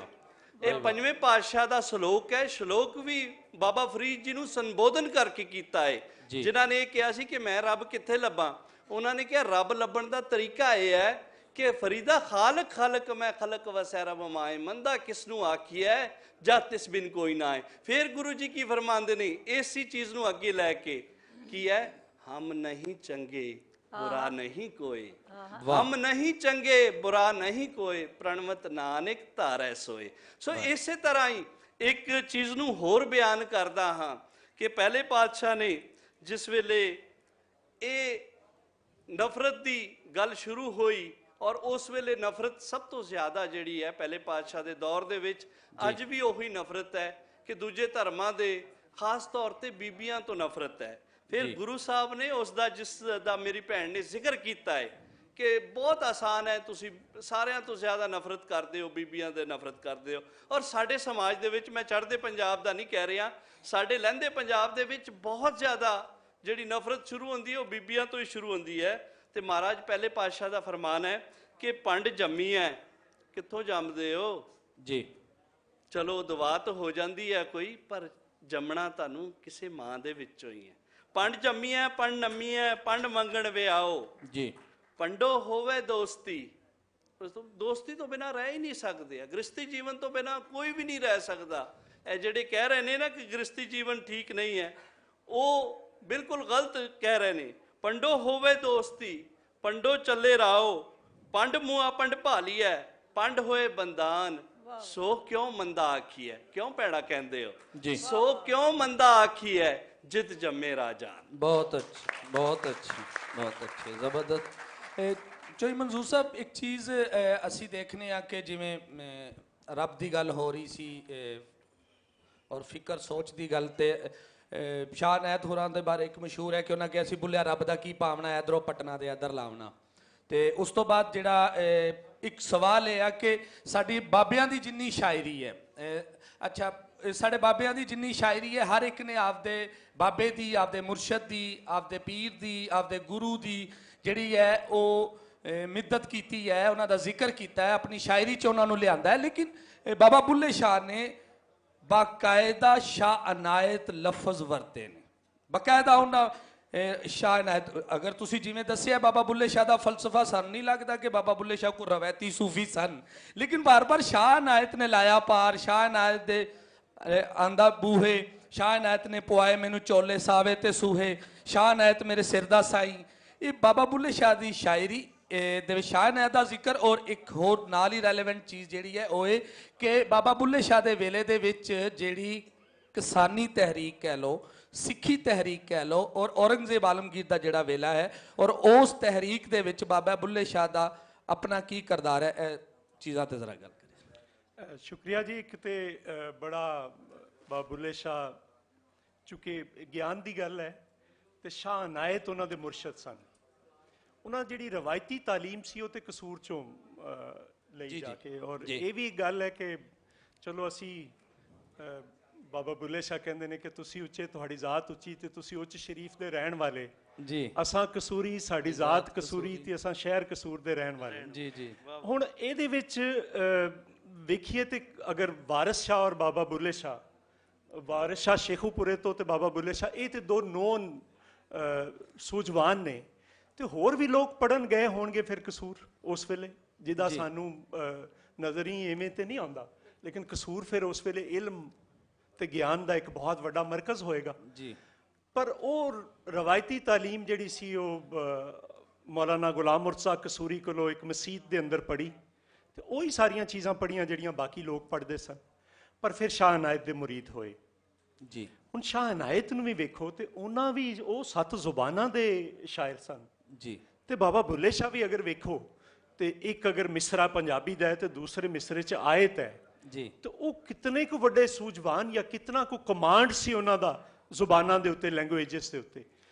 ਇਹ ਪੰਜਵੇਂ ਪਾਤਸ਼ਾਹ ਦਾ ਸ਼ਲੋਕ ਹੈ। ਸ਼ਲੋਕ ਵੀ ਬਾਬਾ ਫਰੀਦ ਜੀ ਨੂੰ ਸੰਬੋਧਨ ਕਰਕੇ ਕੀਤਾ ਹੈ, ਜਿਨ੍ਹਾਂ ਨੇ ਇਹ ਕਿਹਾ ਸੀ ਕਿ ਮੈਂ ਰੱਬ ਕਿੱਥੇ ਲੱਭਾਂ। ਉਹਨਾਂ ਨੇ ਕਿਹਾ ਰੱਬ ਲੱਭਣ ਦਾ ਤਰੀਕਾ ਇਹ ਹੈ ਕਿ ਫਰੀਦਾ ਖਾਲਕ ਖਲਕ ਮੈਂ ਖਲਕ ਵਸੈ ਰਬ ਮਾਏ, ਮੰਦਾ ਕਿਸ ਨੂੰ ਆਖੀਐ ਜਦ ਤਿਸ ਬਿਨ ਕੋਈ ਨਾ ਹੈ। ਫਿਰ ਗੁਰੂ ਜੀ ਕੀ ਫਰਮਾਉਂਦੇ ਨੇ ਇसी ਚੀਜ਼ ਨੂੰ ਅੱਗੇ ਲੈ ਕੇ, ਕੀ ਹੈ, ਹਮ ਨਹੀਂ ਚੰਗੇ बुरा नहीं कोई, हम नहीं चंगे बुरा नहीं कोई, प्रणवत नानक धारै सोए। सो इसे तरह ही एक चीज़ ਨੂੰ ਹੋਰ ਬਿਆਨ ਕਰਦਾ ਹਾਂ ਕਿ ਪਹਿਲੇ ਪਾਤਸ਼ਾਹ ਨੇ ਜਿਸ ਵੇਲੇ ਇਹ ਨਫ਼ਰਤ ਦੀ ਗੱਲ ਸ਼ੁਰੂ ਹੋਈ, ਔਰ ਉਸ ਵੇਲੇ ਨਫ਼ਰਤ ਸਭ ਤੋਂ ਜ਼ਿਆਦਾ ਜਿਹੜੀ ਹੈ ਪਹਿਲੇ ਪਾਤਸ਼ਾਹ ਦੇ ਦੌਰ ਦੇ ਵਿੱਚ, ਅੱਜ ਵੀ ਉਹੀ ਨਫ਼ਰਤ ਹੈ ਕਿ ਦੂਜੇ ਧਰਮਾਂ ਦੇ ਖਾਸ ਤੌਰ ਤੇ ਬੀਬੀਆਂ ਤੋਂ ਨਫ਼ਰਤ ਹੈ। ਫਿਰ ਗੁਰੂ ਸਾਹਿਬ ਨੇ ਉਸ ਦਾ, ਜਿਸ ਦਾ ਮੇਰੀ ਭੈਣ ਨੇ ਜ਼ਿਕਰ ਕੀਤਾ ਹੈ ਕਿ ਬਹੁਤ ਆਸਾਨ ਹੈ, ਤੁਸੀਂ ਸਾਰਿਆਂ ਤੋਂ ਜ਼ਿਆਦਾ ਨਫ਼ਰਤ ਕਰਦੇ ਹੋ, ਬੀਬੀਆਂ ਦੇ ਨਫ਼ਰਤ ਕਰਦੇ ਹੋ। ਔਰ ਸਾਡੇ ਸਮਾਜ ਦੇ ਵਿੱਚ, ਮੈਂ ਚੜ੍ਹਦੇ ਪੰਜਾਬ ਦਾ ਨਹੀਂ ਕਹਿ ਰਿਹਾ, ਸਾਡੇ ਲਹਿੰਦੇ ਪੰਜਾਬ ਦੇ ਵਿੱਚ ਬਹੁਤ ਜ਼ਿਆਦਾ ਜਿਹੜੀ ਨਫ਼ਰਤ ਸ਼ੁਰੂ ਹੁੰਦੀ ਹੈ ਉਹ ਬੀਬੀਆਂ ਤੋਂ ਹੀ ਸ਼ੁਰੂ ਹੁੰਦੀ ਹੈ। ਤੇ ਮਹਾਰਾਜ ਪਹਿਲੇ ਪਾਤਸ਼ਾਹ ਦਾ ਫਰਮਾਨ ਹੈ ਕਿ ਪੰਡ ਜੰਮੀ ਹੈ, ਕਿੱਥੋਂ ਜੰਮਦੇ ਹੋ ਜੀ, ਚਲੋ ਦਵਾਤ ਹੋ ਜਾਂਦੀ ਹੈ ਕੋਈ, ਪਰ ਜੰਮਣਾ ਤੁਹਾਨੂੰ ਕਿਸੇ ਮਾਂ ਦੇ ਵਿੱਚੋਂ ਹੀ ਹੈ। ਪੰਡ ਜੰਮੀ ਹੈ, ਪੰਡ ਨੰਮੀ ਹੈ, ਪੰਡ ਮੰਗਣ ਵਿਆਓ ਜੀ, ਪੰਡੋ ਹੋਵੇ ਦੋਸਤੀ, ਦੋਸਤੀ ਤੋਂ ਬਿਨਾਂ ਰਹਿ ਹੀ ਨਹੀਂ ਸਕਦੇ। ਗ੍ਰਸਤੀ ਜੀਵਨ ਤੋਂ ਬਿਨਾਂ ਕੋਈ ਵੀ ਨਹੀਂ ਰਹਿ ਸਕਦਾ। ਇਹ ਜਿਹੜੇ ਕਹਿ ਰਹੇ ਨੇ ਨਾ ਕਿ ਗ੍ਰਸਤੀ ਜੀਵਨ ਠੀਕ ਨਹੀਂ ਹੈ, ਉਹ ਬਿਲਕੁਲ ਗਲਤ ਕਹਿ ਰਹੇ ਨੇ। ਪੰਡੋ ਹੋਵੇ ਦੋਸਤੀ, ਪੰਡੋ ਚੱਲੇ ਰਾਓ, ਪੰਡ ਮੂਆ ਪੰਡ ਭਾਲੀ ਹੈ, ਪੰਡ ਹੋਏ ਬੰਦਾਨ, ਸੋ ਕਿਉਂ ਮੰਦਾ ਆਖੀ ਹੈ। ਕਿਉਂ ਭੈੜਾ ਕਹਿੰਦੇ ਹੋ ਜੀ, ਸੋ ਕਿਉਂ ਮੰਦਾ ਆਖੀ ਹੈ ਜਿਤ ਜੰਮੇ ਰਾਜਾਨ। ਬਹੁਤ ਅੱਛੀ, ਬਹੁਤ ਅੱਛੀ, ਬਹੁਤ ਅੱਛੀ, ਜ਼ਬਰਦਸਤ। ਚੋਈ ਮਨਜ਼ੂਰ ਸਾਹਿਬ, ਇੱਕ ਚੀਜ਼ ਅਸੀਂ ਦੇਖਨੇ ਆ ਕਿ ਜਿਵੇਂ ਰੱਬ ਦੀ ਗੱਲ ਹੋ ਰਹੀ ਸੀ ਔਰ ਫਿਕਰ ਸੋਚ ਦੀ ਗੱਲ, ਤੇ ਸ਼ਾਹ ਨੈਤ ਹੋਰਾਂ ਦੇ ਬਾਰੇ ਇੱਕ ਮਸ਼ਹੂਰ ਹੈ ਕਿ ਉਹਨਾਂ ਕਿਹਾ ਸੀ ਬੁੱਲਿਆ ਰੱਬ ਦਾ ਕੀ ਭਾਵਨਾ, ਇਧਰੋਂ ਪਟਨਾ ਦੇ ਇਧਰ ਲਾਉਣਾ। ਤੇ ਉਸ ਤੋਂ ਬਾਅਦ ਜਿਹੜਾ ਇੱਕ ਸਵਾਲ ਇਹ ਆ ਕਿ ਸਾਡੀ ਬਾਬਿਆਂ ਦੀ ਜਿੰਨੀ ਸ਼ਾਇਰੀ ਹੈ, ਅੱਛਾ ਸਾਡੇ ਬਾਬਿਆਂ ਦੀ ਜਿੰਨੀ ਸ਼ਾਇਰੀ ਹੈ, ਹਰ ਇੱਕ ਨੇ ਆਪਦੇ ਬਾਬੇ ਦੀ, ਆਪਦੇ ਮੁਰਸ਼ਦ ਦੀ, ਆਪਦੇ ਪੀਰ ਦੀ, ਆਪਦੇ ਗੁਰੂ ਦੀ ਜਿਹੜੀ ਹੈ ਉਹ ਮਿੱਦਤ ਕੀਤੀ ਹੈ, ਉਹਨਾਂ ਦਾ ਜ਼ਿਕਰ ਕੀਤਾ ਹੈ, ਆਪਣੀ ਸ਼ਾਇਰੀ 'ਚ ਉਹਨਾਂ ਨੂੰ ਲਿਆਂਦਾ ਹੈ। ਲੇਕਿਨ ਬਾਬਾ ਬੁੱਲੇ ਸ਼ਾਹ ਨੇ ਬਾਕਾਇਦਾ ਸ਼ਾਹ ਅਨਾਇਤ ਲਫ਼ਜ਼ ਵਰਤੇ ਨੇ, ਬਾਕਾਇਦਾ ਉਹਨਾਂ ਸ਼ਾਹ ਅਨਾਇਤ। ਅਗਰ ਤੁਸੀਂ ਜਿਵੇਂ ਦੱਸਿਆ ਬਾਬਾ ਬੁੱਲੇ ਸ਼ਾਹ ਦਾ ਫਲਸਫਾ, ਸਾਨੂੰ ਨਹੀਂ ਲੱਗਦਾ ਕਿ ਬਾਬਾ ਬੁੱਲੇ ਸ਼ਾਹ ਕੋ ਰਵਾਇਤੀ ਸੂਫੀ ਸਨ, ਲੇਕਿਨ ਬਾਰ-ਬਾਰ ਸ਼ਾਹ ਅਨਾਇਤ ਨੇ ਲਾਇਆ ਪਾਰ, ਸ਼ਾਹ ਅਨਾਇਤ ਦੇ ਆਂਦਾ ਬੂਹੇ, ਸ਼ਾਹ ਅਨਾਇਤ ਨੇ ਪਵਾਏ ਮੈਨੂੰ ਚੋਲੇ ਸਾਵੇ ਤੇ ਸੂਹੇ, ਸ਼ਾਹ ਅਨਾਇਤ ਮੇਰੇ ਸਿਰ ਦਾ ਸਾਈ। ਇਹ ਬਾਬਾ ਬੁੱਲੇ ਸ਼ਾਹ ਦੀ ਸ਼ਾਇਰੀ ਦੇ ਵਿੱਚ ਸ਼ਾਹ ਅਨਾਇਤ ਦਾ ਜ਼ਿਕਰ। ਔਰ ਇੱਕ ਹੋਰ ਨਾਲ ਹੀ ਰੈਲੇਵੈਂਟ ਚੀਜ਼ ਜਿਹੜੀ ਹੈ ਉਹ ਇਹ ਕਿ ਬਾਬਾ ਬੁੱਲੇ ਸ਼ਾਹ ਦੇ ਵੇਲੇ ਦੇ ਵਿੱਚ ਜਿਹੜੀ ਕਿਸਾਨੀ ਤਹਿਰੀਕ ਕਹਿ ਲਓ, ਸਿੱਖੀ ਤਹਿਰੀਕ ਕਹਿ ਲਓ, ਔਰ ਔਰੰਗਜ਼ੇਬ ਆਲਮਗੀਰ ਦਾ ਜਿਹੜਾ ਵੇਲਾ ਹੈ, ਔਰ ਉਸ ਤਹਿਰੀਕ ਦੇ ਵਿੱਚ ਬਾਬਾ ਬੁੱਲੇ ਸ਼ਾਹ ਦਾ ਆਪਣਾ ਕੀ ਕਿਰਦਾਰ ਹੈ, ਇਹ ਚੀਜ਼ਾਂ ਤੇ ਜ਼ਰਾ ਗੱਲ ਕਰੀਏ। ਸ਼ੁਕਰੀਆ ਜੀ। ਇੱਕ ਤੇ ਬੜਾ ਬਾਬਾ ਬੁੱਲੇ ਸ਼ਾਹ, ਚੂँकि ਗਿਆਨ ਦੀ ਗੱਲ ਹੈ ਤੇ ਸ਼ਾਹ ਅਨਾਇਤ ਉਹਨਾਂ ਦੇ ਮੁਰਸ਼ਦ ਸਨ। ਉਹਨਾਂ ਜਿਹੜੀ ਰਵਾਇਤੀ ਤਾਲੀਮ ਸੀ ਉਹ ਤੇ ਕਸੂਰ ਚੋਂ ਲਈ ਜਾ ਕੇ, ਔਰ ਇਹ ਵੀ ਗੱਲ ਹੈ ਕਿ ਚਲੋ ਅਸੀਂ ਬਾਬਾ ਬੁੱਲੇ ਸ਼ਾਹ ਕਹਿੰਦੇ ਨੇ ਕਿ ਤੁਸੀਂ ਉੱਚੇ, ਤੁਹਾਡੀ ਜ਼ਾਤ ਉੱਚੀ ਤੇ ਤੁਸੀਂ ਉੱਚ ਸ਼ਰੀਫ ਦੇ ਰਹਿਣ ਵਾਲੇ ਜੀ, ਅਸਾਂ ਕਸੂਰੀ, ਸਾਡੀ ਜ਼ਾਤ ਕਸੂਰੀ ਤੇ ਅਸਾਂ ਸ਼ਹਿਰ ਕਸੂਰ ਦੇ ਰਹਿਣ ਵਾਲੇ। ਜੀ ਜੀ। ਹੁਣ ਇਹਦੇ ਵਿੱਚ ਵੇਖੀਏ ਤੇ ਅਗਰ ਵਾਰਿਸ ਸ਼ਾਹ ਔਰ ਬਾਬਾ ਬੁੱਲੇ ਸ਼ਾਹ, ਵਾਰਿਸ ਸ਼ਾਹ ਸ਼ੇਖੂਪੁਰੇ ਤੋਂ ਤੇ ਬਾਬਾ ਬੁੱਲੇ ਸ਼ਾਹ, ਇਹ ਤੇ ਦੋ ਨੋਨ ਸੂਝਵਾਨ ਨੇ, ਤੇ ਹੋਰ ਵੀ ਲੋਕ ਪੜਨ ਗਏ ਹੋਣਗੇ ਫਿਰ ਕਸੂਰ ਉਸ ਵੇਲੇ, ਜਿਹਦਾ ਸਾਨੂੰ ਨਜ਼ਰ ਹੀ ਐਵੇਂ ਤੇ ਨਹੀਂ ਆਉਂਦਾ, ਲੇਕਿਨ ਕਸੂਰ ਫਿਰ ਉਸ ਵੇਲੇ ਇਲਮ ਤੇ ਗਿਆਨ ਦਾ ਇੱਕ ਬਹੁਤ ਵੱਡਾ ਮਰਕਜ਼ ਹੋਏਗਾ ਜੀ। ਪਰ ਉਹ ਰਵਾਇਤੀ ਤਾਲੀਮ ਜਿਹੜੀ ਸੀ ਉਹ ਮੌਲਾਨਾ ਗੁਲਾਮ ਮੁਰਤਜ਼ਾ ਕਸੂਰੀ ਕੋਲੋਂ ਇੱਕ ਮਸਜਿਦ ਦੇ ਅੰਦਰ ਪੜ੍ਹੀ, ਤੇ ਉਹੀ ਸਾਰੀਆਂ ਚੀਜ਼ਾਂ ਪੜ੍ਹੀਆਂ ਜਿਹੜੀਆਂ ਬਾਕੀ ਲੋਕ ਪੜ੍ਹਦੇ ਸਨ। ਪਰ ਫਿਰ ਸ਼ਾਹ ਅਨਾਇਤ ਦੇ ਮੁਰੀਦ ਹੋਏ ਜੀ। ਹੁਣ ਸ਼ਾਹ ਅਨਾਇਤ ਨੂੰ ਵੀ ਵੇਖੋ ਤੇ ਉਹਨਾਂ ਵੀ ਉਹ 7 ਜ਼ੁਬਾਨਾਂ ਦੇ ਸ਼ਾਇਰ ਸਨ ਜੀ। ਤੇ ਬਾਬਾ ਬੁੱਲੇ ਸ਼ਾਹ ਵੀ ਅਗਰ ਵੇਖੋ ਤੇ ਇੱਕ ਅਗਰ ਮਿਸਰਾ ਪੰਜਾਬੀ ਦਾ ਹੈ ਤੇ ਦੂਸਰੇ ਮਿਸਰੇ 'ਚ ਆਇਤ ਹੈ ਜੀ, ਤੇ ਉਹ ਕਿਤਨੇ ਕੁ ਵੱਡੇ ਸੂਝਵਾਨ ਜਾਂ ਕਿਤਨਾ ਕੁ ਕਮਾਂਡ ਸੀ ਉਹਨਾਂ ਦਾ ਜ਼ੁਬਾਨਾਂ ਦੇ ਉੱਤੇ, ਲੈਂਗੁਏਜਸ ਦੇ ਉੱਤੇ।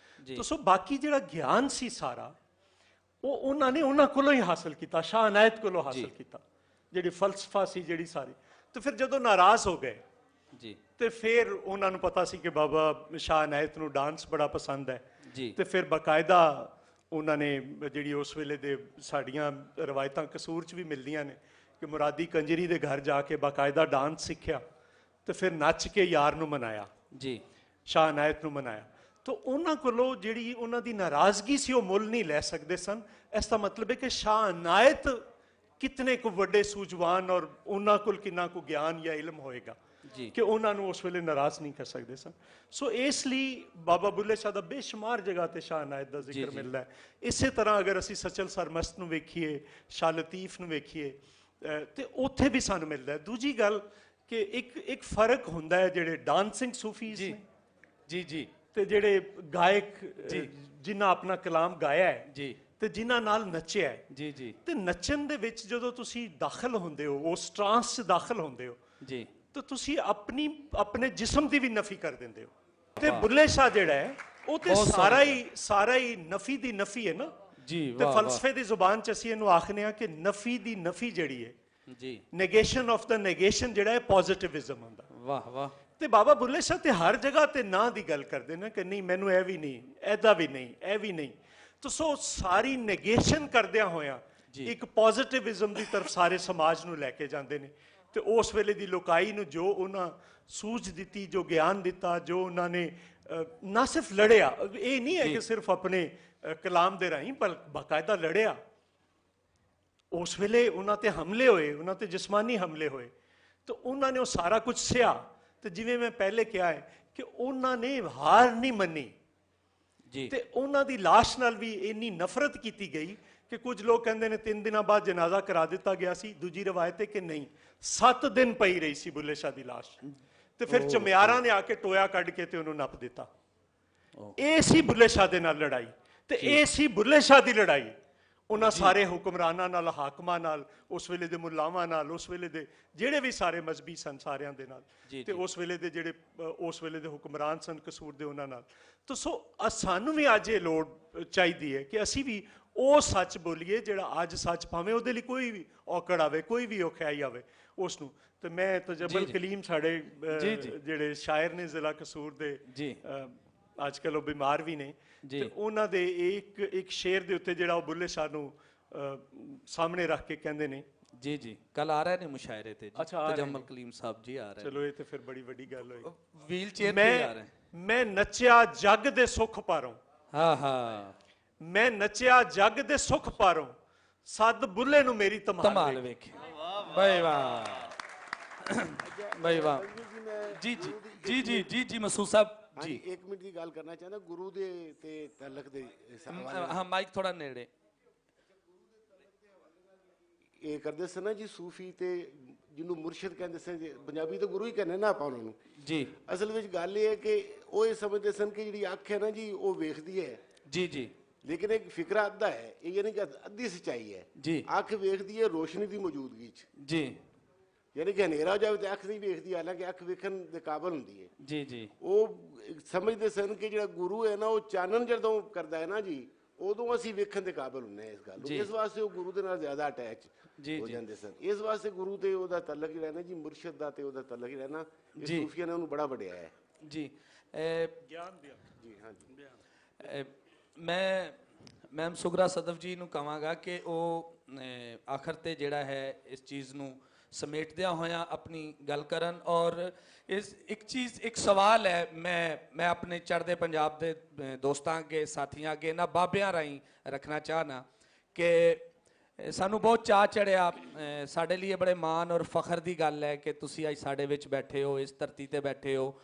ਤਾਂ ਸੋ ਬਾਕੀ ਜਿਹੜਾ ਗਿਆਨ ਸੀ ਸਾਰਾ ਉਹ ਉਹਨਾਂ ਨੇ ਉਹਨਾਂ ਕੋਲੋਂ ਹੀ ਹਾਸਲ ਕੀਤਾ, ਸ਼ਾਹ ਅਨਾਇਤ ਕੋਲੋਂ ਹਾਸਲ ਕੀਤਾ, ਜਿਹੜੀ ਫਲਸਫਾ ਸੀ ਜਿਹੜੀ ਸਾਰੀ। ਤੇ ਫਿਰ ਜਦੋਂ ਨਾਰਾਜ਼ ਹੋ ਗਏ ਜੀ, ਤੇ ਫਿਰ ਉਹਨਾਂ ਨੂੰ ਪਤਾ ਸੀ ਕਿ ਬਾਬਾ ਸ਼ਾਹ ਅਨਾਇਤ ਨੂੰ ਡਾਂਸ ਬੜਾ ਪਸੰਦ ਹੈ ਜੀ। ਤੇ ਫਿਰ ਬਾਕਾਇਦਾ ਉਹਨਾਂ ਨੇ ਜਿਹੜੀ ਉਸ ਵੇਲੇ ਦੇ ਸਾਡੀਆਂ ਰਵਾਇਤਾਂ ਕਸੂਰ 'ਚ ਵੀ ਮਿਲਦੀਆਂ ਨੇ ਕਿ ਮੁਰਾਦੀ ਕੰਜਰੀ ਦੇ ਘਰ ਜਾ ਕੇ ਬਾਕਾਇਦਾ ਡਾਂਸ ਸਿੱਖਿਆ ਤੇ ਫਿਰ ਨੱਚ ਕੇ ਯਾਰ ਨੂੰ ਮਨਾਇਆ ਜੀ, ਸ਼ਾਹ ਅਨਾਇਤ ਨੂੰ ਮਨਾਇਆ। ਤਾਂ ਉਹਨਾਂ ਕੋਲੋਂ ਜਿਹੜੀ ਉਹਨਾਂ ਦੀ ਨਾਰਾਜ਼ਗੀ ਸੀ ਉਹ ਮੁੱਲ ਨਹੀਂ ਲੈ ਸਕਦੇ ਸਨ। ਇਸ ਦਾ ਮਤਲਬ ਹੈ ਕਿ ਸ਼ਾਹ ਅਨਾਇਤ ਕਿਤਨੇ ਕੁ ਵੱਡੇ ਸੂਝਵਾਨ ਔਰ ਉਹਨਾਂ ਕੋਲ ਕਿੰਨਾ ਕੁ ਗਿਆਨ ਜਾਂ ਇਲਮ ਹੋਏਗਾ ਕਿ ਉਹਨਾਂ ਨੂੰ ਉਸ ਵੇਲੇ ਨਾਰਾਜ਼ ਨਹੀਂ ਕਰ ਸਕਦੇ ਸਨ। ਸੋ ਇਸ ਲਈ ਬਾਬਾ ਬੁੱਲੇ ਸ਼ਾਹ ਦਾ ਬੇਸ਼ੁਮਾਰ ਜਗ੍ਹਾ ਤੇ ਸ਼ਾਹ ਅਨਾਇਤ ਦਾ ਜ਼ਿਕਰ ਮਿਲਦਾ ਹੈ। ਇਸੇ ਤਰ੍ਹਾਂ ਅਗਰ ਅਸੀਂ ਸਚਲ ਸਰਮਸਤ ਨੂੰ ਵੇਖੀਏ, ਸ਼ਾਹ ਲਤੀਫ ਨੂੰ ਵੇਖੀਏ ਤੇ ਉੱਥੇ ਵੀ ਸਾਨੂੰ ਮਿਲਦਾ ਹੈ। ਦੂਜੀ ਗੱਲ ਕਿ ਇੱਕ ਫਰਕ ਹੁੰਦਾ ਹੈ ਜਿਹੜੇ ਡਾਂਸਿੰਗ ਸੂਫੀਜ਼ ਨੇ ਜੀ ਜੀ, ਤੇ ਜਿਹੜੇ ਗਾਇਕ ਜਿਨ੍ਹਾਂ ਆਪਣਾ ਕਲਾਮ ਗਾਇਆ ਹੈ ਜੀ, ਤੇ ਜਿਨ੍ਹਾਂ ਨਾਲ ਨੱਚਿਆ ਹੈ ਜੀ ਜੀ, ਤੇ ਨੱਚਣ ਦੇ ਵਿੱਚ ਜਦੋਂ ਤੁਸੀਂ ਦਾਖਲ ਹੁੰਦੇ ਹੋ, ਉਸ ਟਰਾਂਸ 'ਚ ਦਾਖਲ ਹੁੰਦੇ ਹੋ ਜੀ, ਤਾਂ ਤੁਸੀਂ ਆਪਣੇ ਜਿਸਮ ਦੀ ਵੀ ਨਫੀ ਕਰ ਦਿੰਦੇ ਹੋ। ਤੇ ਬੁੱਲੇ ਸ਼ਾਹ ਜਿਹੜਾ ਹੈ ਉਹ ਤੇ ਸਾਰਾ ਹੀ ਨਫੀ ਦੀ ਨਫੀ ਹੈ ਨਾ ਜੀ। ਤੇ ਫਲਸਫੇ ਦੀ ਜ਼ੁਬਾਨ 'ਚ ਅਸੀਂ ਇਹਨੂੰ ਆਖਨੇ ਆ ਕਿ ਨਫੀ ਦੀ ਨਫੀ ਜਿਹੜੀ ਹੈ ਜੀ, ਨੈਗੇਸ਼ਨ ਆਫ ਦਾ ਨੈਗੇਸ਼ਨ ਜਿਹੜਾ ਹੈ ਪੋਜ਼ਿਟਿਵਿਜ਼ਮ ਹੁੰਦਾ। ਵਾਹ ਵਾਹ। ਤੇ ਬਾਬਾ ਬੁੱਲੇ ਸ਼ਾਹ ਤੇ ਹਰ ਜਗ੍ਹਾ ਤੇ ਨਾਂ ਦੀ ਗੱਲ ਕਰਦੇ ਨੇ ਕਿ ਨਹੀਂ ਮੈਨੂੰ ਇਹ ਵੀ ਨਹੀਂ, ਐਦਾ ਵੀ ਨਹੀਂ, ਇਹ ਵੀ ਨਹੀਂ। ਤਾਂ ਸੋ ਸਾਰੀ ਨੈਗੇਸ਼ਨ ਕਰਦਿਆਂ ਹੋਇਆਂ ਇੱਕ ਪੋਜ਼ਿਟਿਵਿਜ਼ਮ ਦੀ ਤਰਫ ਸਾਰੇ ਸਮਾਜ ਨੂੰ ਲੈ ਕੇ ਜਾਂਦੇ ਨੇ। ਤੇ ਉਸ ਵੇਲੇ ਦੀ ਲੋਕਾਈ ਨੂੰ ਜੋ ਉਹਨਾਂ ਸੂਝ ਦਿੱਤੀ, ਜੋ ਗਿਆਨ ਦਿੱਤਾ, ਜੋ ਉਹਨਾਂ ਨੇ ਨਾ ਸਿਰਫ ਲੜਿਆ, ਇਹ ਨਹੀਂ ਹੈ ਕਿ ਸਿਰਫ ਆਪਣੇ ਕਲਾਮ ਦੇ ਰਾਹੀਂ, ਪਰ ਬਾਕਾਇਦਾ ਲੜਿਆ। ਉਸ ਵੇਲੇ ਉਹਨਾਂ ਤੇ ਹਮਲੇ ਹੋਏ, ਉਹਨਾਂ ਤੇ ਜਿਸਮਾਨੀ ਹਮਲੇ ਹੋਏ, ਤੇ ਉਹਨਾਂ ਨੇ ਉਹ ਸਾਰਾ ਕੁਝ ਸਹਿਆ। ਤੇ ਜਿਵੇਂ ਮੈਂ ਪਹਿਲੇ ਕਿਹਾ ਹੈ ਕਿ ਉਹਨਾਂ ਨੇ ਹਾਰ ਨਹੀਂ ਮੰਨੀ ਜੀ। ਤੇ ਉਹਨਾਂ ਦੀ ਲਾਸ਼ ਨਾਲ ਵੀ ਇੰਨੀ ਨਫ਼ਰਤ ਕੀਤੀ ਗਈ ਕਿ ਕੁਝ ਲੋਕ ਕਹਿੰਦੇ ਨੇ 3 ਦਿਨਾਂ ਬਾਅਦ ਜਨਾਜ਼ਾ ਕਰਾ ਦਿੱਤਾ ਗਿਆ ਸੀ। ਦੂਜੀ ਰਵਾਇਤ ਹੈ ਕਿ ਨਹੀਂ, 7 ਦਿਨ ਪਈ ਰਹੀ ਸੀ ਬੁੱਲੇ ਸ਼ਾਹ ਦੀ ਲਾਸ਼। ਤੇ ਫਿਰ ਚਮਿਆਰਾਂ ਨੇ ਆ ਕੇ ਟੋਇਆ ਕੱਢ ਕੇ ਤੇ ਉਹਨੂੰ ਨੱਪ ਦਿੱਤਾ। ਇਹ ਸੀ ਬੁੱਲੇ ਸ਼ਾਹ ਦੇ ਨਾਲ ਲੜਾਈ, ਤੇ ਇਹ ਸੀ ਬੁੱਲੇ ਸ਼ਾਹ ਦੀ ਲੜਾਈ ਉਹਨਾਂ ਸਾਰੇ ਹੁਕਮਰਾਨਾਂ ਨਾਲ, ਹਾਕਮਾਂ ਨਾਲ, ਉਸ ਵੇਲੇ ਦੇ ਮੁੱਲਾਵਾਂ ਨਾਲ, ਉਸ ਵੇਲੇ ਦੇ ਜਿਹੜੇ ਵੀ ਸਾਰੇ ਮਜ਼ਹਬੀ ਸਨ ਸਾਰਿਆਂ ਦੇ ਨਾਲ, ਤੇ ਉਸ ਵੇਲੇ ਦੇ ਜਿਹੜੇ ਉਸ ਵੇਲੇ ਦੇ ਹੁਕਮਰਾਨ ਸਨ ਕਸੂਰ ਦੇ, ਉਹਨਾਂ ਨਾਲ। ਤਾਂ ਸੋ ਸਾਨੂੰ ਵੀ ਅੱਜ ਇਹ ਲੋੜ ਚਾਹੀਦੀ ਹੈ ਕਿ ਅਸੀਂ ਵੀ ਉਹ ਸੱਚ ਬੋਲੀਏ ਜਿਹੜਾ ਅੱਜ ਸੱਚ, ਭਾਵੇਂ ਉਹਦੇ ਲਈ ਕੋਈ ਵੀ ਔਕੜ ਆਵੇ, ਕੋਈ ਵੀ ਔਖਿਆਈ ਆਵੇ ਉਸ ਨੂੰ। ਤੇ ਮੈਂ ਤਜੱਬਲ ਕਲੀਮ ਸਾਡੇ ਜਿਹੜੇ ਸ਼ਾਇਰ ਨੇ ਜ਼ਿਲ੍ਹਾ ਕਸੂਰ ਦੇ, ਅੱਜ ਕੱਲ੍ਹ ਉਹ ਬਿਮਾਰ ਵੀ ਨੇ, ਤੇ ਉਹਨਾਂ ਦੇ ਇੱਕ ਸ਼ੇਰ ਦੇ ਉੱਤੇ ਜਿਹੜਾ ਉਹ ਬੁੱਲੇ ਸ਼ਾਹ ਨੂੰ ਸਾਹਮਣੇ ਰੱਖ ਕੇ ਕਹਿੰਦੇ ਨੇ। ਜੀ ਜੀ, ਕੱਲ ਆ ਰਹੇ ਨੇ ਮੁਸ਼ਾਇਰੇ ਤੇ ਤਜੱਮਲ ਕਲੀਮ ਸਾਹਿਬ ਜੀ ਆ ਰਹੇ। ਚਲੋ ਇਹ ਤੇ ਫਿਰ ਬੜੀ ਵੱਡੀ ਗੱਲ ਹੋਈ। ਵੀਲ ਚੇਅਰ ਤੇ ਆ ਰਹੇ। ਮੈਂ ਨੱਚਿਆ ਜੱਗ ਦੇ ਸੁੱਖ ਪਾਰੋਂ, ਹਾਂ ਹਾਂ, ਮੈਂ ਨੱਚਿਆ ਜੱਗ ਦੇ ਸੁੱਖ ਪਾਰੋਂ, ਸੱਦ ਬੁੱਲੇ ਨੂੰ ਮੇਰੀ ਧਮਾਲ ਵੇਖੀ। ਬਈ ਵਾਹ ਬਈ ਵਾਹ। ਜੀ ਜੀ ਜੀ ਜੀ ਜੀ ਜੀ ਮਸੂਦ ਸਾਹਿਬ ਜੀ, 1 ਮਿੰਟ ਦੀ ਗੱਲ ਕਰਨਾ ਚਾਹੁੰਦਾ ਗੁਰੂ ਦੇ ਤੇ ਤਾਲੁਕ ਦੇ। ਹਾਂ, ਮਾਈਕ ਥੋੜਾ ਨੇੜੇ। ਇਹ ਕਰਦੇ ਸਨ ਨਾ ਜੀ ਸੂਫੀ, ਤੇ ਜਿਹਨੂੰ ਮੁਰਸ਼ਿਦ ਕਹਿੰਦੇ ਸਨ, ਪੰਜਾਬੀ ਤਾਂ ਗੁਰੂ ਹੀ ਕਹਿੰਦੇ ਨਾ ਆਪਾਂ ਉਹਨਾਂ ਨੂੰ ਜੀ। ਅਸਲ ਵਿੱਚ ਗੱਲ ਇਹ ਹੈ ਕਿ ਉਹ ਇਹ ਸਮਝਦੇ ਸਨ ਕਿ ਜਿਹੜੀ ਅੱਖ ਹੈ ਨਾ ਜੀ ਉਹ ਵੇਖਦੀ ਹੈ ਜੀ ਜੀ, ਲੇਕਿਨ ਇੱਕ ਫਿਕਰਾ ਅੱਧਾ ਹੈ, ਇਹ ਯਾਨੀ ਕਿ ਅੱਧੀ ਸੱਚਾਈ ਹੈ ਜੀ। ਅੱਖ ਵੇਖਦੀ ਹੈ ਰੋਸ਼ਨੀ ਦੀ ਮੌਜੂਦਗੀ 'ਚ ਜੀ, ਯਾਨੀ ਕਿ ਹਨੇਰਾ ਹੋ ਜਾਵੇ ਤੇ ਅੱਖ ਨਹੀਂ ਵੇਖਦੀ, ਹਾਲਾਂਕਿ ਅੱਖ ਵੇਖਣ ਦੇ ਕਾਬਲ ਹੁੰਦੀ ਹੈ। ਜੀ ਜੀ ਉਹ ਸਮਝਦੇ ਸਨ ਕਿ ਜਿਹੜਾ ਗੁਰੂ ਹੈ ਨਾ ਉਹ ਚਾਨਣ ਜਦੋਂ ਕਰਦਾ ਹੈ ਨਾ ਜੀ, ਉਦੋਂ ਅਸੀਂ ਵੇਖਣ ਦੇ ਕਾਬਲ ਹੁੰਦੇ ਹਾਂ ਇਸ ਗੱਲ ਨੂੰ। ਇਸ ਵਾਸਤੇ ਉਹ ਗੁਰੂ ਦੇ ਨਾਲ ਜ਼ਿਆਦਾ ਅਟੈਚ ਹੋ ਜਾਂਦੇ ਸਨ। ਇਸ ਵਾਸਤੇ ਗੁਰੂ ਤੇ ਉਹਦਾ ਤਾਲੁਕ ਹੀ ਰਹਿਣਾ ਜੀ, ਮੁਰਸ਼ਿਦ ਦਾ ਤੇ ਉਹਦਾ ਤਾਲੁਕ ਹੀ ਰਹਿਣਾ। ਇਹ ਸੂਫੀਆਂ ਨੇ ਉਹਨੂੰ ਬੜਾ ਵਡਿਆ ਹੈ ਜੀ। ਗਿਆਨ ਦਿਆ ਜੀ। ਹਾਂਜੀ, ਮੈਂ ਮੈਮ ਸੁਗਰਾ ਸਦਫ ਜੀ ਨੂੰ ਕਹਾਂਗਾ ਕਿ ਉਹ ਆਖਰ ਤੇ ਜਿਹੜਾ ਹੈ ਇਸ ਚੀਜ਼ ਨੂੰ ਸਮੇਟਦਿਆਂ ਹੋਇਆਂ ਆਪਣੀ ਗੱਲ ਕਰਨ। ਔਰ ਇਸ ਇੱਕ ਸਵਾਲ ਹੈ ਮੈਂ ਆਪਣੇ ਚੜ੍ਹਦੇ ਪੰਜਾਬ ਦੇ ਦੋਸਤਾਂ ਅੱਗੇ, ਸਾਥੀਆਂ ਅੱਗੇ, ਇਹਨਾਂ ਬਾਬਿਆਂ ਰਾਹੀਂ ਰੱਖਣਾ ਚਾਹਨਾ ਕਿ ਸਾਨੂੰ ਬਹੁਤ ਚਾਅ ਚੜਿਆ, ਸਾਡੇ ਲਈ ਬੜੇ ਮਾਣ ਔਰ ਫਖਰ ਦੀ ਗੱਲ ਹੈ ਕਿ ਤੁਸੀਂ ਅੱਜ ਸਾਡੇ ਵਿੱਚ ਬੈਠੇ ਹੋ, ਇਸ ਧਰਤੀ ਤੇ ਬੈਠੇ ਹੋ,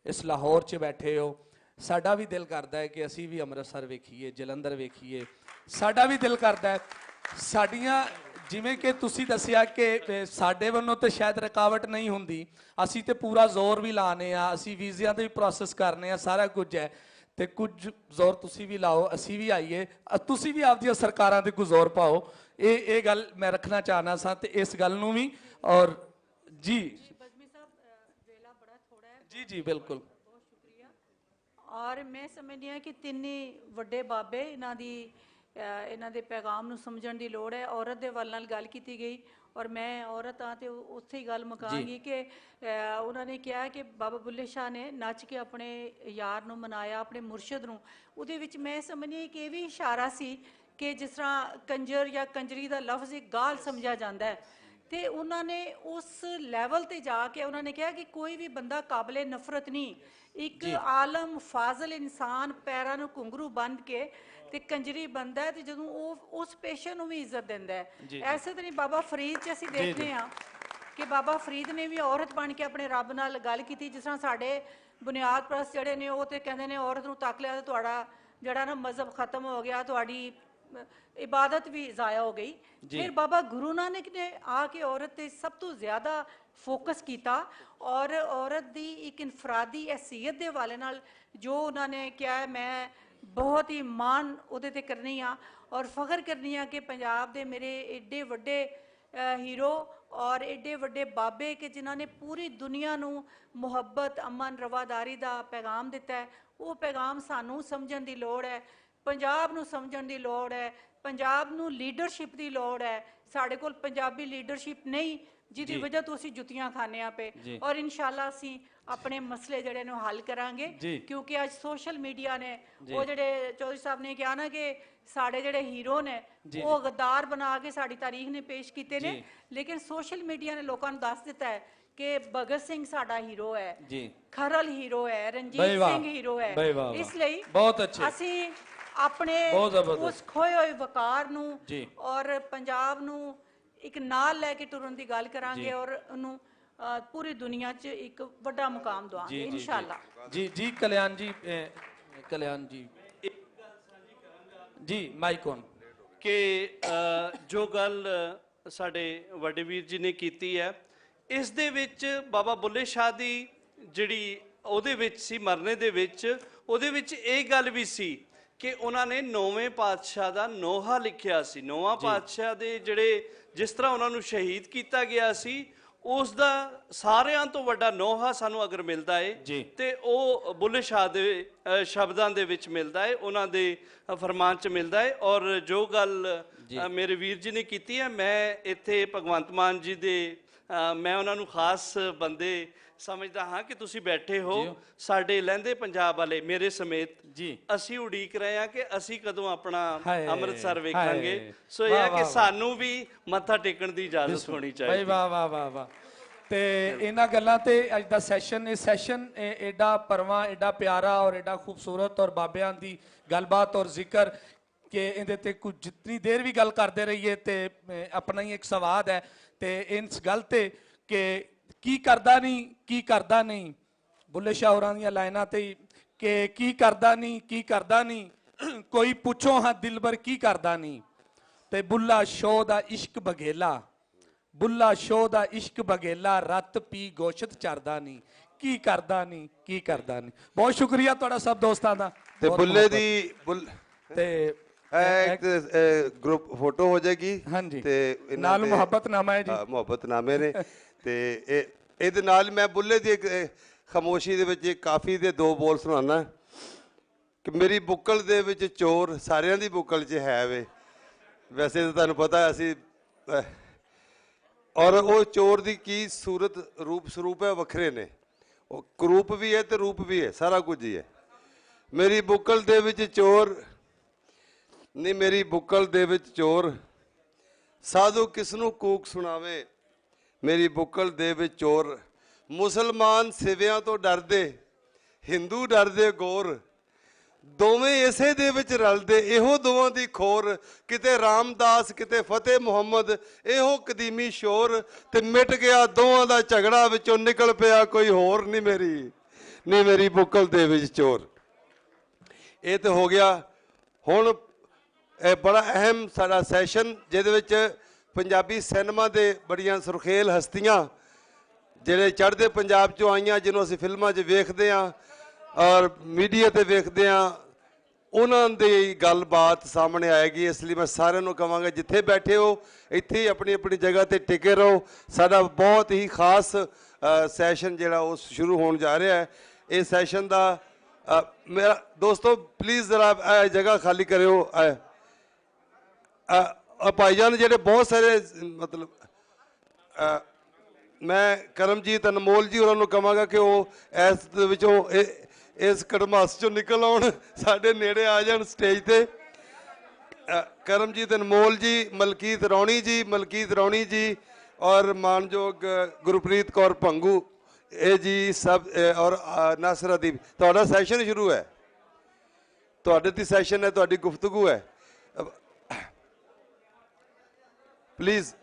ਇਸ ਲਾਹੌਰ 'ਚ ਬੈਠੇ ਹੋ। ਸਾਡਾ ਵੀ ਦਿਲ ਕਰਦਾ ਹੈ ਕਿ ਅਸੀਂ ਵੀ ਅੰਮ੍ਰਿਤਸਰ ਵੇਖੀਏ, ਜਲੰਧਰ ਵੇਖੀਏ। ਸਾਡਾ ਵੀ ਦਿਲ ਕਰਦਾ ਹੈ ਸਾਡੀਆਂ, ਜਿਵੇਂ ਕਿ ਤੁਸੀਂ ਦੱਸਿਆ ਕਿ ਸਾਡੇ ਵੱਲੋਂ ਤਾਂ ਸ਼ਾਇਦ ਰੁਕਾਵਟ ਨਹੀਂ ਹੁੰਦੀ, ਅਸੀਂ ਤੇ ਪੂਰਾ ਜ਼ੋਰ ਵੀ ਲਾਣੇ ਆ, ਅਸੀਂ ਵੀਜ਼ਿਆਂ ਦੇ ਵੀ ਪ੍ਰੋਸੈਸ ਕਰਨੇ ਆ, ਸਾਰਾ ਕੁਝ ਹੈ। ਤੇ ਕੁਝ ਜ਼ੋਰ ਤੁਸੀਂ ਵੀ ਲਾਓ, ਅਸੀਂ ਵੀ ਆਈਏ, ਤੁਸੀਂ ਵੀ ਆਪਦੀਆਂ ਸਰਕਾਰਾਂ ਤੇ ਕੋਈ ਜ਼ੋਰ ਪਾਓ। ਇਹ ਗੱਲ ਮੈਂ ਰੱਖਣਾ ਚਾਹਨਾ ਸਾਂ ਤੇ ਇਸ ਗੱਲ ਨੂੰ ਵੀ। ਔਰ ਜੀ ਜੀ ਜੀ ਬਿਲਕੁਲ। ਔਰ ਮੈਂ ਸਮਝਦੀ ਹਾਂ ਕਿ ਤਿੰਨੇ ਵੱਡੇ ਬਾਬੇ ਇਹਨਾਂ ਦੇ ਪੈਗਾਮ ਨੂੰ ਸਮਝਣ ਦੀ ਲੋੜ ਹੈ। ਔਰਤ ਦੇ ਵੱਲ ਨਾਲ ਗੱਲ ਕੀਤੀ ਗਈ ਔਰ ਮੈਂ ਔਰਤ ਹਾਂ ਤੇ ਉੱਥੇ ਹੀ ਗੱਲ ਮੁਕਾਂਗੀ ਕਿ ਉਹਨਾਂ ਨੇ ਕਿਹਾ ਕਿ ਬਾਬਾ ਬੁੱਲੇ ਸ਼ਾਹ ਨੇ ਨੱਚ ਕੇ ਆਪਣੇ ਯਾਰ ਨੂੰ ਮਨਾਇਆ, ਆਪਣੇ ਮੁਰਸ਼ਿਦ ਨੂੰ। ਉਹਦੇ ਵਿੱਚ ਮੈਂ ਸਮਝਦੀ ਕਿ ਇਹ ਵੀ ਇਸ਼ਾਰਾ ਸੀ ਕਿ ਜਿਸ ਤਰ੍ਹਾਂ ਕੰਜਰ ਜਾਂ ਕੰਜਰੀ ਦਾ ਲਫ਼ਜ਼ ਇੱਕ ਗਾਲ ਸਮਝਿਆ ਜਾਂਦਾ ਹੈ, ਤੇ ਉਹਨਾਂ ਨੇ ਉਸ ਲੈਵਲ ਤੇ ਜਾ ਕੇ ਉਹਨਾਂ ਨੇ ਕਿਹਾ ਕਿ ਕੋਈ ਵੀ ਬੰਦਾ ਕਾਬਲੇ ਨਫ਼ਰਤ ਨਹੀਂ, ਇੱਕ ਆਲਮ ਫਾਜ਼ਲ ਇਨਸਾਨ ਪੈਰਾਂ ਨੂੰ ਘੁੰਗਰੂ ਬੰਨ੍ਹ ਕੇ ਤੇ ਕੰਜਰੀ ਬੰਦਾ ਹੈ, ਤੇ ਜਦੋਂ ਉਹ ਉਸ ਪੇਸ਼ੇ ਨੂੰ ਵੀ ਇੱਜ਼ਤ ਦਿੰਦਾ ਹੈ। ਐਸੇ ਤਰ੍ਹਾਂ ਬਾਬਾ ਫਰੀਦ 'ਚ ਅਸੀਂ ਦੇਖਦੇ ਹਾਂ ਕਿ ਬਾਬਾ ਫਰੀਦ ਨੇ ਵੀ ਔਰਤ ਬਣ ਕੇ ਆਪਣੇ ਰੱਬ ਨਾਲ ਗੱਲ ਕੀਤੀ। ਜਿਸ ਤਰ੍ਹਾਂ ਸਾਡੇ ਬੁਨਿਆਦ ਪ੍ਰਸਤ ਜਿਹੜੇ ਨੇ ਉਹ ਤੇ ਕਹਿੰਦੇ ਨੇ ਔਰਤ ਨੂੰ ਤੱਕ ਲਿਆ ਤਾਂ ਤੁਹਾਡਾ ਜਿਹੜਾ ਨਾ ਮਜ਼ਹਬ ਖਤਮ ਹੋ ਗਿਆ, ਤੁਹਾਡੀ ਇਬਾਦਤ ਵੀ ਜ਼ਾਇਆ ਹੋ ਗਈ। ਫਿਰ ਬਾਬਾ ਗੁਰੂ ਨਾਨਕ ਨੇ ਆ ਕੇ ਔਰਤ ਤੇ ਸਭ ਤੋਂ ਜ਼ਿਆਦਾ ਫੋਕਸ ਕੀਤਾ ਔਰ ਔਰਤ ਦੀ ਇੱਕ ਇਨਫਰਾਦੀ ਹੈਸੀਅਤ ਦੇ ਹਵਾਲੇ ਨਾਲ ਜੋ ਉਹਨਾਂ ਨੇ ਕਿਹਾ, ਮੈਂ ਬਹੁਤ ਹੀ ਮਾਣ ਉਹਦੇ ਤੇ ਕਰਨੀ ਆ ਔਰ ਫਖਰ ਕਰਨੀ ਆ ਕਿ ਪੰਜਾਬ ਦੇ ਮੇਰੇ ਏਡੇ ਵੱਡੇ ਹੀਰੋ ਔਰ ਏਡੇ ਵੱਡੇ ਬਾਬੇ ਕਿ ਜਿਨ੍ਹਾਂ ਨੇ ਪੂਰੀ ਦੁਨੀਆ ਨੂੰ ਮੁਹੱਬਤ, ਅਮਨ, ਰਵਾਦਾਰੀ ਦਾ ਪੈਗਾਮ ਦਿੱਤਾ ਹੈ। ਉਹ ਪੈਗਾਮ ਸਾਨੂੰ ਸਮਝਣ ਦੀ ਲੋੜ ਹੈ, ਪੰਜਾਬ ਨੂੰ ਸਮਝਣ ਦੀ ਲੋੜ ਹੈ, ਪੰਜਾਬ ਨੂੰ ਲੀਡਰਸ਼ਿਪ ਦੀ ਲੋੜ ਹੈ। ਸਾਡੇ ਕੋਲ ਪੰਜਾਬੀ ਲੀਡਰਸ਼ਿਪ ਨਹੀਂ, ਜਿਹਦੀ ਵਜ੍ਹਾ ਤੋਂ ਅਸੀਂ ਜੁੱਤੀਆਂ ਖਾਣੇ ਆ ਪਏ। ਔਰ ਇਨਸ਼ਾਅੱਲਾ ਅਸੀਂ ਆਪਣੇ ਮਸਲੇ ਜਿਹੜੇ ਨੂੰ ਹੱਲ ਕਰਾਂਗੇ, ਕਿਉਂਕਿ ਅੱਜ ਸੋਸ਼ਲ ਮੀਡੀਆ ਨੇ ਉਹ ਜਿਹੜੇ ਚੌਧਰੀ ਸਾਹਿਬ ਨੇ ਕਿਹਾ ਨਾ ਕਿ ਸਾਡੇ ਜਿਹੜੇ ਹੀਰੋ ਨੇ ਉਹ ਗਦਾਰ ਬਣਾ ਕੇ ਸਾਡੀ ਤਾਰੀਖ ਨੇ ਪੇਸ਼ ਕੀਤੇ ਨੇ, ਲੇਕਿਨ ਸੋਸ਼ਲ ਮੀਡੀਆ ਨੇ ਲੋਕਾਂ ਨੂੰ ਦੱਸ ਦਿੱਤਾ ਹੈ ਕਿ ਭਗਤ ਸਿੰਘ ਸਾਡਾ ਹੀਰੋ ਹੈ, ਖਰਲ ਹੀਰੋ ਹੈ, ਰਣਜੀਤ ਸਿੰਘ ਹੀਰੋ ਹੈ। ਇਸ ਲਈ ਅਸੀਂ ਆਪਣੇ ਉਸ ਖੋਏ ਹੋਏ ਵਕਾਰ ਨੂੰ ਔਰ ਪੰਜਾਬ ਨੂੰ ਇੱਕ ਨਾਲ ਲੈ ਕੇ ਟੁਰਨ ਦੀ ਗੱਲ ਕਰਾਂਗੇ ਔਰ ਉਹਨੂੰ ਪੂਰੀ ਦੁਨੀਆ 'ਚ ਇੱਕ ਵੱਡਾ ਮੁਕਾਮ ਦਵਾਂਗੇ ਇਨਸ਼ਾਅੱਲਾ। ਜੀ ਕਲਿਆਣ ਜੀ, ਜੀ ਮਾਈਕ ਔਨ। ਕਿ ਜੋ ਗੱਲ ਸਾਡੇ ਵੱਡੇ ਵੀਰ ਜੀ ਨੇ ਕੀਤੀ ਹੈ, ਇਸ ਦੇ ਵਿੱਚ ਬਾਬਾ ਬੁੱਲੇ ਸ਼ਾਹ ਦੀ ਜਿਹੜੀ ਉਹਦੇ ਵਿੱਚ ਸੀ ਮਰਨੇ ਦੇ ਵਿੱਚ, ਉਹਦੇ ਵਿੱਚ ਇਹ ਗੱਲ ਵੀ ਸੀ ਕਿ ਉਹਨਾਂ ਨੇ 9ਵੇਂ ਪਾਤਸ਼ਾਹ ਦਾ ਨੋਹਾ ਲਿਖਿਆ ਸੀ। 9ਵਾਂ ਪਾਤਸ਼ਾਹ ਦੇ ਜਿਹੜੇ ਜਿਸ ਤਰ੍ਹਾਂ ਉਹਨਾਂ ਨੂੰ ਸ਼ਹੀਦ ਕੀਤਾ ਗਿਆ ਸੀ, ਉਸ ਦਾ ਸਾਰਿਆਂ ਤੋਂ ਵੱਡਾ ਨੋਹਾ ਸਾਨੂੰ ਅਗਰ ਮਿਲਦਾ ਹੈ ਤੇ ਉਹ ਬੁੱਲੇ ਸ਼ਾਹ ਦੇ ਸ਼ਬਦਾਂ ਦੇ ਵਿੱਚ ਮਿਲਦਾ ਹੈ, ਉਹਨਾਂ ਦੇ ਫਰਮਾਨ 'ਚ ਮਿਲਦਾ ਹੈ। ਔਰ ਜੋ ਗੱਲ ਮੇਰੇ ਵੀਰ ਜੀ ਨੇ ਕੀਤੀ ਹੈ, ਮੈਂ ਇੱਥੇ ਭਗਵੰਤ ਮਾਨ ਜੀ ਦੇ ਮੈਂ ਉਹਨਾਂ ਨੂੰ ਖਾਸ ਬੰਦੇ ਸਮਝਦਾ ਹਾਂ ਕਿ ਤੁਸੀਂ ਬੈਠੇ ਹੋ ਸਾਡੇ ਲਹਿੰਦੇ ਪੰਜਾਬ ਵਾਲੇ ਮੇਰੇ ਸਮੇਤ, ਅਸੀਂ ਉਡੀਕ ਰਹੇ ਹਾਂ ਕਿ ਅਸੀਂ ਕਦੋਂ ਆਪਣਾ ਅੰਮ੍ਰਿਤਸਰ ਵੇਖਾਂਗੇ। ਸੋ ਇਹ ਹੈ ਕਿ ਸਾਨੂੰ ਵੀ ਮੱਥਾ ਟੇਕਣ ਦੀ ਇਜਾਜ਼ਤ ਹੋਣੀ ਚਾਹੀਦੀ। ਵਾਹ ਵਾਹ ਵਾਹ ਵਾਹ। ਤੇ ਇਹਨਾਂ ਗੱਲਾਂ ਤੇ ਅੱਜ ਦਾ ਸੈਸ਼ਨ, ਇਹ ਸੈਸ਼ਨ ਐਡਾ ਪਰਵਾਂ, ਐਡਾ ਪਿਆਰਾ ਔਰ ਐਡਾ ਖੂਬਸੂਰਤ ਔਰ ਬਾਬਿਆਂ ਦੀ ਗੱਲਬਾਤ ਔਰ ਜ਼ਿਕਰ ਕਿ ਇਹਦੇ ਤੇ ਕੁਝ ਜਿਤਨੀ ਦੇਰ ਵੀ ਗੱਲ ਕਰਦੇ ਰਹੀਏ ਤੇ ਆਪਣਾ ਹੀ ਇੱਕ ਸਵਾਦ ਹੈ। ਤੇ ਇਸ ਗੱਲ ਤੇ ਕਿ ਕੀ ਕਰਦਾ ਨਹੀਂ ਬੁੱਲੇ ਸ਼ਾਹ ਹੋਰਾਂ ਦੀਆਂ ਲਾਈਨਾਂ ਤੇ ਕਿ ਕੀ ਕਰਦਾ ਨਹੀਂ ਕੋਈ ਪੁੱਛੋ ਹਾਂ ਦਿਲਬਰ ਕੀ ਕਰਦਾ ਨਹੀਂ, ਤੇ ਬੁੱਲਾ ਸ਼ੋਹ ਦਾ ਇਸ਼ਕ ਬਗੇਲਾ ਰਤ ਪੀ ਗੋਸ਼ਤ ਚਰਦਾ ਨਹੀਂ, ਕੀ ਕਰਦਾ ਨਹੀਂ। ਬਹੁਤ ਸ਼ੁਕਰੀਆ ਤੁਹਾਡਾ ਸਭ ਦੋਸਤਾਂ ਦਾ। ਤੇ ਬੁੱਲੇ ਦੀ ਤੇ ਇਹ ਇੱਕ ਗਰੁੱਪ ਫੋਟੋ ਹੋ ਜਾਏਗੀ ਹਾਂਜੀ। ਤੇ ਇਹਨਾਂ ਨਾਲ ਦੇ- ਮੁਹੱਬਤਨਾਮਾ ਹੈ ਜੀ। ਹਾਂ, ਮੁਹੱਬਤਨਾਮੇ ਨੇ ਤੇ ਇਹਦੇ ਨਾਲ ਮੈਂ ਬੁੱਲੇ ਦੀ ਇੱਕ ਖਾਮੋਸ਼ੀ ਦੇ ਵਿੱਚ ਇੱਕ ਕਾਫੀ ਦੇ ਦੋ ਬੋਲ ਸੁਣਾਉਣਾ ਕਿ ਮੇਰੀ ਬੁੱਕਲ ਦੇ ਵਿੱਚ ਚੋਰ ਸਾਰਿਆਂ ਦੀ ਬੁੱਕਲ 'ਚ ਹੈ ਵੇ। ਵੈਸੇ ਤਾਂ ਤੁਹਾਨੂੰ ਪਤਾ ਅਸੀਂ ਔਰ ਉਹ ਚੋਰ ਦੀ ਕੀ ਸੂਰਤ ਰੂਪ ਸਰੂਪ ਹੈ, ਵੱਖਰੇ ਨੇ। ਉਹ ਕਰੂਪ ਵੀ ਹੈ ਤੇ ਰੂਪ ਵੀ ਹੈ, ਸਾਰਾ ਕੁਝ ਹੀ ਹੈ। ਮੇਰੀ ਬੁੱਕਲ ਦੇ ਵਿੱਚ ਚੋਰ ਨਹੀਂ, ਮੇਰੀ ਬੁੱਕਲ ਦੇ ਵਿੱਚ ਚੋਰ, ਸਾਧੂ ਕਿਸ ਨੂੰ ਕੂਕ ਸੁਣਾਵੇ। ਮੇਰੀ ਬੁੱਕਲ ਦੇ ਵਿੱਚ ਚੋਰ, ਮੁਸਲਮਾਨ ਸਿਵਿਆਂ ਤੋਂ ਡਰਦੇ, ਹਿੰਦੂ ਡਰਦੇ ਗੌਰ, ਦੋਵੇਂ ਇਸੇ ਦੇ ਵਿੱਚ ਰਲਦੇ, ਇਹੋ ਦੋਵਾਂ ਦੀ ਖੋਰ। ਕਿਤੇ ਰਾਮਦਾਸ ਕਿਤੇ ਫਤਿਹ ਮੁਹੰਮਦ, ਇਹੋ ਕਦੀਮੀ ਸ਼ੋਰ, ਤੇ ਮਿਟ ਗਿਆ ਦੋਵਾਂ ਦਾ ਝਗੜਾ, ਵਿੱਚੋਂ ਨਿਕਲ ਪਿਆ ਕੋਈ ਹੋਰ। ਨਹੀਂ ਮੇਰੀ ਬੁੱਕਲ ਦੇ ਵਿੱਚ ਚੋਰ। ਇਹ ਤੇ ਹੋ ਗਿਆ। ਹੁਣ ਇਹ ਬੜਾ ਅਹਿਮ ਸਾਡਾ ਸੈਸ਼ਨ, ਜਿਹਦੇ ਵਿੱਚ ਪੰਜਾਬੀ ਸਿਨੇਮਾ ਦੇ ਬੜੀਆਂ ਸੁਰਖੇਲ ਹਸਤੀਆਂ ਜਿਹੜੇ ਚੜ੍ਹਦੇ ਪੰਜਾਬ 'ਚੋਂ ਆਈਆਂ, ਜਿਹਨੂੰ ਅਸੀਂ ਫਿਲਮਾਂ 'ਚ ਵੇਖਦੇ ਹਾਂ ਔਰ ਮੀਡੀਆ ਤੇ ਵੇਖਦੇ ਹਾਂ, ਉਹਨਾਂ ਦੀ ਗੱਲਬਾਤ ਸਾਹਮਣੇ ਆਏਗੀ। ਇਸ ਲਈ ਮੈਂ ਸਾਰਿਆਂ ਨੂੰ ਕਹਾਂਗਾ ਜਿੱਥੇ ਬੈਠੇ ਹੋ ਇੱਥੇ ਹੀ ਆਪਣੀ ਆਪਣੀ ਜਗ੍ਹਾ ਤੇ ਟਿਕੇ ਰਹੋ। ਸਾਡਾ ਬਹੁਤ ਹੀ ਖਾਸ ਸੈਸ਼ਨ ਜਿਹੜਾ ਉਹ ਸ਼ੁਰੂ ਹੋਣ ਜਾ ਰਿਹਾ ਹੈ। ਇਹ ਸੈਸ਼ਨ ਦਾ ਮੇਰਾ ਦੋਸਤੋ ਪਲੀਜ਼ ਜ਼ਰਾ ਜਗ੍ਹਾ ਖਾਲੀ ਕਰਿਓ। ਭਾਈਜਾਨ ਜਿਹੜੇ ਬਹੁਤ ਸਾਰੇ ਮਤਲਬ ਮੈਂ ਕਰਮਜੀਤ ਅਨਮੋਲ ਜੀ ਉਹਨਾਂ ਨੂੰ ਕਹਾਂਗਾ ਕਿ ਉਹ ਇਸ ਦੇ ਵਿੱਚੋਂ ਇਸ ਕੜਮਾਸ ਚੋਂ ਨਿਕਲ ਆਉਣ, ਸਾਡੇ ਨੇੜੇ ਆ ਜਾਣ ਸਟੇਜ ਤੇ। ਕਰਮਜੀਤ ਅਨਮੋਲ ਜੀ, ਮਲਕੀਤ ਰੌਣੀ ਜੀ ਔਰ ਮਾਨਯੋਗ ਗੁਰਪ੍ਰੀਤ ਕੌਰ ਭੰਗੂ, ਇਹ ਜੀ ਸਭ, ਔਰ ਨਾਸਰ ਅਦੀਬ। ਤੁਹਾਡਾ ਸੈਸ਼ਨ ਸ਼ੁਰੂ ਹੈ, ਤੁਹਾਡੇ ਦੀ ਸੈਸ਼ਨ ਹੈ, ਤੁਹਾਡੀ ਗੁਫ਼ਤਗੂ ਹੈ। ਪਲੀਜ਼